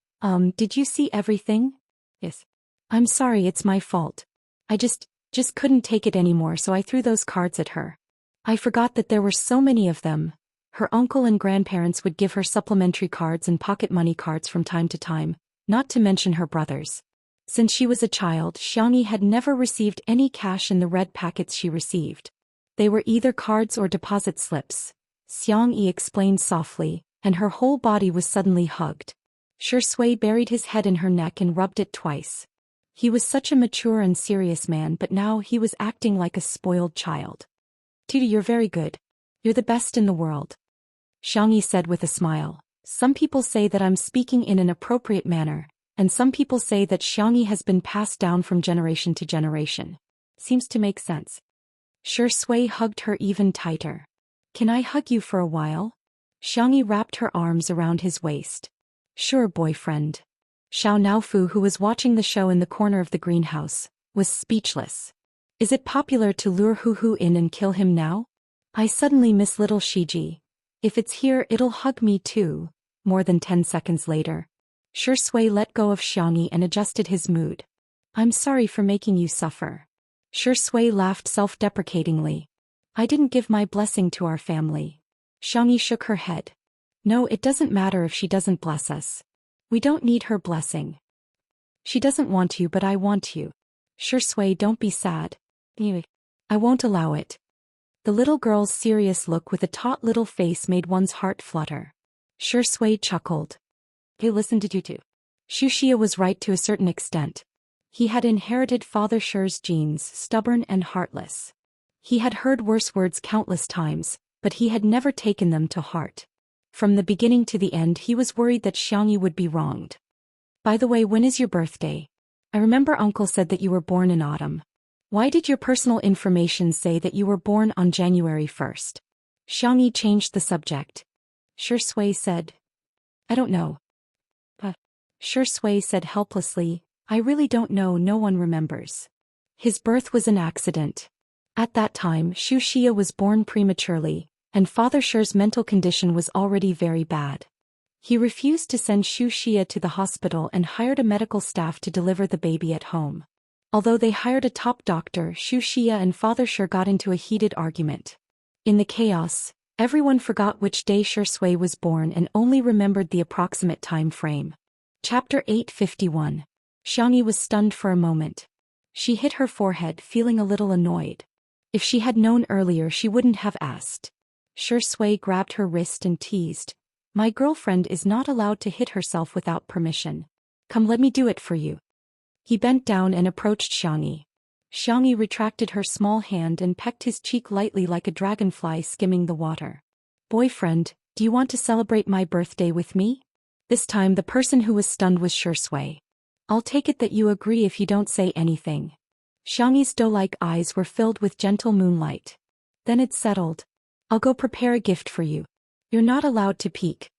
did you see everything? Yes. I'm sorry, it's my fault. I just couldn't take it anymore, so I threw those cards at her. I forgot that there were so many of them. Her uncle and grandparents would give her supplementary cards and pocket money cards from time to time, not to mention her brothers. Since she was a child, Xiangyi had never received any cash in the red packets she received. They were either cards or deposit slips. Xiangyi explained softly, and her whole body was suddenly hugged. Shui buried his head in her neck and rubbed it twice. He was such a mature and serious man, but now he was acting like a spoiled child. Titi, you're very good. You're the best in the world. Xiangyi said with a smile. Some people say that I'm speaking in an appropriate manner, and some people say that Xiangyi has been passed down from generation to generation. Seems to make sense. Shui hugged her even tighter. Can I hug you for a while? Xiangyi wrapped her arms around his waist. Sure, boyfriend. Xiao Naofu, who was watching the show in the corner of the greenhouse, was speechless. Is it popular to lure Hu in and kill him now? I suddenly miss little Shiji. If it's here, it'll hug me too. More than 10 seconds later. Shui let go of Xiangyi and adjusted his mood. I'm sorry for making you suffer. Shui laughed self-deprecatingly. I didn't give my blessing to our family. Xiangyi shook her head. No, it doesn't matter if she doesn't bless us. We don't need her blessing. She doesn't want you, but I want you. Shui, don't be sad. Anyway, I won't allow it. The little girl's serious look with a taut little face made one's heart flutter. Shui chuckled. Hey, listen to you two. Xianxia was right to a certain extent. He had inherited Father Shi's genes, stubborn and heartless. He had heard worse words countless times, but he had never taken them to heart. From the beginning to the end, he was worried that Xiangyi would be wronged. By the way, when is your birthday? I remember Uncle said that you were born in autumn. Why did your personal information say that you were born on January 1st? Xiangyi changed the subject. Shui said. I don't know. Shui said helplessly, I really don't know, no one remembers. His birth was an accident. At that time, Xianxia was born prematurely, and Father Shi's mental condition was already very bad. He refused to send Xianxia to the hospital and hired a medical staff to deliver the baby at home. Although they hired a top doctor, Xianxia and Father Shi got into a heated argument. In the chaos, everyone forgot which day Shui was born and only remembered the approximate time frame. Chapter 851. Xiangyi was stunned for a moment. She hit her forehead, feeling a little annoyed. If she had known earlier, she wouldn't have asked. Shui grabbed her wrist and teased. My girlfriend is not allowed to hit herself without permission. Come, let me do it for you. He bent down and approached Xiangyi. Xiangyi retracted her small hand and pecked his cheek lightly like a dragonfly skimming the water. Boyfriend, do you want to celebrate my birthday with me? This time the person who was stunned was Shui. I'll take it that you agree if you don't say anything. Xiangyi's doe-like eyes were filled with gentle moonlight. Then it settled. I'll go prepare a gift for you. You're not allowed to peek.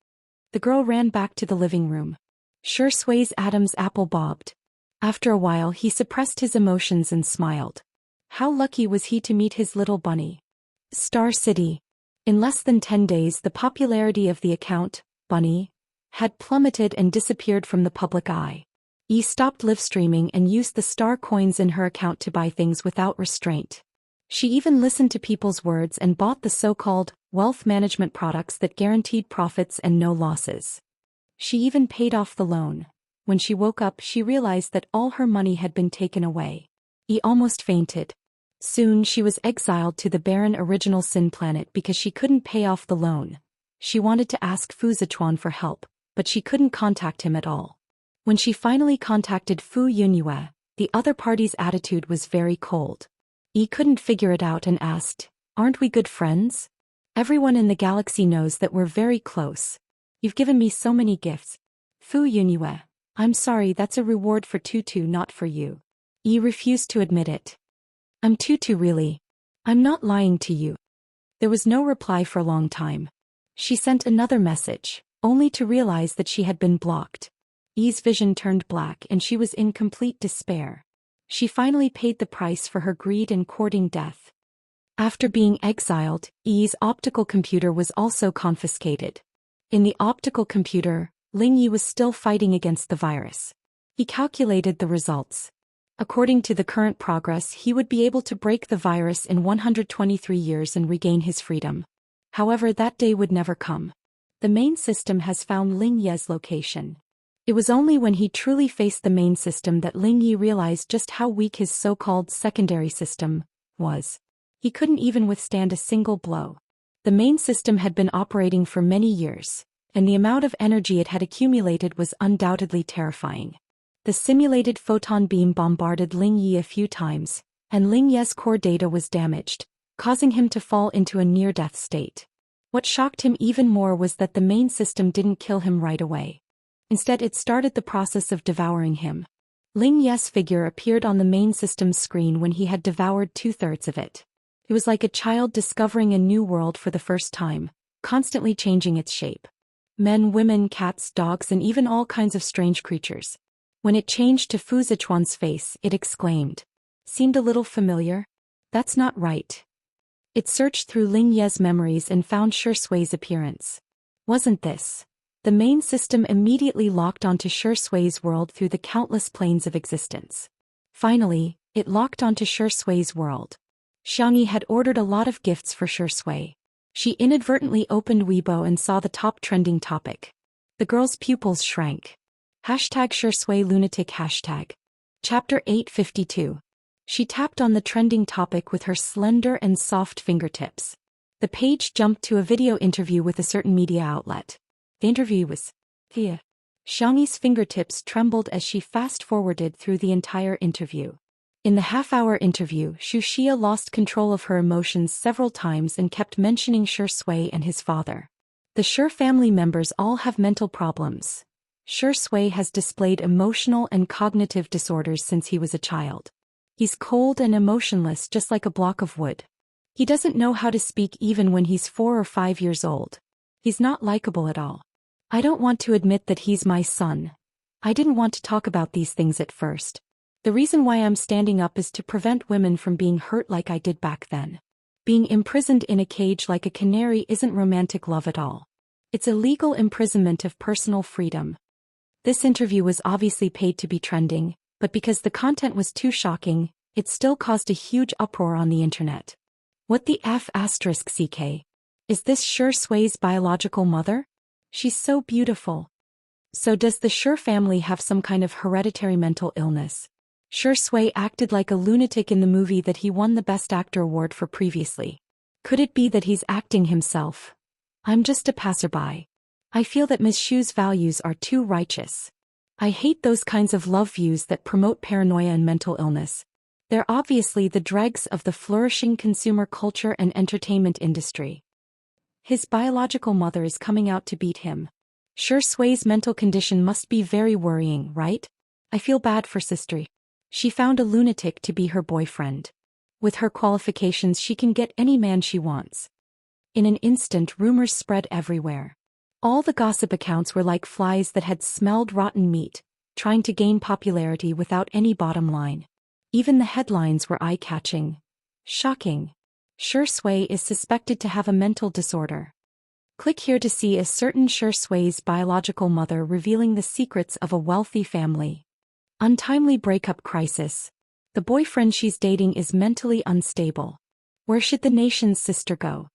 The girl ran back to the living room. Shui's Adam's apple bobbed. After a while he suppressed his emotions and smiled. How lucky was he to meet his little bunny. Star City. In less than 10 days the popularity of the account, Bunny, had plummeted and disappeared from the public eye. Yi stopped live streaming and used the star coins in her account to buy things without restraint. She even listened to people's words and bought the so-called wealth management products that guaranteed profits and no losses. She even paid off the loan. When she woke up she realized that all her money had been taken away. Yi almost fainted. Soon she was exiled to the barren original Sin planet because she couldn't pay off the loan. She wanted to ask Fu Zichuan for help, but she couldn't contact him at all. When she finally contacted Fu Yunyue, the other party's attitude was very cold. Yi couldn't figure it out and asked, "Aren't we good friends? Everyone in the galaxy knows that we're very close. You've given me so many gifts." Fu Yunyue, "I'm sorry, that's a reward for Tutu, not for you." Yi refused to admit it. "I'm Tutu really. I'm not lying to you." There was no reply for a long time. She sent another message, only to realize that she had been blocked. Yi's vision turned black and she was in complete despair. She finally paid the price for her greed and courting death. After being exiled, Yi's optical computer was also confiscated. In the optical computer, Ling Yi was still fighting against the virus. He calculated the results. According to the current progress, he would be able to break the virus in 123 years and regain his freedom. However, that day would never come. The main system has found Ling Ye's location. It was only when he truly faced the main system that Ling Yi realized just how weak his so-called secondary system was. He couldn't even withstand a single blow. The main system had been operating for many years, and the amount of energy it had accumulated was undoubtedly terrifying. The simulated photon beam bombarded Ling Yi a few times, and Ling Ye's core data was damaged, causing him to fall into a near-death state. What shocked him even more was that the main system didn't kill him right away. Instead, it started the process of devouring him. Ling Ye's figure appeared on the main system's screen when he had devoured 2/3 of it. It was like a child discovering a new world for the first time, constantly changing its shape. Men, women, cats, dogs, and even all kinds of strange creatures. When it changed to Fu Zichuan's face, it exclaimed. "Seemed a little familiar? That's not right." It searched through Ling Ye's memories and found Shui's appearance. Wasn't this? The main system immediately locked onto Shui's world through the countless planes of existence. Finally, it locked onto Shui's world. Xiangyi had ordered a lot of gifts for Shui. She inadvertently opened Weibo and saw the top trending topic. The girl's pupils shrank. #Shui lunatic #. Chapter 852. She tapped on the trending topic with her slender and soft fingertips. The page jumped to a video interview with a certain media outlet. The interview was here. Xiangyi's fingertips trembled as she fast-forwarded through the entire interview. In the half-hour interview, Zhou Xian lost control of her emotions several times and kept mentioning Shui and his father. The Shui family members all have mental problems. Shui has displayed emotional and cognitive disorders since he was a child. He's cold and emotionless, just like a block of wood. He doesn't know how to speak even when he's 4 or 5 years old. He's not likable at all. I don't want to admit that he's my son. I didn't want to talk about these things at first. The reason why I'm standing up is to prevent women from being hurt like I did back then. Being imprisoned in a cage like a canary isn't romantic love at all. It's illegal imprisonment of personal freedom. This interview was obviously paid to be trending, but because the content was too shocking, it still caused a huge uproar on the internet. What the F***CK? Is this Shui's biological mother? She's so beautiful. So does the Shui family have some kind of hereditary mental illness? Shui acted like a lunatic in the movie that he won the Best Actor award for previously. Could it be that he's acting himself? I'm just a passerby. I feel that Miss Shu's values are too righteous. I hate those kinds of love views that promote paranoia and mental illness. They're obviously the dregs of the flourishing consumer culture and entertainment industry. His biological mother is coming out to beat him. Sure, Sui's mental condition must be very worrying, right? I feel bad for Sister. She found a lunatic to be her boyfriend. With her qualifications, she can get any man she wants. In an instant, rumors spread everywhere. All the gossip accounts were like flies that had smelled rotten meat, trying to gain popularity without any bottom line. Even the headlines were eye-catching. Shocking. Sure Sui is suspected to have a mental disorder. Click here to see a certain Sure Sui's biological mother revealing the secrets of a wealthy family. Untimely breakup crisis. The boyfriend she's dating is mentally unstable. Where should the nation's sister go?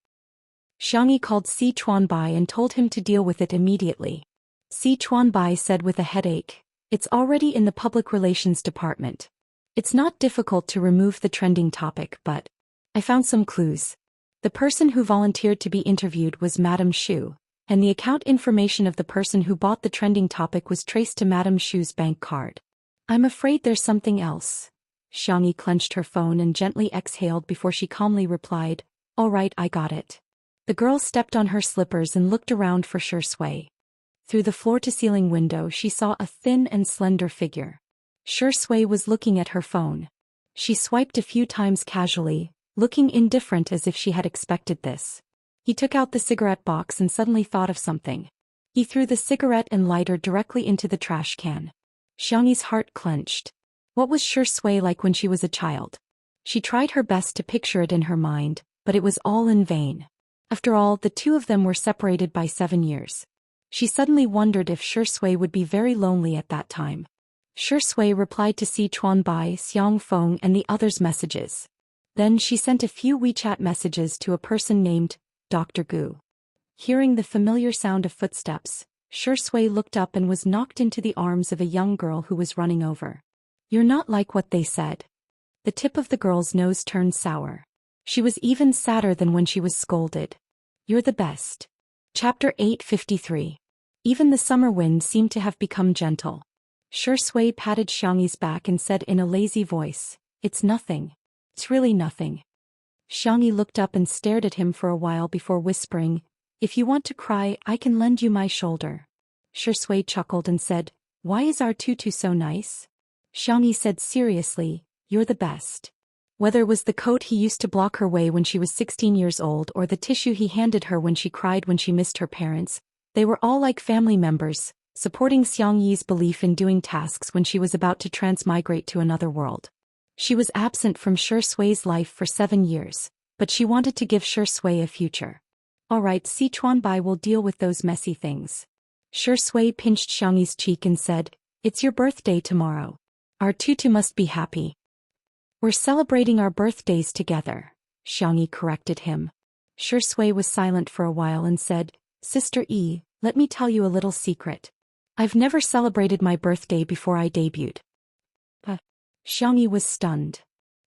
Xianxia called Si Chuanbai and told him to deal with it immediately. Si Chuanbai said with a headache, "It's already in the public relations department. It's not difficult to remove the trending topic, but I found some clues." The person who volunteered to be interviewed was Madame Xu, and the account information of the person who bought the trending topic was traced to Madame Xu's bank card. "I'm afraid there's something else." Xianxia clenched her phone and gently exhaled before she calmly replied, "All right, I got it." The girl stepped on her slippers and looked around for Sure Sui. Through the floor-to-ceiling window she saw a thin and slender figure. Sure Sui was looking at her phone. She swiped a few times casually, looking indifferent as if she had expected this. He took out the cigarette box and suddenly thought of something. He threw the cigarette and lighter directly into the trash can. Xiangyi's heart clenched. What was Sure Sui like when she was a child? She tried her best to picture it in her mind, but it was all in vain. After all, the two of them were separated by 7 years. She suddenly wondered if Sure Sui would be very lonely at that time. Sure Sui replied to Si Chuanbai, Xiang Feng and the others' messages. Then she sent a few WeChat messages to a person named Dr. Gu. Hearing the familiar sound of footsteps, Sure Sui looked up and was knocked into the arms of a young girl who was running over. "You're not like what they said." The tip of the girl's nose turned sour. She was even sadder than when she was scolded. "You're the best." Chapter 853. Even the summer wind seemed to have become gentle. Sure Sui patted Xiangyi's back and said in a lazy voice, "It's nothing. It's really nothing." Xiangyi looked up and stared at him for a while before whispering, "If you want to cry, I can lend you my shoulder." Sure Sui chuckled and said, "Why is our tutu so nice?" Xiangyi said seriously, "You're the best." Whether it was the coat he used to block her way when she was 16 years old or the tissue he handed her when she cried when she missed her parents, they were all like family members, supporting Xiangyi's belief in doing tasks when she was about to transmigrate to another world. She was absent from Sure Sui's life for 7 years, but she wanted to give Sure Sui a future. "All right, Si Chuanbai will deal with those messy things." Sure Sui pinched Xiangyi's cheek and said, "It's your birthday tomorrow. Our tutu must be happy." "We're celebrating our birthdays together," Xiangyi corrected him. Sure Sui was silent for a while and said, "Sister E, let me tell you a little secret. I've never celebrated my birthday before I debuted." Xiangyi was stunned.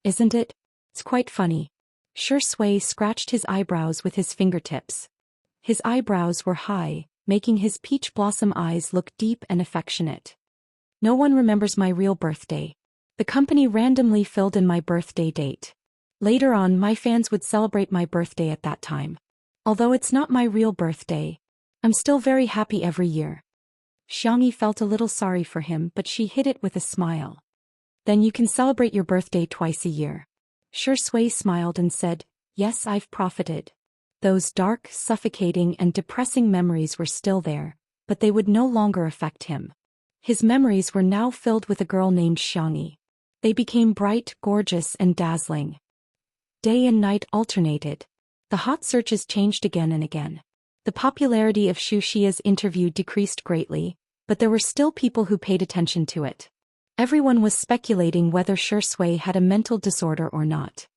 "Isn't it? It's quite funny." Sure Sui scratched his eyebrows with his fingertips. His eyebrows were high, making his peach blossom eyes look deep and affectionate. "No one remembers my real birthday. The company randomly filled in my birthday date. Later on, my fans would celebrate my birthday at that time. Although it's not my real birthday, I'm still very happy every year." Xiangyi felt a little sorry for him, but she hid it with a smile. "Then you can celebrate your birthday twice a year." Sure Sui smiled and said, "Yes, I've profited." Those dark, suffocating and depressing memories were still there, but they would no longer affect him. His memories were now filled with a girl named Xiangyi. They became bright, gorgeous and dazzling. Day and night alternated. The hot searches changed again and again. The popularity of Zhou Xian's interview decreased greatly, but there were still people who paid attention to it. Everyone was speculating whether Sure Sui had a mental disorder or not.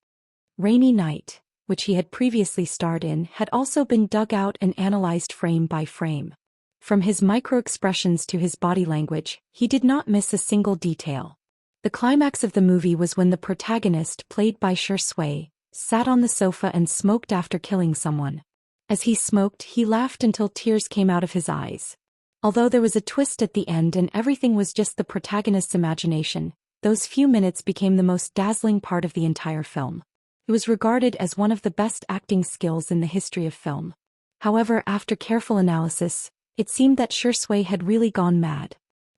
Rainy Night, which he had previously starred in, had also been dug out and analyzed frame by frame. From his micro-expressions to his body language, he did not miss a single detail. The climax of the movie was when the protagonist, played by Sure Sui, sat on the sofa and smoked after killing someone. As he smoked, he laughed until tears came out of his eyes. Although there was a twist at the end and everything was just the protagonist's imagination, those few minutes became the most dazzling part of the entire film. It was regarded as one of the best acting skills in the history of film. However, after careful analysis, it seemed that Shui had really gone mad.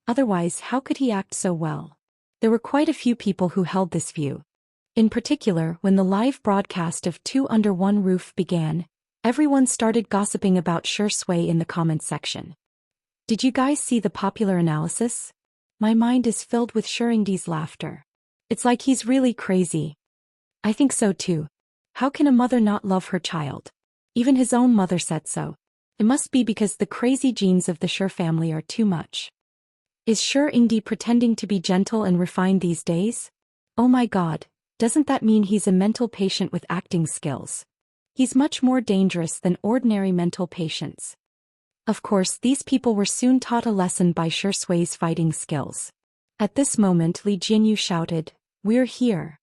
Otherwise, how could he act so well? There were quite a few people who held this view. In particular, when the live broadcast of Two Under One Roof began, everyone started gossiping about Shui in the comments section. Did you guys see the popular analysis? My mind is filled with Shuringdi's laughter. It's like he's really crazy. I think so too. How can a mother not love her child? Even his own mother said so. It must be because the crazy genes of the Shur family are too much. Is Shuringdi pretending to be gentle and refined these days? Oh my god, doesn't that mean he's a mental patient with acting skills? He's much more dangerous than ordinary mental patients. Of course, these people were soon taught a lesson by Shui's fighting skills. At this moment, Li Jinyu shouted, "We're here."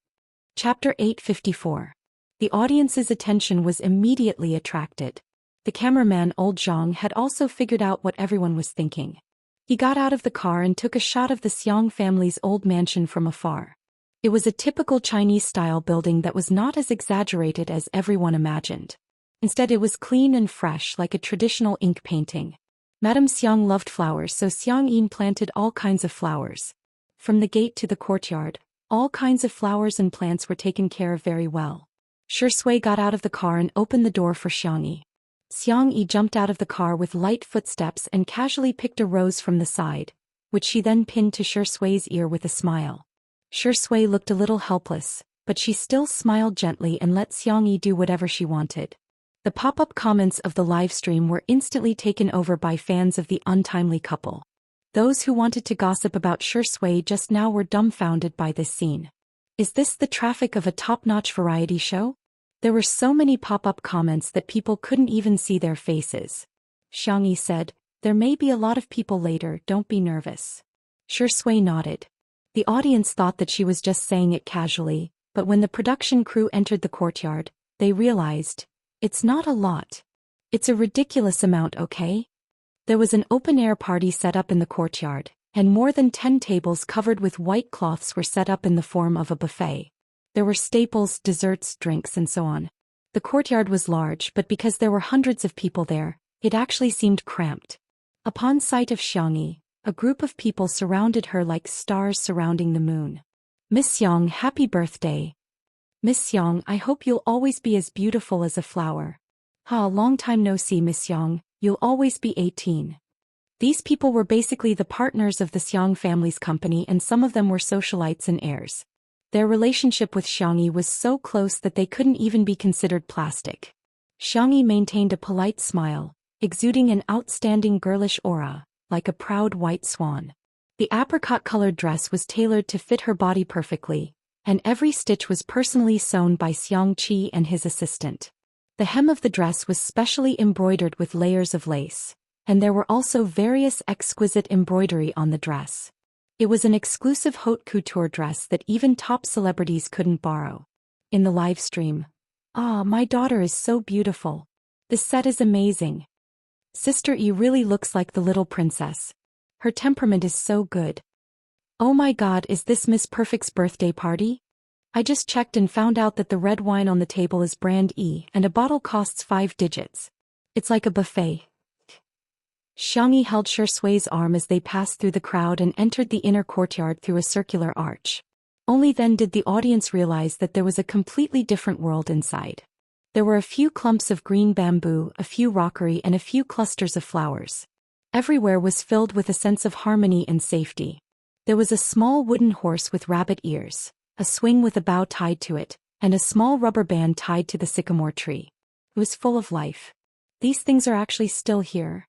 Chapter 854. The audience's attention was immediately attracted. The cameraman Old Zhang had also figured out what everyone was thinking. He got out of the car and took a shot of the Xiang family's old mansion from afar. It was a typical Chinese-style building that was not as exaggerated as everyone imagined. Instead, it was clean and fresh like a traditional ink painting. Madame Xiang loved flowers, so Xiang Yin planted all kinds of flowers. From the gate to the courtyard, all kinds of flowers and plants were taken care of very well. Shui got out of the car and opened the door for Xiang Yi. Xiang Yi jumped out of the car with light footsteps and casually picked a rose from the side, which she then pinned to Shui's ear with a smile. Shui looked a little helpless, but she still smiled gently and let Xiang Yi do whatever she wanted. The pop-up comments of the livestream were instantly taken over by fans of the untimely couple. Those who wanted to gossip about Shui just now were dumbfounded by this scene. Is this the traffic of a top-notch variety show? There were so many pop-up comments that people couldn't even see their faces. Xiang Yi said, "There may be a lot of people later, don't be nervous." Shui nodded. The audience thought that she was just saying it casually, but when the production crew entered the courtyard, they realized, it's not a lot. It's a ridiculous amount, okay? There was an open-air party set up in the courtyard, and more than 10 tables covered with white cloths were set up in the form of a buffet. There were staples, desserts, drinks, and so on. The courtyard was large, but because there were hundreds of people there, it actually seemed cramped. Upon sight of Xiang Yi, a group of people surrounded her like stars surrounding the moon. "Miss Xiang, happy birthday. Miss Xiang, I hope you'll always be as beautiful as a flower. Long time no see, Miss Xiang, you'll always be 18. These people were basically the partners of the Xiang family's company, and some of them were socialites and heirs. Their relationship with Xiang Yi was so close that they couldn't even be considered plastic. Xiang Yi maintained a polite smile, exuding an outstanding girlish aura, like a proud white swan. The apricot-colored dress was tailored to fit her body perfectly, and every stitch was personally sewn by Xiangqi and his assistant. The hem of the dress was specially embroidered with layers of lace, and there were also various exquisite embroidery on the dress. It was an exclusive haute couture dress that even top celebrities couldn't borrow. In the live stream, my daughter is so beautiful. This set is amazing. Sister E really looks like the little princess. Her temperament is so good. Oh my god, is this Miss Perfect's birthday party? I just checked and found out that the red wine on the table is brand E and a bottle costs 5 digits. It's like a buffet. Xiang Yi held Shui's arm as they passed through the crowd and entered the inner courtyard through a circular arch. Only then did the audience realize that there was a completely different world inside. There were a few clumps of green bamboo, a few rockery, and a few clusters of flowers. Everywhere was filled with a sense of harmony and safety. There was a small wooden horse with rabbit ears, a swing with a bow tied to it, and a small rubber band tied to the sycamore tree. It was full of life. These things are actually still here.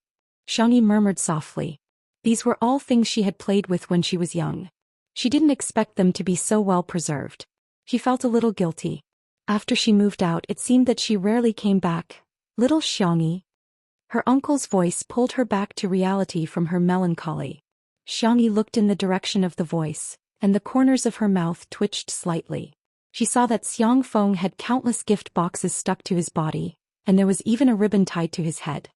Xiang Yi murmured softly. These were all things she had played with when she was young. She didn't expect them to be so well preserved. She felt a little guilty. After she moved out, it seemed that she rarely came back. Little Xiang Yi. Her uncle's voice pulled her back to reality from her melancholy. Xiang Yi looked in the direction of the voice, and the corners of her mouth twitched slightly. She saw that Xiang Feng had countless gift boxes stuck to his body, and there was even a ribbon tied to his head.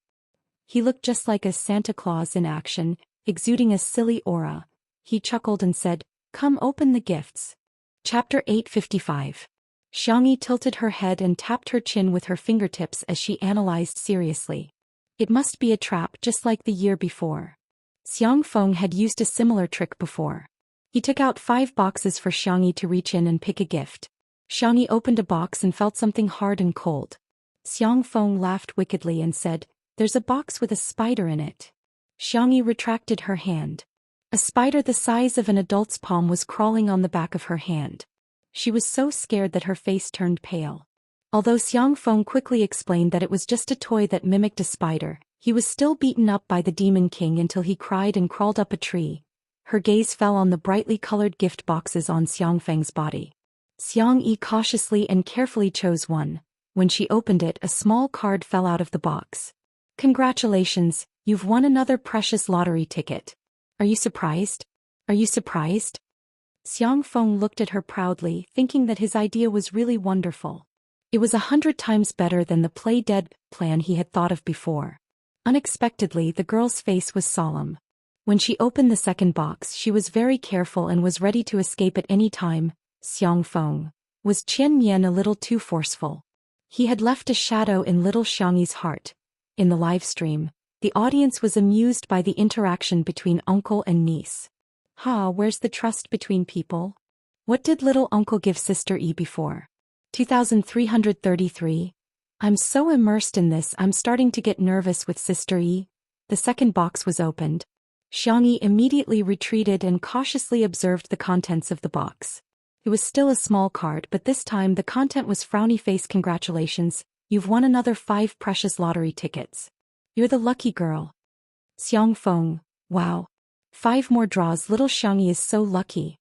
He looked just like a Santa Claus in action, exuding a silly aura. He chuckled and said, "Come open the gifts." Chapter 855. Xianxia tilted her head and tapped her chin with her fingertips as she analyzed seriously. It must be a trap just like the year before. Xiangfeng had used a similar trick before. He took out 5 boxes for Xianxia to reach in and pick a gift. Xianxia opened a box and felt something hard and cold. Xiangfeng laughed wickedly and said, "There's a box with a spider in it." Xianxia retracted her hand. A spider the size of an adult's palm was crawling on the back of her hand. She was so scared that her face turned pale. Although Xiangfeng quickly explained that it was just a toy that mimicked a spider, he was still beaten up by the Demon King until he cried and crawled up a tree. Her gaze fell on the brightly colored gift boxes on Xiangfeng's body. Xianxia cautiously and carefully chose one. When she opened it, a small card fell out of the box. "Congratulations, you've won another precious lottery ticket. Are you surprised? Are you surprised?" Xiangfeng looked at her proudly, thinking that his idea was really wonderful. It was 100 times better than the play-dead plan he had thought of before. Unexpectedly, the girl's face was solemn. When she opened the second box, she was very careful and was ready to escape at any time. Xiangfeng. Was Qian Mian a little too forceful? He had left a shadow in little Xiangyi's heart. In the live stream, the audience was amused by the interaction between uncle and niece. Where's the trust between people? What did little uncle give sister E before? 2333. I'm so immersed in this I'm starting to get nervous with sister E. The second box was opened. Xianxia immediately retreated and cautiously observed the contents of the box. It was still a small card, but this time the content was frowny face. "Congratulations, you've won another 5 precious lottery tickets. You're the lucky girl." Xiangfeng. Wow. 5 more draws. Little Xianxia is so lucky.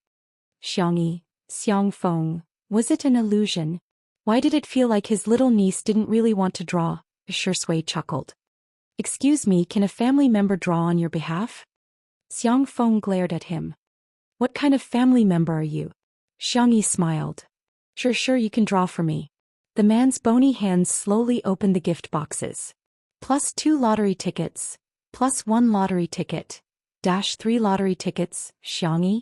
Xiangfeng. Was it an illusion? Why did it feel like his little niece didn't really want to draw? Shui chuckled. "Excuse me, can a family member draw on your behalf?" Xiangfeng glared at him. "What kind of family member are you?" Xianxia smiled. Sure, you can draw for me." The man's bony hands slowly opened the gift boxes. +2 lottery tickets. +1 lottery ticket. -3 lottery tickets. Xianxia?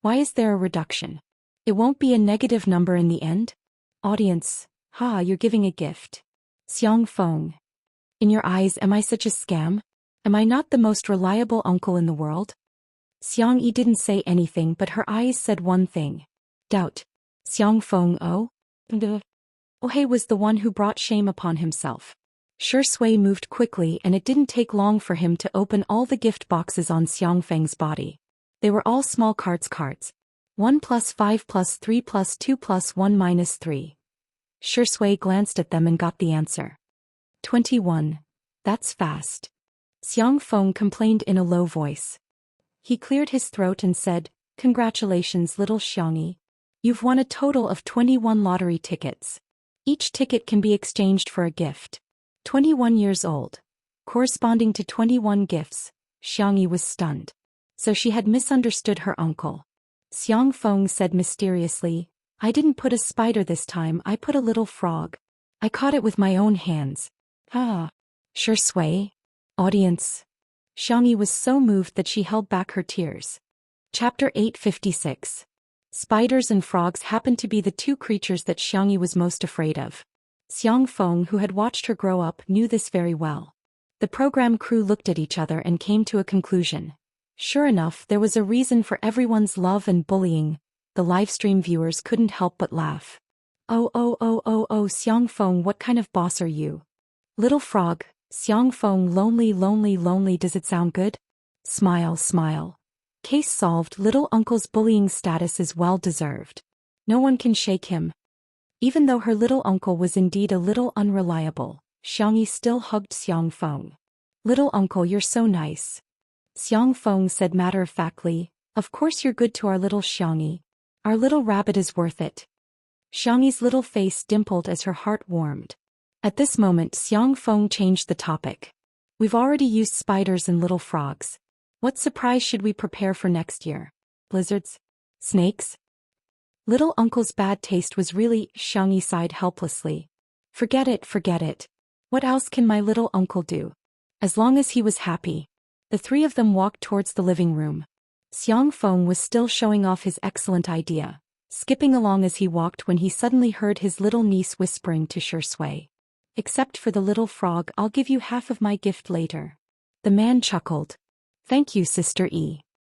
Why is there a reduction? It won't be a negative number in the end? Audience. You're giving a gift. Xiangfeng. In your eyes, am I such a scam? Am I not the most reliable uncle in the world? Xianxia didn't say anything, but her eyes said one thing. Doubt. Xiangfeng. He was the one who brought shame upon himself. Shui moved quickly, and it didn't take long for him to open all the gift boxes on Xiangfeng's body. They were all small cards. 1 + 5 + 3 + 2 + 1 - 3. Shui glanced at them and got the answer. 21. That's fast. Xiangfeng complained in a low voice. He cleared his throat and said, "Congratulations, little Xianxia. You've won a total of 21 lottery tickets. Each ticket can be exchanged for a gift. 21 years old. Corresponding to 21 gifts." Xianxia was stunned. So she had misunderstood her uncle. Xiangfeng said mysteriously, "I didn't put a spider this time, I put a little frog. I caught it with my own hands." Shui. Audience. Xianxia was so moved that she held back her tears. Chapter 856. Spiders and frogs happened to be the 2 creatures that Xianxia was most afraid of. Xiangfeng, who had watched her grow up, knew this very well. The program crew looked at each other and came to a conclusion. Sure enough, there was a reason for everyone's love and bullying. The livestream viewers couldn't help but laugh. Oh, Xiangfeng, what kind of boss are you? Little frog. Xiangfeng. Lonely. Does it sound good? Smile. Case solved. Little uncle's bullying status is well deserved. No one can shake him. Even though her little uncle was indeed a little unreliable, Xianxia still hugged Xiangfeng. "Little uncle, you're so nice." Xiangfeng said matter-of-factly, "Of course you're good to our little Xianxia. Our little rabbit is worth it." Xiangyi's little face dimpled as her heart warmed. At this moment, Xiangfeng changed the topic. "We've already used spiders and little frogs. What surprise should we prepare for next year? Blizzards? Snakes?" Little uncle's bad taste was really, Xianxia sighed helplessly. Forget it. What else can my little uncle do?" As long as he was happy. The three of them walked towards the living room. Xiang Feng was still showing off his excellent idea, skipping along as he walked when he suddenly heard his little niece whispering to Shui. Except for the little frog, I'll give you half of my gift later. The man chuckled. Thank you, Sister E.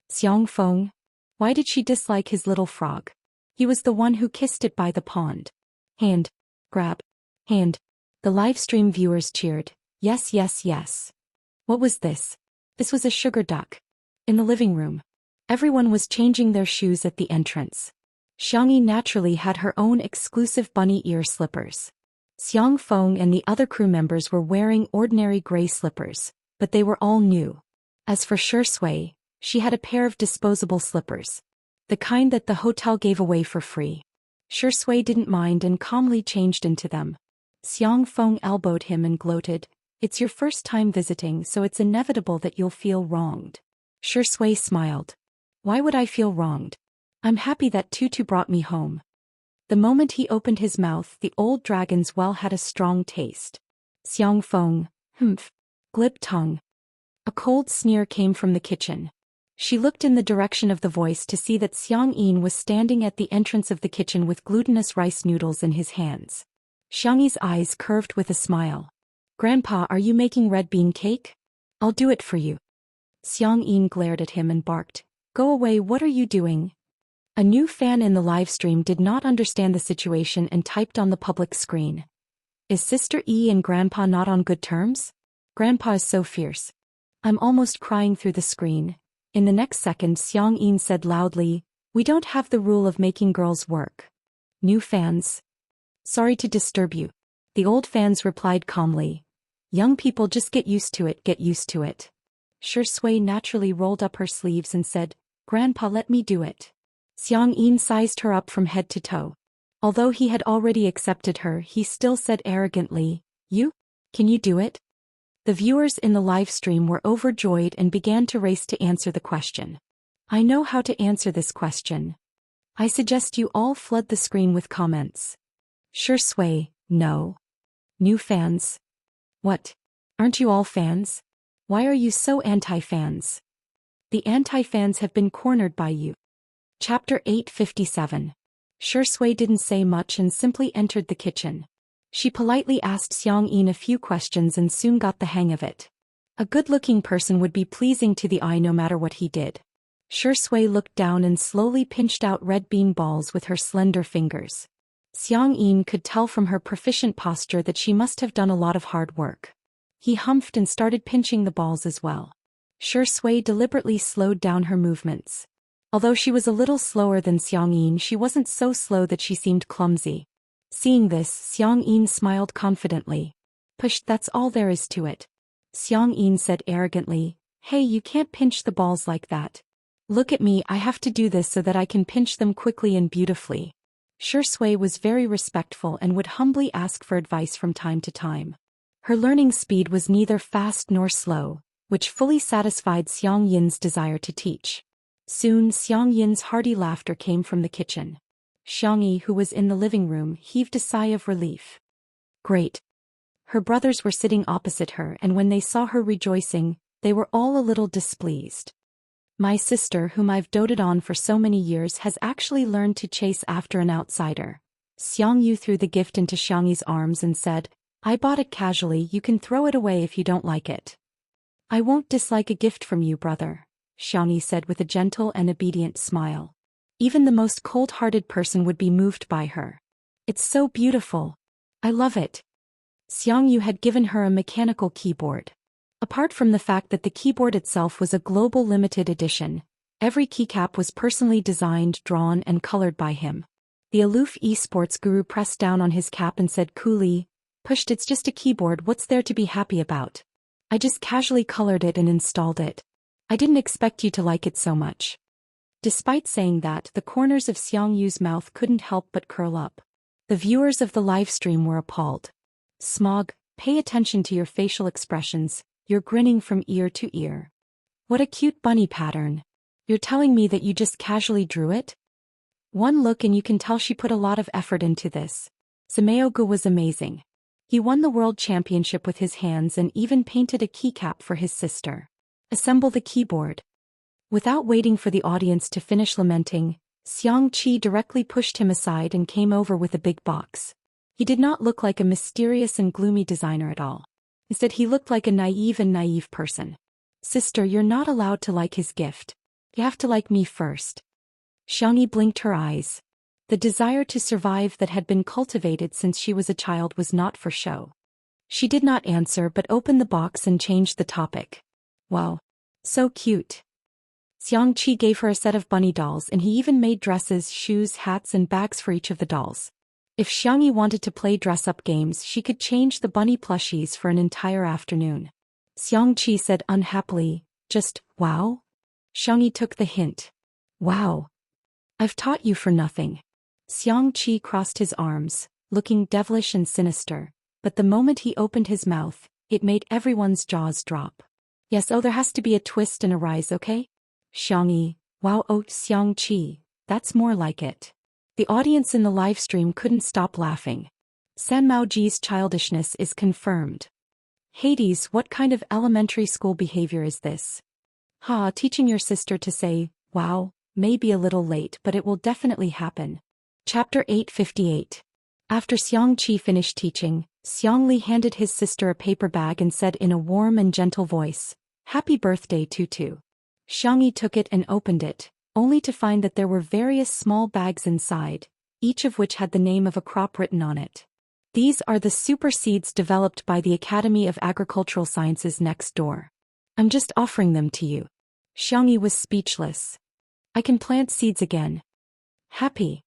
Xiang Feng? Why did she dislike his little frog? He was the one who kissed it by the pond. Hand. Grab. Hand. The livestream viewers cheered. Yes, yes, yes. What was this? This was a sugar duck. In the living room. Everyone was changing their shoes at the entrance. Xiangyi naturally had her own exclusive bunny ear slippers. Xiang Feng and the other crew members were wearing ordinary gray slippers, but they were all new. As for Shui, she had a pair of disposable slippers. The kind that the hotel gave away for free. Shui didn't mind and calmly changed into them. Xiang Feng elbowed him and gloated, "It's your first time visiting, so it's inevitable that you'll feel wronged." Shui smiled. "Why would I feel wronged? I'm happy that Tutu brought me home." The moment he opened his mouth, the old dragon's well had a strong taste. Xiang Feng, humph. Glib tongue. A cold sneer came from the kitchen. She looked in the direction of the voice to see that Xiang Yin was standing at the entrance of the kitchen with glutinous rice noodles in his hands. Xiangyi's eyes curved with a smile. "Grandpa, are you making red bean cake? I'll do it for you." Xiang Yin glared at him and barked, "Go away, what are you doing?" A new fan in the livestream did not understand the situation and typed on the public screen. "Is Sister E and Grandpa not on good terms? Grandpa is so fierce. I'm almost crying through the screen." In the next second, Xiang Yin said loudly, "We don't have the rule of making girls work." New fans. "Sorry to disturb you." The old fans replied calmly, "Young people, just get used to it, get used to it." Shui naturally rolled up her sleeves and said, "Grandpa, let me do it." Xiang Yin sized her up from head to toe. Although he had already accepted her, he still said arrogantly, "You? Can you do it?" The viewers in the live stream were overjoyed and began to race to answer the question. "I know how to answer this question. I suggest you all flood the screen with comments." Shui, no. New fans. What? Aren't you all fans? Why are you so anti-fans? The anti-fans have been cornered by you. Chapter 857. Shui didn't say much and simply entered the kitchen. She politely asked Xiang Yin a few questions and soon got the hang of it. A good-looking person would be pleasing to the eye no matter what he did. Shui looked down and slowly pinched out red bean balls with her slender fingers. Xiang Yin could tell from her proficient posture that she must have done a lot of hard work. He humphed and started pinching the balls as well. Shui deliberately slowed down her movements. Although she was a little slower than Xiang Yin, she wasn't so slow that she seemed clumsy. Seeing this, Xiang Yin smiled confidently. "Push, that's all there is to it." Xiang Yin said arrogantly, "Hey, you can't pinch the balls like that. Look at me, I have to do this so that I can pinch them quickly and beautifully." Shui was very respectful and would humbly ask for advice from time to time. Her learning speed was neither fast nor slow, which fully satisfied Xiang Yin's desire to teach. Soon, Xiang Yin's hearty laughter came from the kitchen. Xiangyi, who was in the living room, heaved a sigh of relief. Great. Her brothers were sitting opposite her, and when they saw her rejoicing, they were all a little displeased. "My sister, whom I've doted on for so many years, has actually learned to chase after an outsider." Xiang Yu threw the gift into Xiangyi's arms and said, "I bought it casually, you can throw it away if you don't like it." "I won't dislike a gift from you, brother," Xiangyi said with a gentle and obedient smile. Even the most cold-hearted person would be moved by her. "It's so beautiful. I love it." Xiang Yu had given her a mechanical keyboard. Apart from the fact that the keyboard itself was a global limited edition, every keycap was personally designed, drawn, and colored by him. The aloof esports guru pressed down on his cap and said coolly, "Pushed, it's just a keyboard, what's there to be happy about? I just casually colored it and installed it. I didn't expect you to like it so much." Despite saying that, the corners of Xiang Yu's mouth couldn't help but curl up. The viewers of the livestream were appalled. "Smog, pay attention to your facial expressions, you're grinning from ear to ear. What a cute bunny pattern. You're telling me that you just casually drew it?" One look and you can tell she put a lot of effort into this. Zimeogu was amazing. He won the world championship with his hands and even painted a keycap for his sister. Assemble the keyboard. Without waiting for the audience to finish lamenting, Xianxia directly pushed him aside and came over with a big box. He did not look like a mysterious and gloomy designer at all. Instead, he looked like a naive person. Sister, you're not allowed to like his gift. You have to like me first. Xianxia blinked her eyes. The desire to survive that had been cultivated since she was a child was not for show. She did not answer but opened the box and changed the topic. Wow. So cute. Xianxia gave her a set of bunny dolls and he even made dresses, shoes, hats and bags for each of the dolls. If Xianxia wanted to play dress-up games, she could change the bunny plushies for an entire afternoon. Xianxia said unhappily, just, wow? Xianxia took the hint. Wow. I've taught you for nothing. Xianxia crossed his arms, looking devilish and sinister, but the moment he opened his mouth, it made everyone's jaws drop. Yes, oh, there has to be a twist and a rise, okay? Xianxia, wow, oh, Xianxia, that's more like it. The audience in the live stream couldn't stop laughing. San Maoji's childishness is confirmed. Hades, what kind of elementary school behavior is this? Teaching your sister to say, wow, may be a little late but it will definitely happen. Chapter 858. After Xianxia finished teaching, Xianxia handed his sister a paper bag and said in a warm and gentle voice, "Happy birthday, Tutu." Xianxia took it and opened it, only to find that there were various small bags inside, each of which had the name of a crop written on it. These are the super seeds developed by the Academy of Agricultural Sciences next door. I'm just offering them to you. Xianxia was speechless. I can plant seeds again. Happy.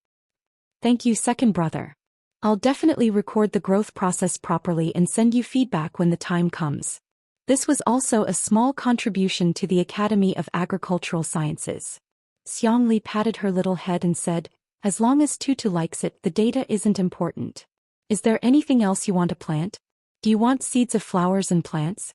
Thank you, second brother. I'll definitely record the growth process properly and send you feedback when the time comes. This was also a small contribution to the Academy of Agricultural Sciences. Xianxia patted her little head and said, as long as Tutu likes it, the data isn't important. Is there anything else you want to plant? Do you want seeds of flowers and plants?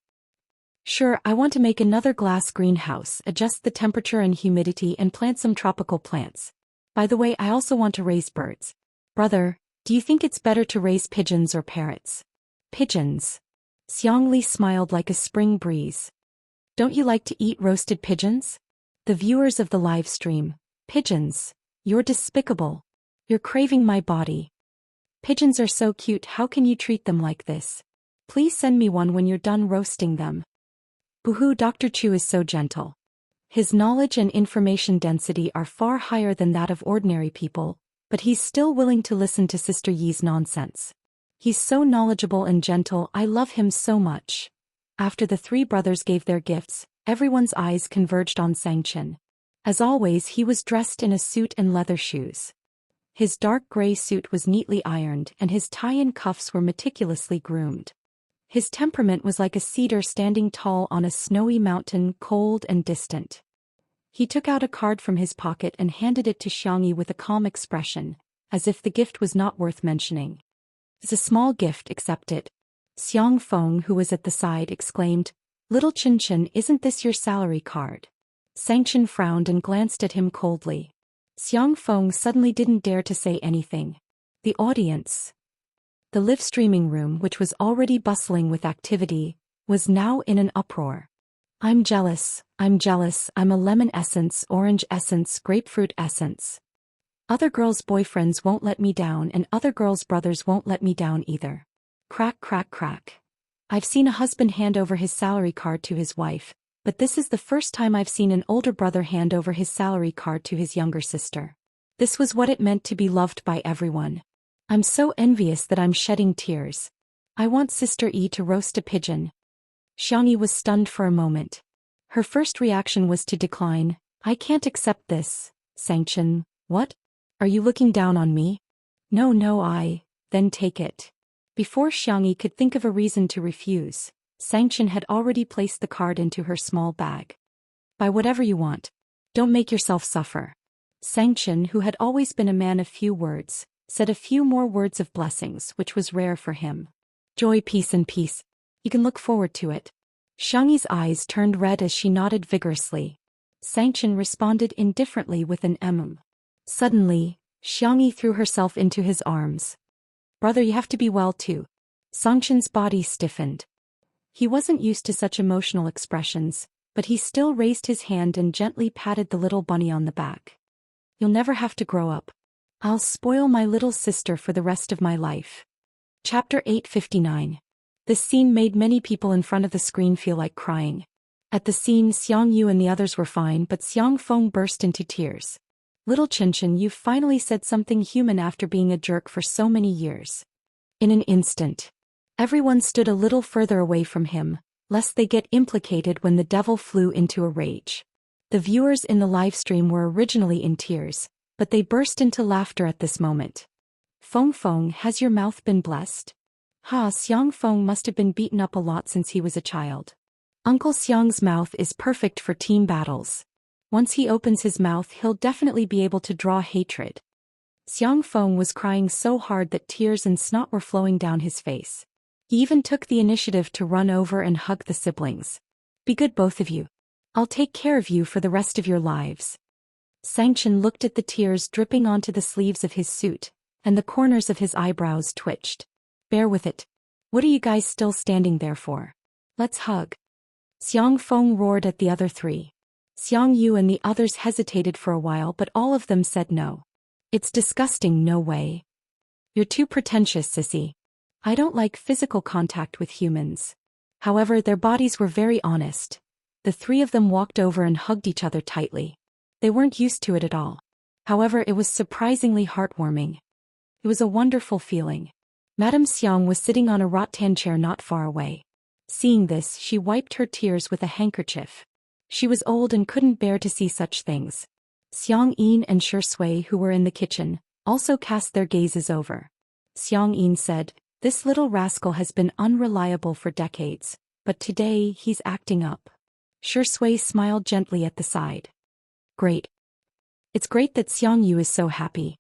Sure, I want to make another glass greenhouse, adjust the temperature and humidity and plant some tropical plants. By the way, I also want to raise birds. Brother, do you think it's better to raise pigeons or parrots? Pigeons. Xianxia smiled like a spring breeze. Don't you like to eat roasted pigeons? The viewers of the live stream, pigeons, you're despicable. You're craving my body. Pigeons are so cute, how can you treat them like this? Please send me one when you're done roasting them. Boo-hoo, Dr. Chu is so gentle. His knowledge and information density are far higher than that of ordinary people, but he's still willing to listen to Sister Yi's nonsense. He's so knowledgeable and gentle, I love him so much. After the three brothers gave their gifts, everyone's eyes converged on Xianxia. As always, he was dressed in a suit and leather shoes. His dark gray suit was neatly ironed and his tie and cuffs were meticulously groomed. His temperament was like a cedar standing tall on a snowy mountain, cold and distant. He took out a card from his pocket and handed it to Xianxia with a calm expression, as if the gift was not worth mentioning. It's a small gift, accept it. Xiang Feng, who was at the side, exclaimed, Little Qinchin, isn't this your salary card? Xianxia frowned and glanced at him coldly. Xiang Feng suddenly didn't dare to say anything. The audience. The live streaming room, which was already bustling with activity, was now in an uproar. I'm jealous, I'm a lemon essence, orange essence, grapefruit essence. Other girls' boyfriends won't let me down and other girls' brothers won't let me down either. Crack, crack, crack. I've seen a husband hand over his salary card to his wife, but this is the first time I've seen an older brother hand over his salary card to his younger sister. This was what it meant to be loved by everyone. I'm so envious that I'm shedding tears. I want Sister E to roast a pigeon. Xianxia was stunned for a moment. Her first reaction was to decline. I can't accept this. Xianxia, what? Are you looking down on me? No, then take it. Before Xianxia could think of a reason to refuse, Xianxia had already placed the card into her small bag. Buy whatever you want. Don't make yourself suffer. Xianxia, who had always been a man of few words, said a few more words of blessings, which was rare for him. Joy, peace and peace. You can look forward to it. Xiangxia's eyes turned red as she nodded vigorously. Xianxia responded indifferently with an Suddenly, Xianxia threw herself into his arms. Brother, you have to be well too. Xianxia's body stiffened. He wasn't used to such emotional expressions, but he still raised his hand and gently patted the little bunny on the back. You'll never have to grow up. I'll spoil my little sister for the rest of my life. Chapter 859. This scene made many people in front of the screen feel like crying. At the scene, Xiang Yu and the others were fine, but Xiang Feng burst into tears. Little Qianxian, you've finally said something human after being a jerk for so many years. In an instant, everyone stood a little further away from him, lest they get implicated when the devil flew into a rage. The viewers in the live stream were originally in tears, but they burst into laughter at this moment. Feng Feng, has your mouth been blessed? Xiang Feng must have been beaten up a lot since he was a child. Uncle Xiang's mouth is perfect for team battles. Once he opens his mouth, he'll definitely be able to draw hatred. Xiang Feng was crying so hard that tears and snot were flowing down his face. He even took the initiative to run over and hug the siblings. Be good, both of you. I'll take care of you for the rest of your lives. Xianxian looked at the tears dripping onto the sleeves of his suit, and the corners of his eyebrows twitched. Bear with it. What are you guys still standing there for? Let's hug. Xiang Feng roared at the other three. Xiang Yu and the others hesitated for a while, but all of them said no. It's disgusting, no way. You're too pretentious, sissy. I don't like physical contact with humans. However, their bodies were very honest. The three of them walked over and hugged each other tightly. They weren't used to it at all. However, it was surprisingly heartwarming. It was a wonderful feeling. Madame Xiang was sitting on a rattan chair not far away. Seeing this, she wiped her tears with a handkerchief. She was old and couldn't bear to see such things. Xiang Yin and Shi Sui, who were in the kitchen, also cast their gazes over. Xiang Yin said, "This little rascal has been unreliable for decades, but today he's acting up." Shi Sui smiled gently at the side. Great. It's great that Xiang Yu is so happy.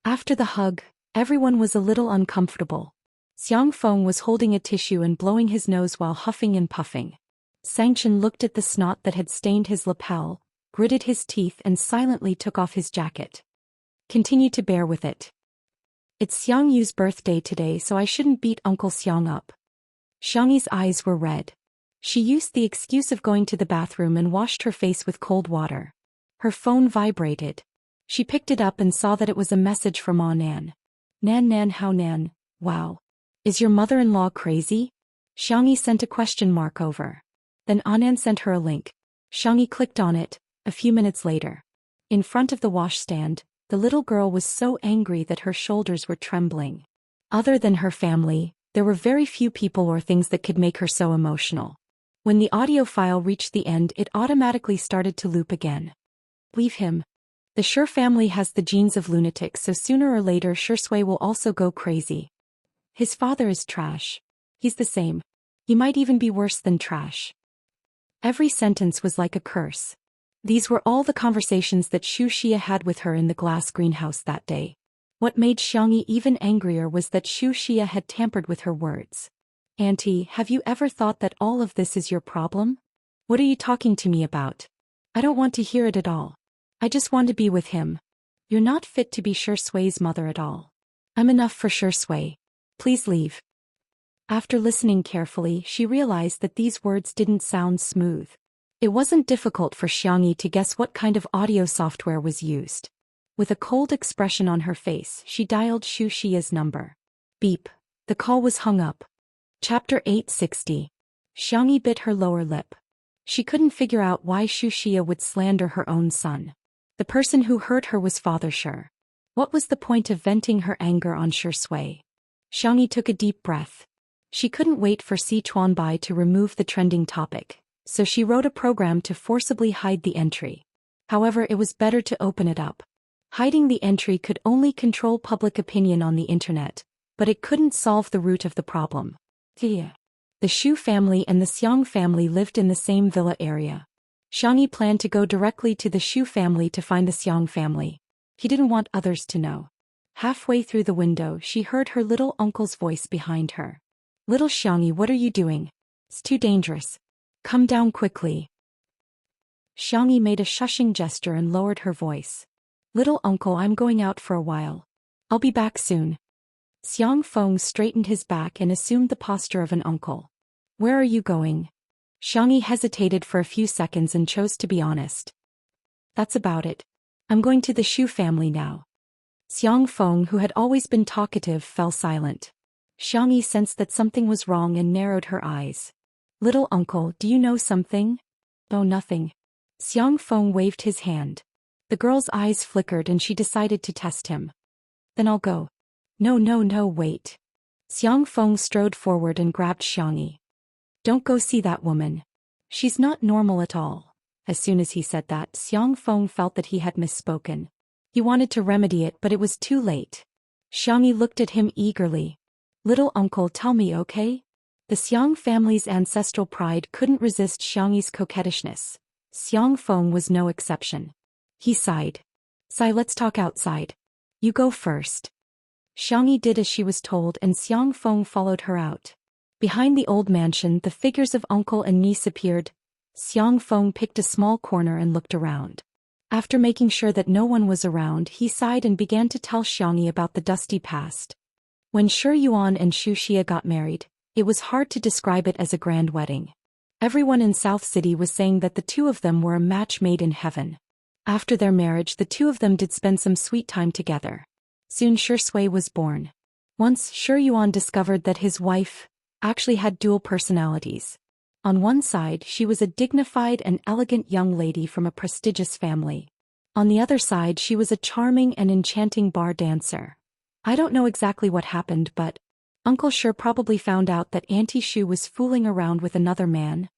After the hug, everyone was a little uncomfortable. Xiang Feng was holding a tissue and blowing his nose while huffing and puffing. Xianxian looked at the snot that had stained his lapel, gritted his teeth and silently took off his jacket. Continue to bear with it. It's Xiang Yu's birthday today, so I shouldn't beat Uncle Xiang up. Xiangyi's eyes were red. She used the excuse of going to the bathroom and washed her face with cold water. Her phone vibrated. She picked it up and saw that it was a message from Nan. Nan, how Nan? Wow. Is your mother-in-law crazy? Xiangyi sent a question mark over. Then Nan sent her a link. Xiangyi clicked on it. A few minutes later, in front of the washstand, the little girl was so angry that her shoulders were trembling. Other than her family, there were very few people or things that could make her so emotional. When the audio file reached the end, it automatically started to loop again. Leave him. The Shi family has the genes of lunatics, so sooner or later Shi Sui will also go crazy. His father is trash. He's the same. He might even be worse than trash. Every sentence was like a curse. These were all the conversations that Zhou Xian had with her in the glass greenhouse that day. What made Xiangyi even angrier was that Zhou Xian had tampered with her words. Auntie, have you ever thought that all of this is your problem? What are you talking to me about? I don't want to hear it at all. I just want to be with him. You're not fit to be Shi Sui's mother at all. I'm enough for Shi Sui. Please leave. After listening carefully, she realized that these words didn't sound smooth. It wasn't difficult for Xiangyi to guess what kind of audio software was used. With a cold expression on her face, she dialed Zhou Xian's number. Beep. The call was hung up. Chapter 860. Xiangyi bit her lower lip. She couldn't figure out why Zhou Xian would slander her own son. The person who hurt her was Father Shi. What was the point of venting her anger on Shi Sui? Xiangyi took a deep breath. She couldn't wait for Si Chuanbai to remove the trending topic, so she wrote a program to forcibly hide the entry. However, it was better to open it up. Hiding the entry could only control public opinion on the internet, but it couldn't solve the root of the problem. The Zhou family and the Xiang family lived in the same villa area. Xiangyi planned to go directly to the Zhou family to find the Xiang family. He didn't want others to know. Halfway through the window, she heard her little uncle's voice behind her. Little Xiangyi, what are you doing? It's too dangerous. Come down quickly. Xiangyi made a shushing gesture and lowered her voice. Little uncle, I'm going out for a while. I'll be back soon. Xiang Feng straightened his back and assumed the posture of an uncle. Where are you going? Xiangyi hesitated for a few seconds and chose to be honest. That's about it. I'm going to the Shu family now. Xiang Feng, who had always been talkative, fell silent. Xiangyi sensed that something was wrong and narrowed her eyes. Little uncle, do you know something? Oh, nothing. Xiang Feng waved his hand. The girl's eyes flickered and she decided to test him. Then I'll go. No, wait. Xiang Feng strode forward and grabbed Xiangyi. Don't go see that woman. She's not normal at all. As soon as he said that, Xiang Feng felt that he had misspoken. He wanted to remedy it, but it was too late. Xiangyi looked at him eagerly. Little uncle, tell me, okay? The Xiang family's ancestral pride couldn't resist Xiangyi's coquettishness. Xiang Feng was no exception. He sighed. Sigh, let's talk outside. You go first. Xiangyi did as she was told and Xiang Feng followed her out. Behind the old mansion, the figures of uncle and niece appeared. Xiang Feng picked a small corner and looked around. After making sure that no one was around, he sighed and began to tell Xiangyi about the dusty past. When Shi Yuan and Zhou Xian got married, it was hard to describe it as a grand wedding. Everyone in South City was saying that the two of them were a match made in heaven. After their marriage, the two of them did spend some sweet time together. Soon Shi was born. Once Shi Yuan discovered that his wife actually had dual personalities. On one side, she was a dignified and elegant young lady from a prestigious family. On the other side, she was a charming and enchanting bar dancer. I don't know exactly what happened, but Uncle Shi probably found out that Auntie Shu was fooling around with another man.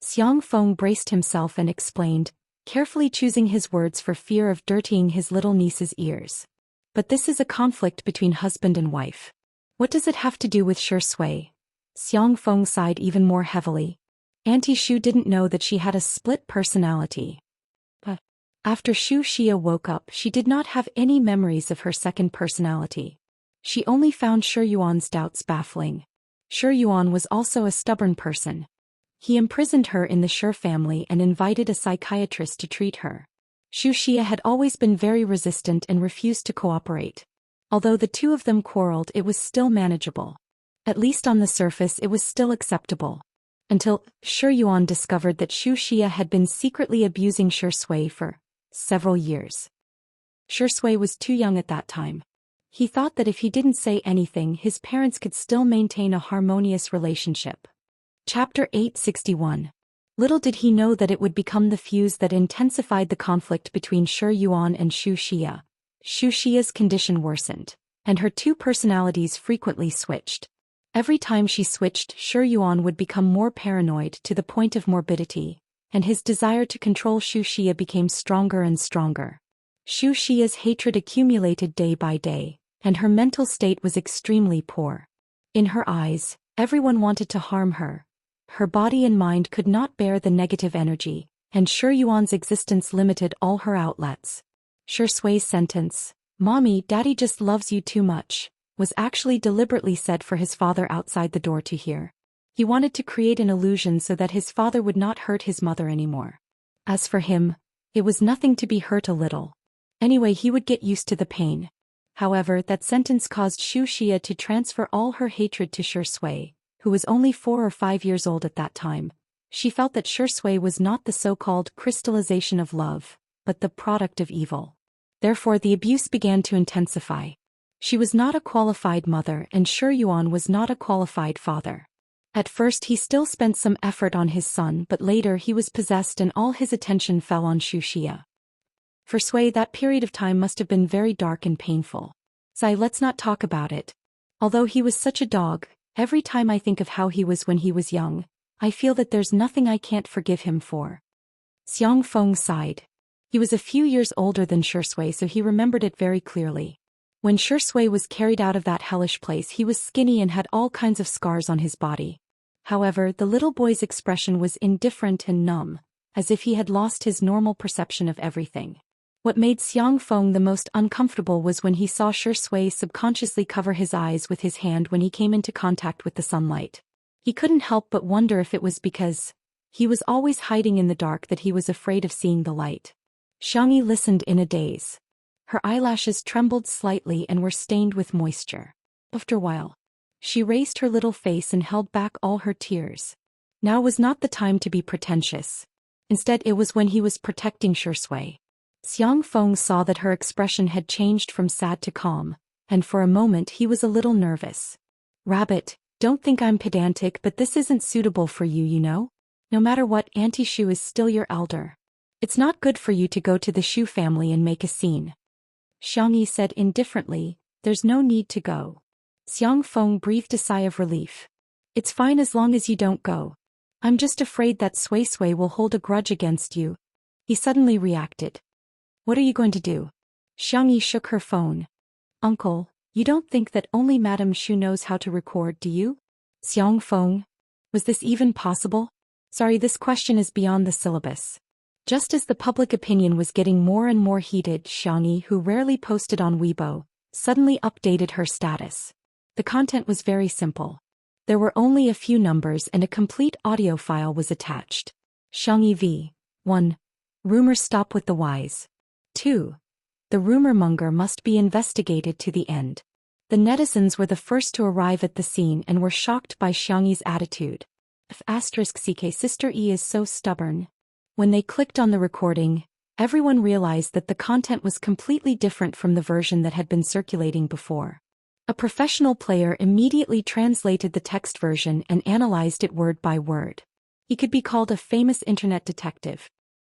Xiang Feng braced himself and explained, carefully choosing his words for fear of dirtying his little niece's ears. But this is a conflict between husband and wife. What does it have to do with Shi? Xiang Feng sighed even more heavily. Auntie Shu didn't know that she had a split personality. But after Zhou Xian woke up, she did not have any memories of her second personality. She only found Shi Yuan's doubts baffling. Shi Yuan was also a stubborn person. He imprisoned her in the Shi family and invited a psychiatrist to treat her. Zhou Xian had always been very resistant and refused to cooperate. Although the two of them quarreled, it was still manageable. At least on the surface it was still acceptable. Until Shi Yuan discovered that Zhou Xian had been secretly abusing Shi for several years. Shi was too young at that time. He thought that if he didn't say anything, his parents could still maintain a harmonious relationship. Chapter 861. Little did he know that it would become the fuse that intensified the conflict between Shi Yuan and Zhou Xian. Zhou Xia's condition worsened, and her two personalities frequently switched. Every time she switched, Shi Yuan would become more paranoid to the point of morbidity, and his desire to control Zhou Xian became stronger and stronger. Zhou Xia's hatred accumulated day by day, and her mental state was extremely poor. In her eyes, everyone wanted to harm her. Her body and mind could not bear the negative energy, and Shi Yuan's existence limited all her outlets. Shi Sui's sentence, "Mommy, Daddy just loves you too much," was actually deliberately said for his father outside the door to hear. He wanted to create an illusion so that his father would not hurt his mother anymore. As for him, it was nothing to be hurt a little. Anyway, he would get used to the pain. However, that sentence caused Zhou Xian to transfer all her hatred to Shi Sui, who was only 4 or 5 years old at that time. She felt that Shi Sui was not the so-called crystallization of love, but the product of evil. Therefore the abuse began to intensify. She was not a qualified mother and Shi Yuan was not a qualified father. At first he still spent some effort on his son, but later he was possessed and all his attention fell on Zhou Xian. For Sui, that period of time must have been very dark and painful. Let's not talk about it. Although he was such a dog, every time I think of how he was when he was young, I feel that there's nothing I can't forgive him for. Xiang Feng sighed. He was a few years older than Shi Sui, so he remembered it very clearly. When Shi Sui was carried out of that hellish place, he was skinny and had all kinds of scars on his body. However, the little boy's expression was indifferent and numb, as if he had lost his normal perception of everything. What made Xiang Feng the most uncomfortable was when he saw Shi Sui subconsciously cover his eyes with his hand when he came into contact with the sunlight. He couldn't help but wonder if it was because he was always hiding in the dark that he was afraid of seeing the light. Xiangyi listened in a daze. Her eyelashes trembled slightly and were stained with moisture. After a while, she raised her little face and held back all her tears. Now was not the time to be pretentious. Instead, it was when he was protecting Shui. Xiang Feng saw that her expression had changed from sad to calm, and for a moment he was a little nervous. Rabbit, don't think I'm pedantic, but this isn't suitable for you, you know? No matter what, Auntie Shu is still your elder. It's not good for you to go to the Shu family and make a scene. Xiangyi said indifferently, there's no need to go. Xiang Feng breathed a sigh of relief. It's fine as long as you don't go. I'm just afraid that Sui will hold a grudge against you. He suddenly reacted. What are you going to do? Xiangyi shook her phone. Uncle, you don't think that only Madame Shu knows how to record, do you? Xiang Feng? Was this even possible? Sorry, this question is beyond the syllabus. Just as the public opinion was getting more and more heated, Xiangyi, who rarely posted on Weibo, suddenly updated her status. The content was very simple. There were only a few numbers and a complete audio file was attached. Xiangyi v. 1. Rumors stop with the wise. 2. The rumor monger must be investigated to the end. The netizens were the first to arrive at the scene and were shocked by Xiangyi's attitude. *CK Sister E is so stubborn. When they clicked on the recording, everyone realized that the content was completely different from the version that had been circulating before. A professional player immediately translated the text version and analyzed it word by word. He could be called a famous internet detective.